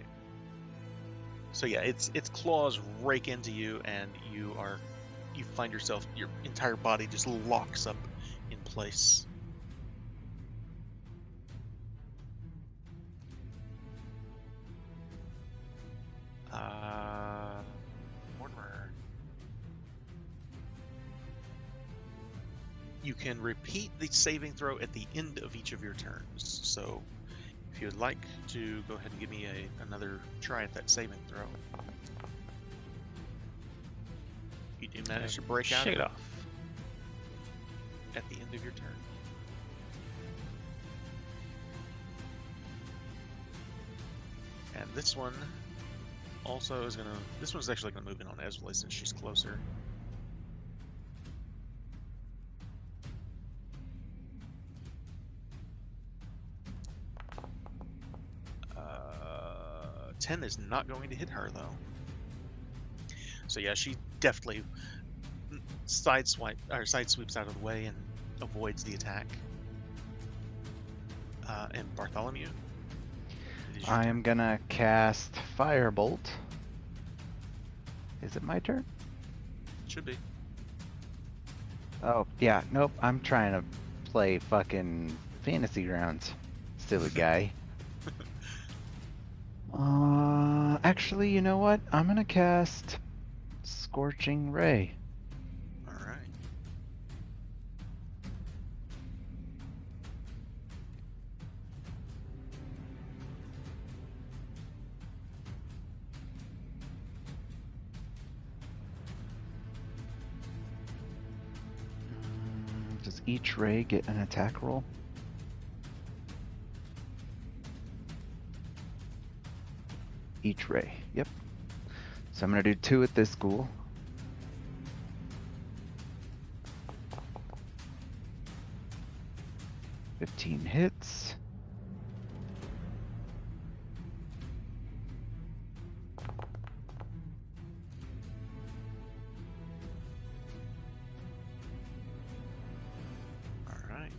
So yeah, its claws rake into you, and you find yourself, your entire body just locks up in place. Mortimer. You can repeat the saving throw at the end of each of your turns. So if you would like to go ahead and give me another try at that saving throw. You do manage to break out Shake it off. at the end of your turn. And this one also is gonna. This one's actually gonna move in on Eswelly since she's closer. Uh, 10 is not going to hit her though. So yeah, she definitely sidesweeps out of the way and avoids the attack. And Bartholomew, it is your I turn. am gonna cast Firebolt. Is it my turn? Should be. Oh, yeah, nope, I'm trying to play fucking Fantasy Grounds. Silly guy. Actually, you know what? I'm gonna cast Scorching Ray. All right. Does each ray get an attack roll? Each ray, yep. So I'm gonna do 2 at this ghoul. $15 hits. All right.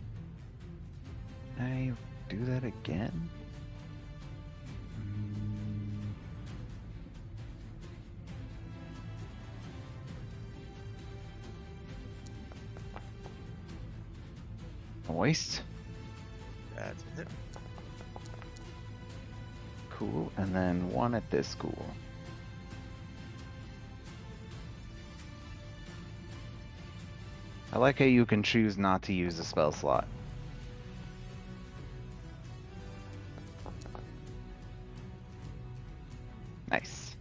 I do that again? Moist. That's a hit. Cool. And then 1 at this ghoul. I like how you can choose not to use a spell slot. Nice.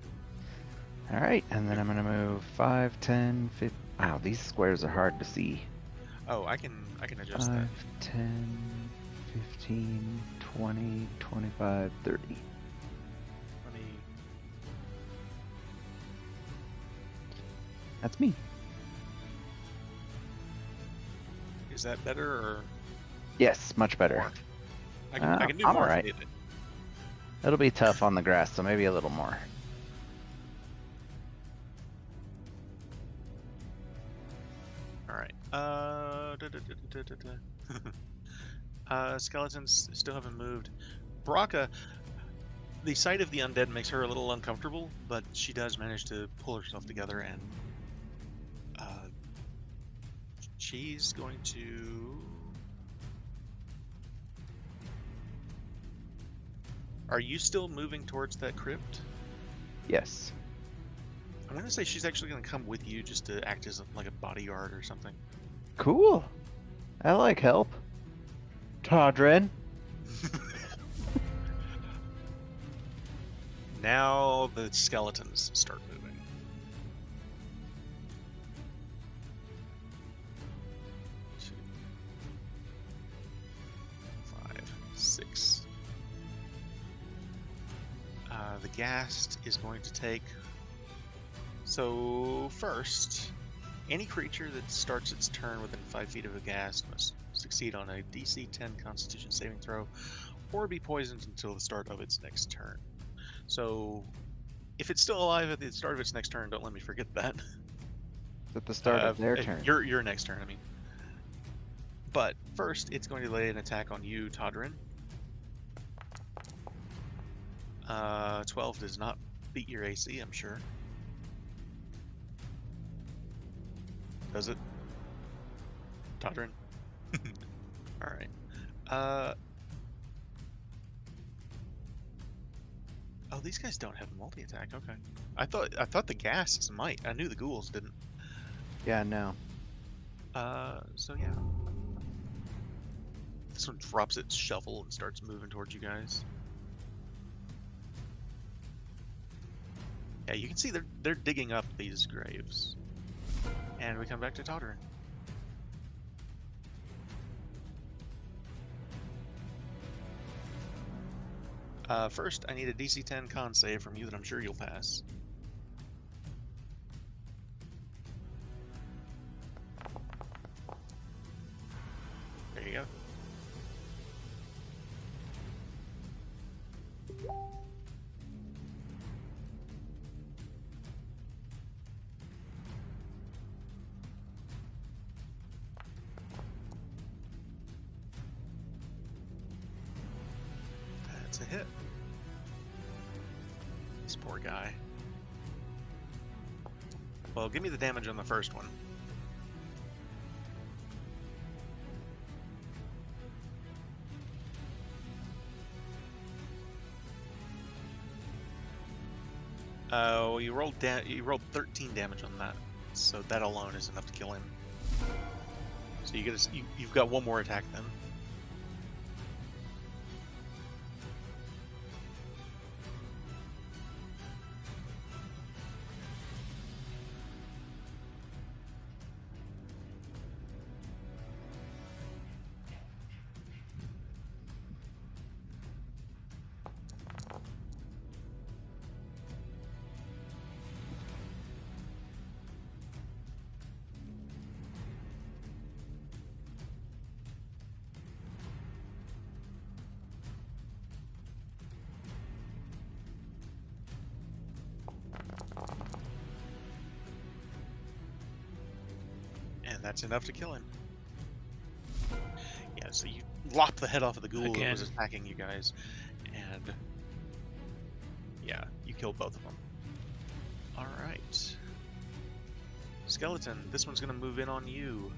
Alright, and then I'm gonna move 5, 10, 15. Wow, these squares are hard to see. Oh, I can adjust 5, that. 10, 15, 20, 25, 30. Let me. That's me. Is that better or Yes, much better. more? I can do I'm more if alright. you need it. It'll be tough on the grass, so maybe a little more. All right. Skeletons still haven't moved. Baraka, the sight of the undead makes her a little uncomfortable, but she does manage to pull herself together, and she's going to. Are you still moving towards that crypt? Yes. I'm gonna say she's actually gonna come with you just to act as like a bodyguard or something. Cool. I like help. Todrin. Now the skeletons start moving. 2, 5, 6. The ghast is going to take. So first, any creature that starts its turn within 5 feet of a ghast must succeed on a DC 10 Constitution saving throw, or be poisoned until the start of its next turn. So, if it's still alive at the start of its next turn, don't let me forget that. At the start of their turn. Your next turn, I mean. But first, it's going to lay an attack on you, Todrin. 12 does not beat your AC, I'm sure. Does it? Todrin? Alright. Oh, these guys don't have multi-attack, okay. I thought the ghasts might. I knew the ghouls didn't. Yeah, no. So yeah. This one drops its shovel and starts moving towards you guys. Yeah, you can see they're digging up these graves. And we come back to Todrin. First, I need a DC 10 con save from you that I'm sure you'll pass. There you go. That's a hit. This poor guy. Well, give me the damage on the first one. Oh, you rolled 13 damage on that, so that alone is enough to kill him. So you've got one more attack then. And that's enough to kill him. Yeah, so you lop the head off of the ghoul that was attacking you guys, and yeah, you killed both of them. Alright. Skeleton, this one's gonna move in on you.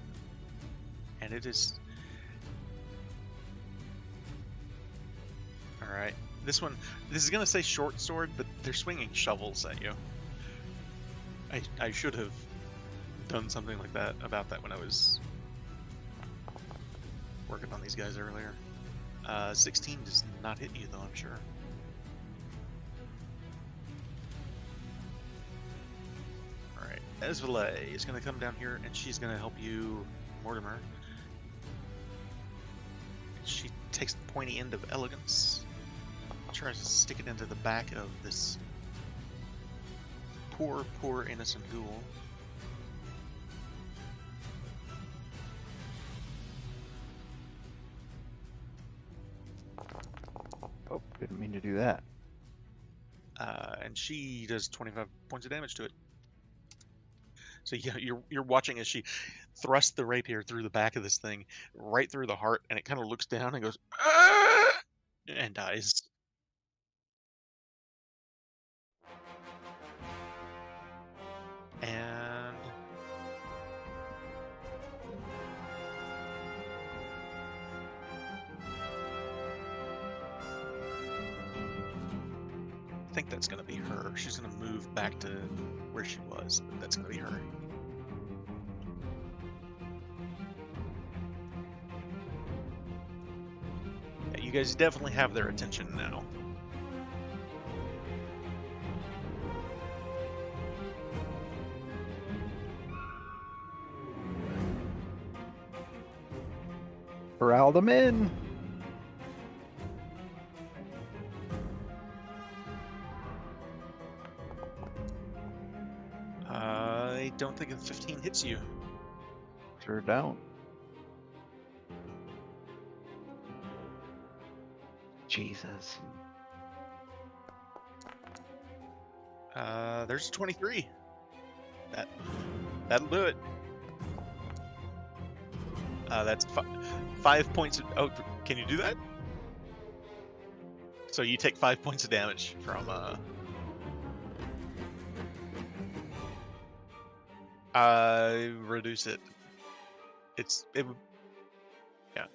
And it is... Alright. This is gonna say short sword, but they're swinging shovels at you. I should have done something like that about that when I was working on these guys earlier. 16 does not hit you though, I'm sure. Alright, Esvele is going to come down here and she's going to help you, Mortimer. She takes the pointy end of elegance, tries to stick it into the back of this poor innocent ghoul. Oh, didn't mean to do that. And she does 25 points of damage to it. So yeah, you're watching as she thrusts the rapier through the back of this thing, right through the heart, and it kind of looks down and goes, "Aah!" and dies. And I think that's going to be her. She's going to move back to where she was. But that's going to be her. Yeah, you guys definitely have their attention now. Corral them in. I don't think a 15 hits you. Sure don't. Jesus. There's a 23. That'll do it. That's 5 points. Oh, can you do that? So you take 5 points of damage from. Reduce it. Yeah.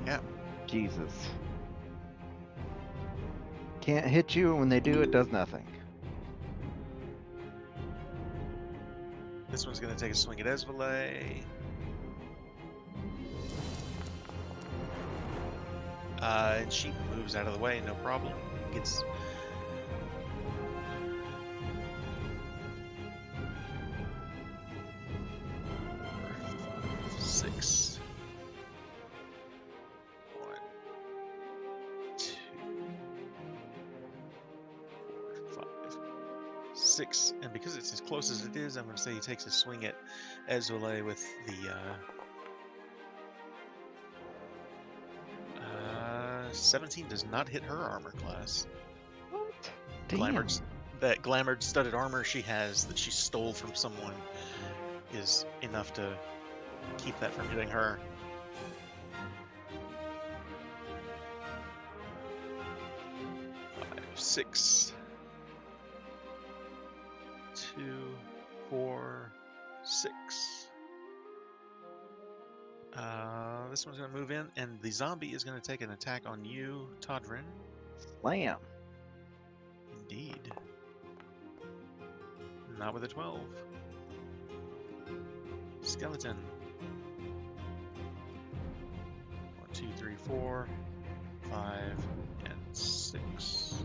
Yeah. Jesus. Can't hit you, and when they do, it does nothing. This one's gonna take a swing at Esvalay. And she moves out of the way, no problem. Gets. Six. 1, 2, 4, 5, 6. And because it's as close as it is, I'm going to say he takes a swing at Ezole with the 17 does not hit her armor class. What? Damn. That glamored studded armor she has that she stole from someone is enough to keep that from hitting her. Five, 6, 2, 4, 6. This one's going to move in, and the zombie is going to take an attack on you, Todrin. Slam. Indeed. Not with a 12. Skeleton. 1, 2, 3, 4, 5, and 6.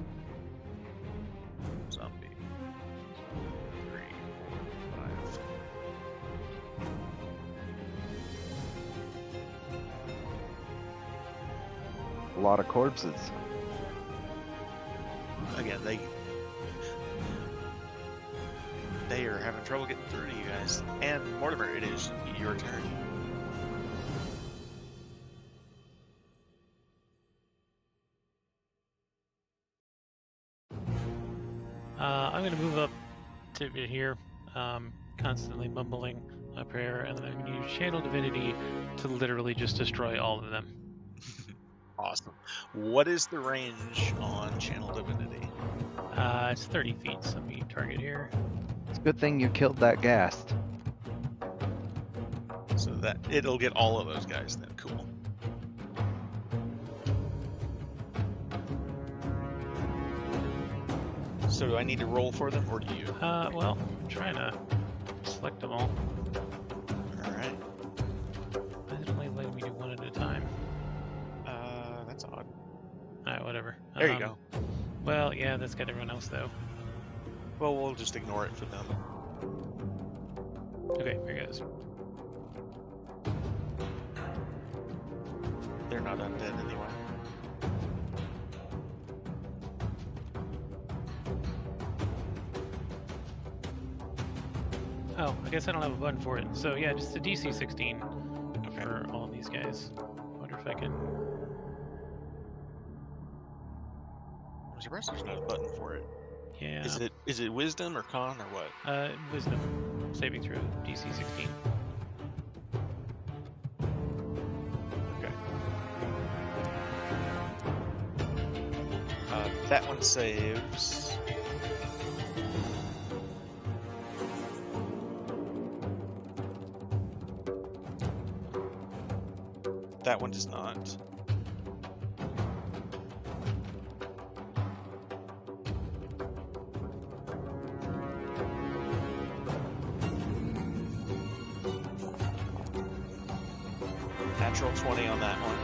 Zombie. 3, 4, 5. A lot of corpses. Again, they are having trouble getting through to you guys. And Mortimer, it is your turn. I'm going to move up to here, constantly mumbling a prayer, and then I'm going to use Channel Divinity to literally just destroy all of them. Awesome. What is the range on Channel Divinity? It's 30 feet, so we target here. It's a good thing you killed that ghast. So that it'll get all of those guys then. Cool. So do I need to roll for them, or do you? Well, I'm trying to select them all. Alright. Why is it only letting me do one at a time? That's odd. Alright, whatever. There you go. Well, yeah, that's got everyone else, though. Well, we'll just ignore it for them. Okay, here goes. They're not undead anyway. Oh, I guess I don't have a button for it. So yeah, just a DC 16 Okay. for all of these guys. Wonder if I can... I'm surprised there's not a button for it. Yeah. Is it wisdom or con or what? Wisdom. Saving throw, DC 16. Okay. That one saves. That one does not. Natural 20 on that one.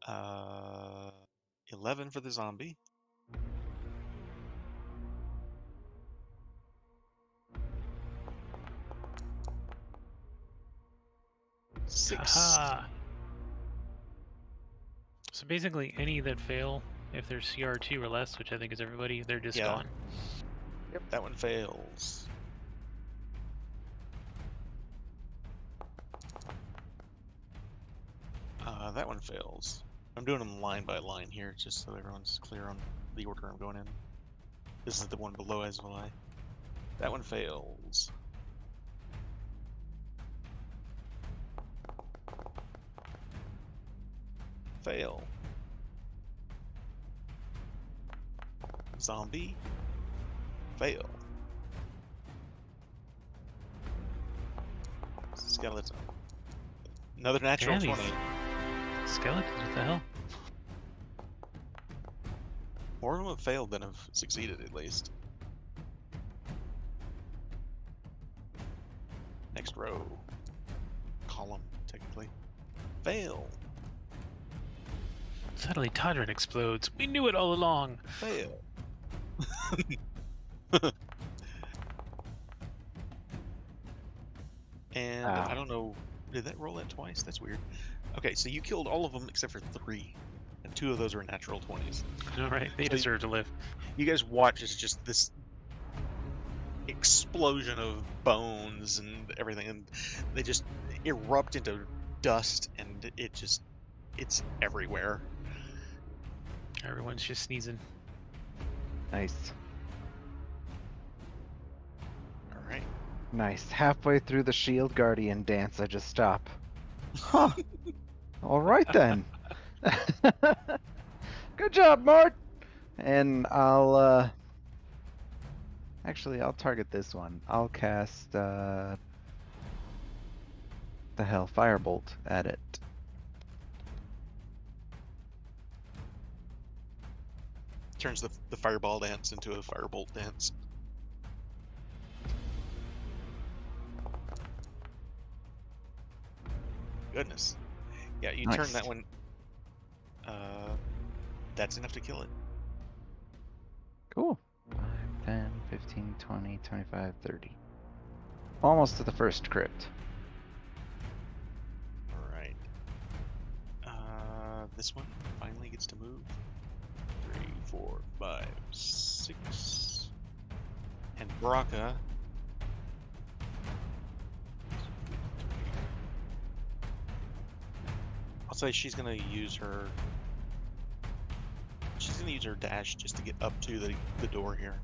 Uh, 11 for the zombie. Six. Aha! So basically, any that fail, if they're CR2 or less, which I think is everybody, they're just Yeah. gone. Yep, that one fails. That one fails. I'm doing them line by line here, just so everyone's clear on the order I'm going in. This is the one below Azvalai. That one fails. Fail. Zombie. Fail. Skeleton. Another natural Damn, 20. Skeletons, what the hell? More of them have failed than have succeeded, at least. Next row. Column, technically. Fail. Suddenly Todrin explodes. We knew it all along. Fail. And Wow. I don't know, did that roll that twice? That's weird. Okay, so you killed all of them except for 3. And 2 of those are natural 20s. All right, they So deserve to live. You guys watch as just this explosion of bones and everything, and they just erupt into dust, and it's everywhere. Everyone's just sneezing. Nice. All right. Nice. Halfway through the Shield Guardian dance, I just stop. Huh. All right then. Good job, Mart. And I'll actually I'll target this one. I'll cast the hell Firebolt at it. Turns the fireball dance into a firebolt dance. Goodness. Yeah, you turn Nice. that one. That's enough to kill it. Cool. 5, 10, 15, 20, 25, 30. Almost to the first crypt. All right. This one finally gets to move. 3, 4, 5, 6. And Baraka. I'll say she's gonna use her. She's gonna use her dash just to get up to the door here.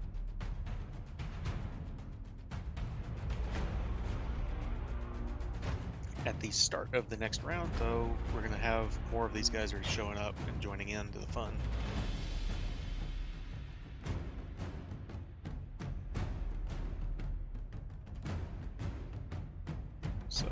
At the start of the next round, though, we're gonna have more of these guys are showing up and joining in to the fun. So.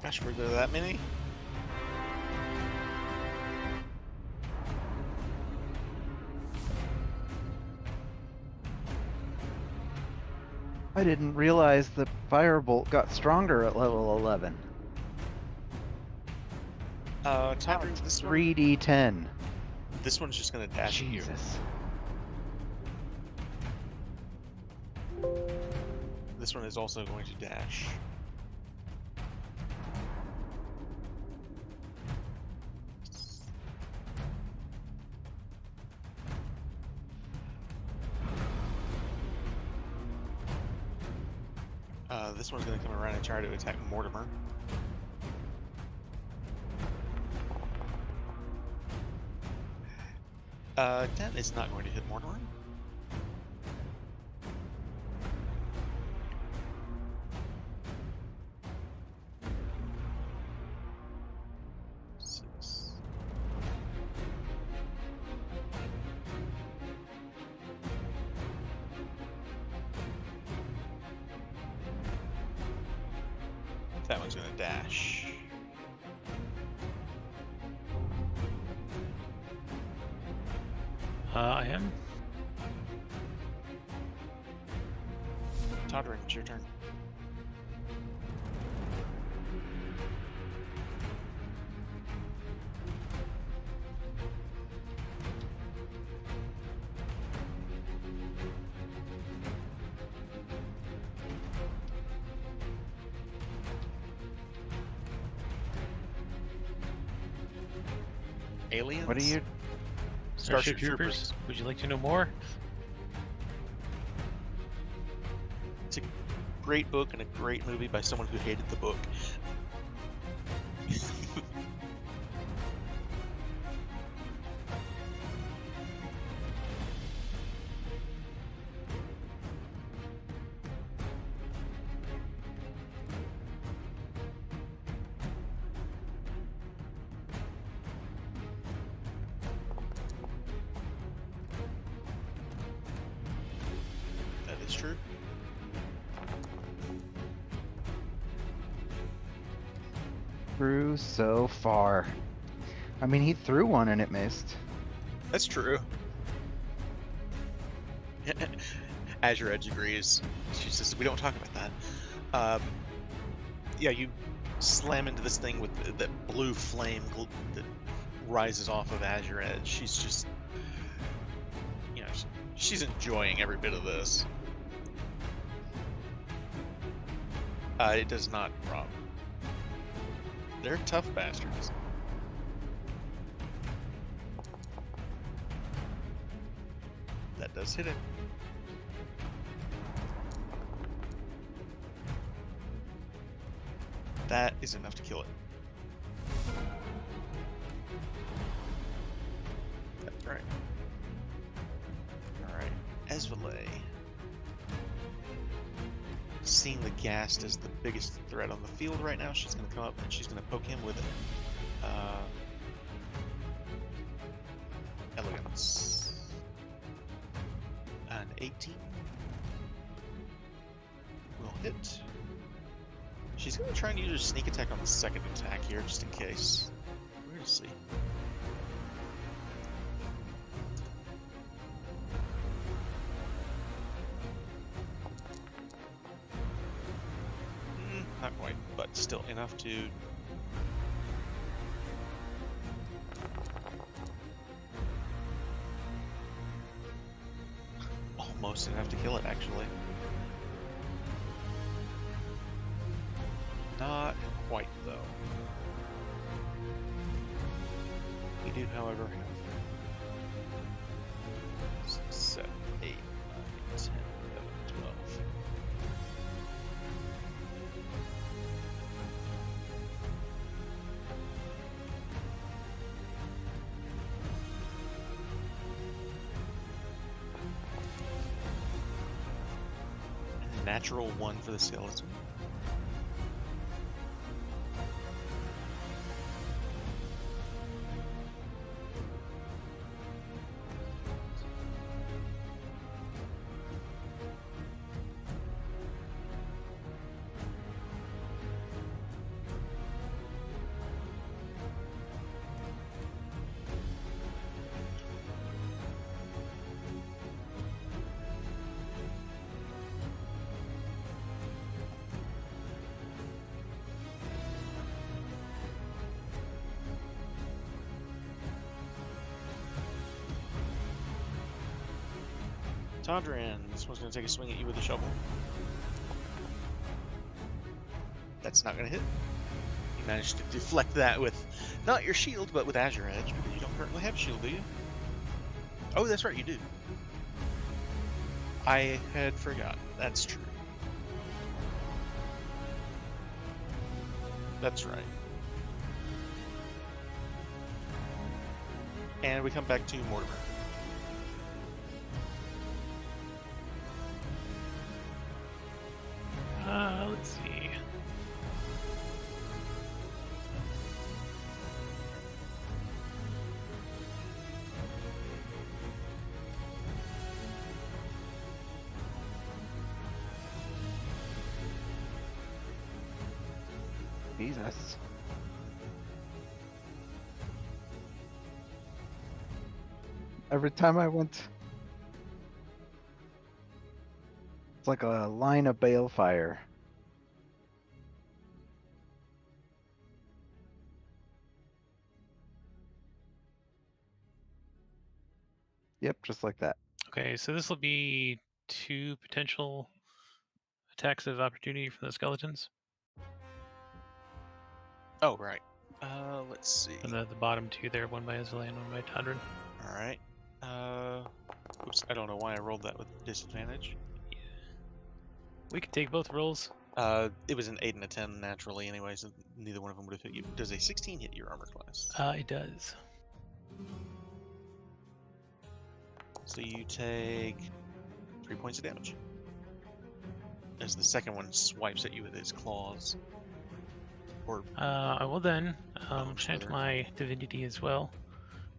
Gosh, were there that many? I didn't realize the Firebolt got stronger at level 11. Todrin, this one, 3d10. this one's just gonna dash at you. Jesus. This one is also going to dash. This one's going to come around and try to attack Mortimer. That is not going to hit Mortimer. Six. That one's going to dash. I am. Todrin, it's your turn. Aliens? What are you? Starship Troopers. Would you like to know more? It's a great book and a great movie by someone who hated the book. That is true. Threw so far. I mean, he threw one and it missed. That's true. Azure Edge agrees. She says, we don't talk about that. Yeah, you slam into this thing with that blue flame that rises off of Azure Edge. She's just, she's enjoying every bit of this. It does not, Rob. They're tough bastards. That does hit it. That is enough to kill it. That's right. Alright. Esvale. Seeing the Ghast as the biggest threat on the field right now, she's going to come up and she's going to poke him with it. Elegance. An 18 will hit. She's going to try and use her sneak attack on the second attack here, just in case. We're going to see. Not quite, but still enough to... Almost enough to kill it, actually. Not quite, though. We do, however, have 6, 7, 8, 9, 10, 11, 12. Natural 1 for the skeleton. Tondran, this one's going to take a swing at you with a shovel. That's not going to hit. You managed to deflect that with, not your shield, but with Azure Edge, because you don't currently have a shield, do you? Oh, that's right, you do. I had forgotten. That's true. That's right. And we come back to Mortimer. Let's see. Jesus. Every time I went... It's like a line of balefire. Yep, just like that. Okay, so this will be 2 potential attacks of opportunity for the skeletons. Oh, right. Let's see. And the bottom two there, one by Azalea and one by Tundran. All right. Oops, I don't know why I rolled that with disadvantage. We could take both rolls. It was an 8 and a 10 naturally anyway, so neither one of them would have hit you. Does a 16 hit your armor class? It does. So you take 3 points of damage. As the second one swipes at you with its claws. Or I will then Oh, chant sure. my divinity as well,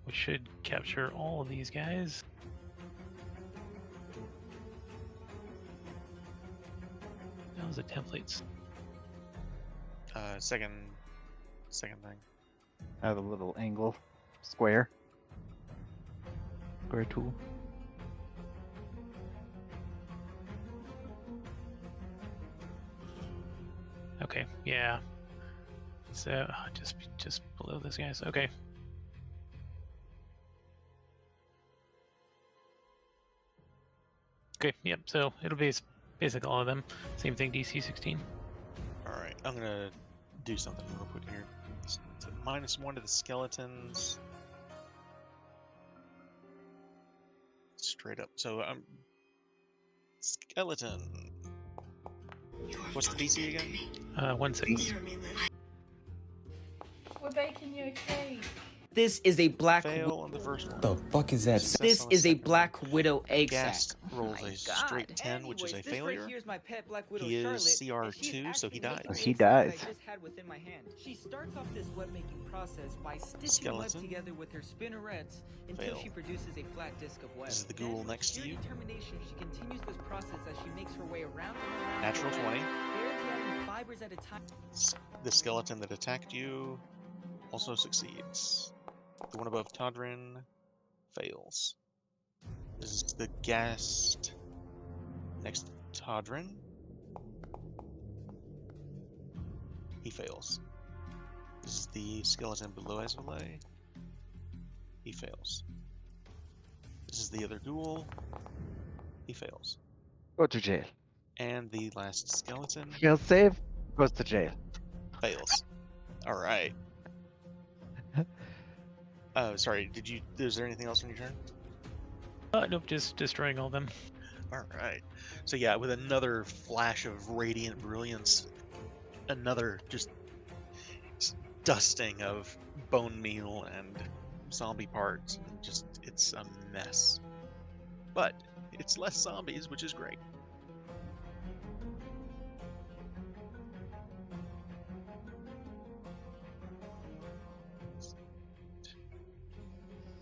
which should capture all of these guys. Those are templates. second thing. Have a little angle square. Square tool. Okay, yeah. So just below those guys. Okay. Okay. Yep. So it'll be basically all of them. Same thing. DC 16. All right, I'm gonna do something real quick here. So -1 to the skeletons. Straight up. So skeleton. What's the DC again? 1/6. We're baking you a cake. This is a black. Fail on the first one. The fuck is that? Success This on the is a second one. Black Widow egg Gast sack. rolls My a straight 10, which is a Anyways, this failure. Right here's my pet Black Widow, He is Charlotte, CR2, and she's so he actually making dies. the He egg sack that dies. I just had within my hand. She starts off this web-making process by stitching Skeleton. web together with her spinnerets until Fail. she produces a flat disc of web. This is the ghoul Then, next to with you. sheer determination, she continues this process as she makes her way around Natural 20. barely adding fibers at a time. The skeleton that attacked you also succeeds. The one above Todrin fails. This is the Gast next to Todrin. He fails. This is the skeleton below Azalea. He fails. This is the other ghoul. He fails. Go to jail. And the last skeleton Fail save, goes to jail. fails. Alright. Sorry, is there anything else on your turn? Nope. Just destroying all of them. Alright. So yeah, with another flash of radiant brilliance, another just dusting of bone meal and zombie parts, and just, it's a mess. But it's less zombies, which is great.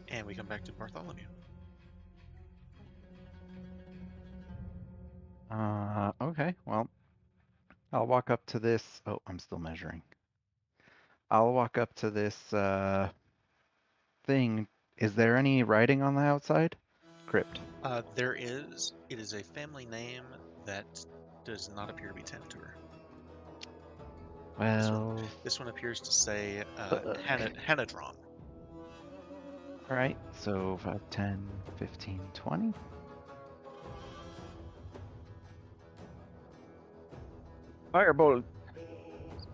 And we come back to Bartholomew. Okay, well, I'll walk up to this. Oh, I'm still measuring. I'll walk up to this thing. Is there any writing on the outside? Crypt. There is. It is a family name that does not appear to be Tentur. Well, This one appears to say Hanadron. all right, so 5, 10, 15, 20. Firebolt.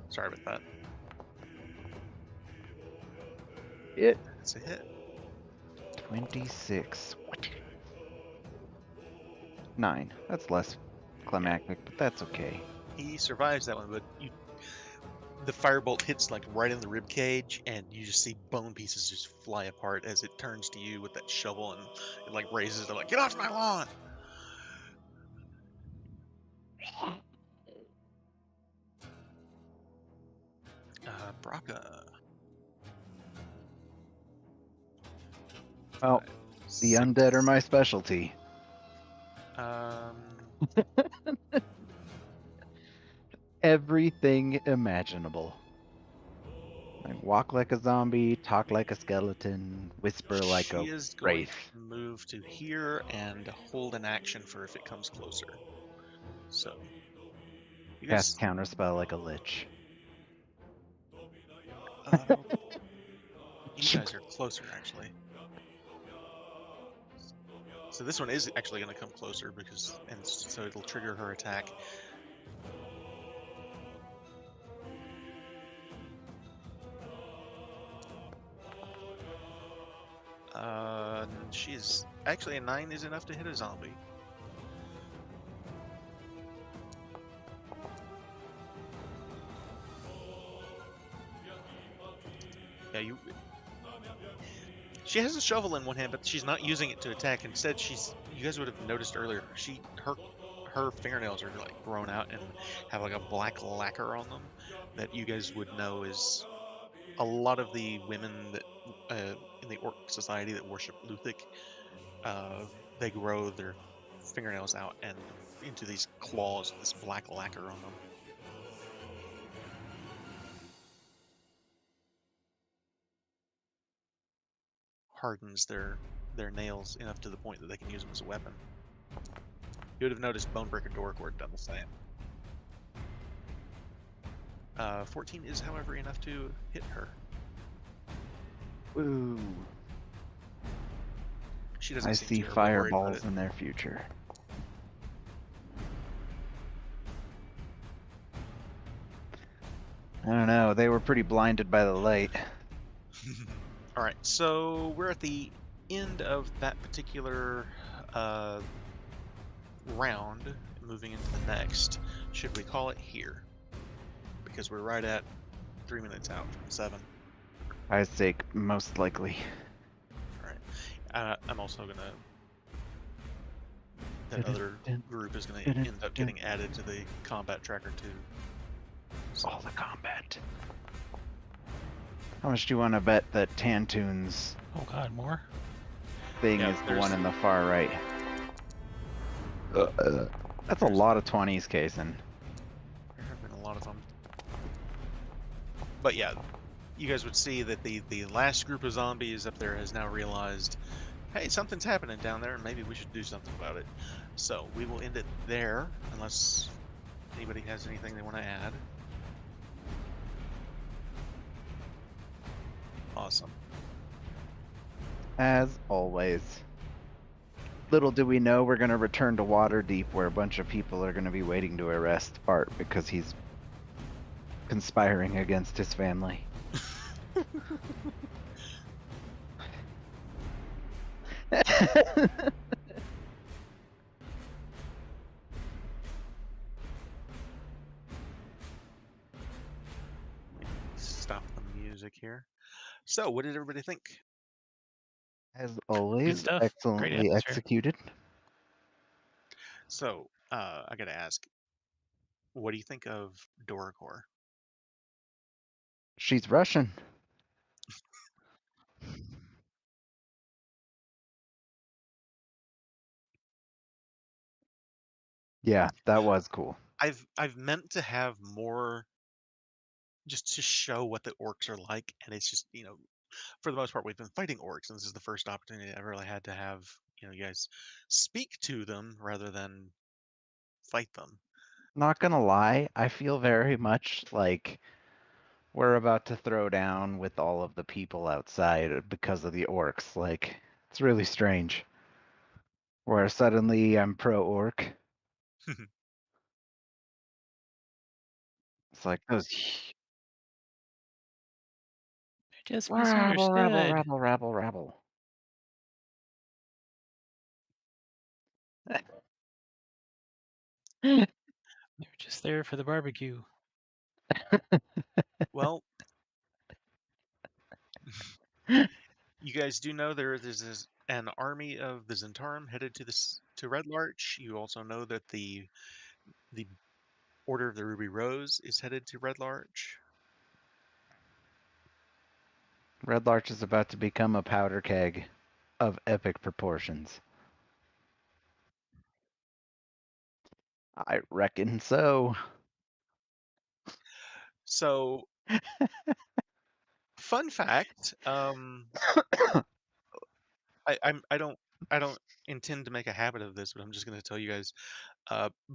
Sorry about that. It. It's a hit. 26. 9. That's less climactic, but that's okay. He survives that one, but the firebolt hits like right in the rib cage, and you just see bone pieces just fly apart as it turns to you with that shovel, and it like raises it like, "Get off my lawn!" Braca. Well, the undead are my specialty. Everything imaginable. I walk like a zombie, talk like a skeleton, whisper like she a is going wraith. to move to here and hold an action for if it comes closer. So, you guys, Cast counterspell like a lich. you guys are closer actually. So this one is actually going to come closer because, and so it'll trigger her attack. She's actually a 9 is enough to hit a zombie. Yeah, you. She has a shovel in one hand, but she's not using it to attack. Instead, she's. You guys would have noticed earlier. Her fingernails are like grown out and have like a black lacquer on them that you guys would know is a lot of the women that in the orc society that worship Luthic. Uh, they grow their fingernails out and into these claws with this black lacquer on them. Hardens their nails enough to the point that they can use them as a weapon. You would have noticed Bonebreaker Dorcord done the same. 14 is, however, enough to hit her. Ooh. She doesn't I seem see terribly worried about fireballs it. in their future. I don't know. They were pretty blinded by the light. All right, so we're at the end of that particular round, moving into the next. Should we call it here? Because we're right at 3 minutes out from 7. I say most likely. All right. I'm also gonna. That other group is gonna end up getting added to the combat tracker too. So, All the combat. How much do you want to bet that Tantoon's Oh God, more? thing Yeah, is the there's- one in the far right? That's a lot of 20s, Kason. there have been a lot of them. But yeah, you guys would see that the last group of zombies up there has now realized, hey, something's happening down there, and maybe we should do something about it. So we will end it there, unless anybody has anything they want to add. Awesome. As always. Little do we know we're going to return to Waterdeep where a bunch of people are going to be waiting to arrest Bart because he's conspiring against his family. Stop the music here. So, what did everybody think? As always, stuff. Great excellently atmosphere. executed. So, I gotta ask, what do you think of Doricor? She's Russian. Yeah, that was cool. I've meant to have more just to show what the orcs are like, and it's just, for the most part we've been fighting orcs, and this is the first opportunity I've really had to have, you guys speak to them rather than fight them. Not gonna lie, I feel very much like we're about to throw down with all of the people outside because of the orcs. Like, it's really strange. Where suddenly I'm pro-orc. It's like those They're just rabble, rabble, misunderstood. rabble, rabble, rabble. They're just there for the barbecue. Well, you guys do know there's an army of the Zentarum headed to Red Larch. You also know that the Order of the Ruby Rose is headed to Red Larch. Red Larch is about to become a powder keg of epic proportions. I reckon so. So, fun fact, I don't intend to make a habit of this, but I'm just going to tell you guys.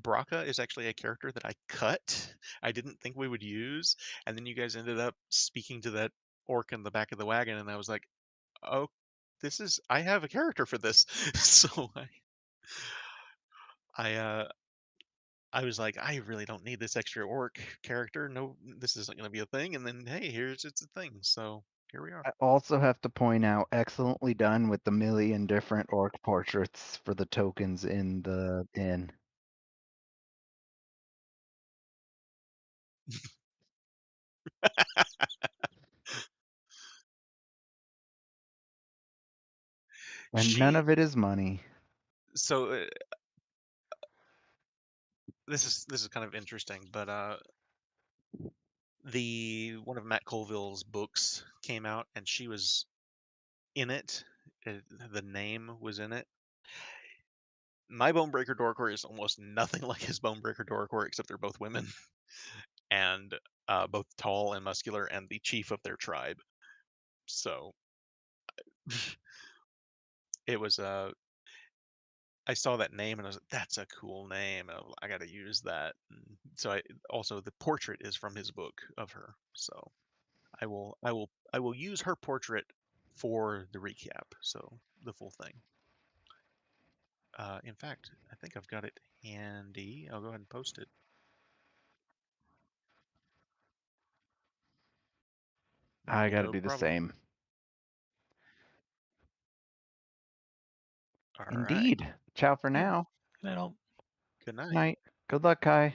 Braca is actually a character that I cut. I didn't think we would use, and then you guys ended up speaking to that orc in the back of the wagon, and I was like, "Oh, I have a character for this." So I, uh, I was like, "I really don't need this extra orc character. No, this isn't going to be a thing." And then, hey, it's a thing. So here we are. I also have to point out, excellently done with the million different orc portraits for the tokens in the inn. And none She of it is money. so this is kind of interesting, but the one of Matt Colville's books came out, and she was in it. The name was in it. My Bonebreaker Dorkor is almost nothing like his Bonebreaker Dorkor, except they're both women and both tall and muscular, and the chief of their tribe. So it was I saw that name and I was like, "That's a cool name. I got to use that." And so I also the portrait is from his book of her. So I will use her portrait for the recap. So the full thing. In fact, I think I've got it handy. I'll go ahead and post it. I gotta No do the problem. same. All right. Indeed. Ciao for now. Good night, all. Good night. Night. Good luck, Kai.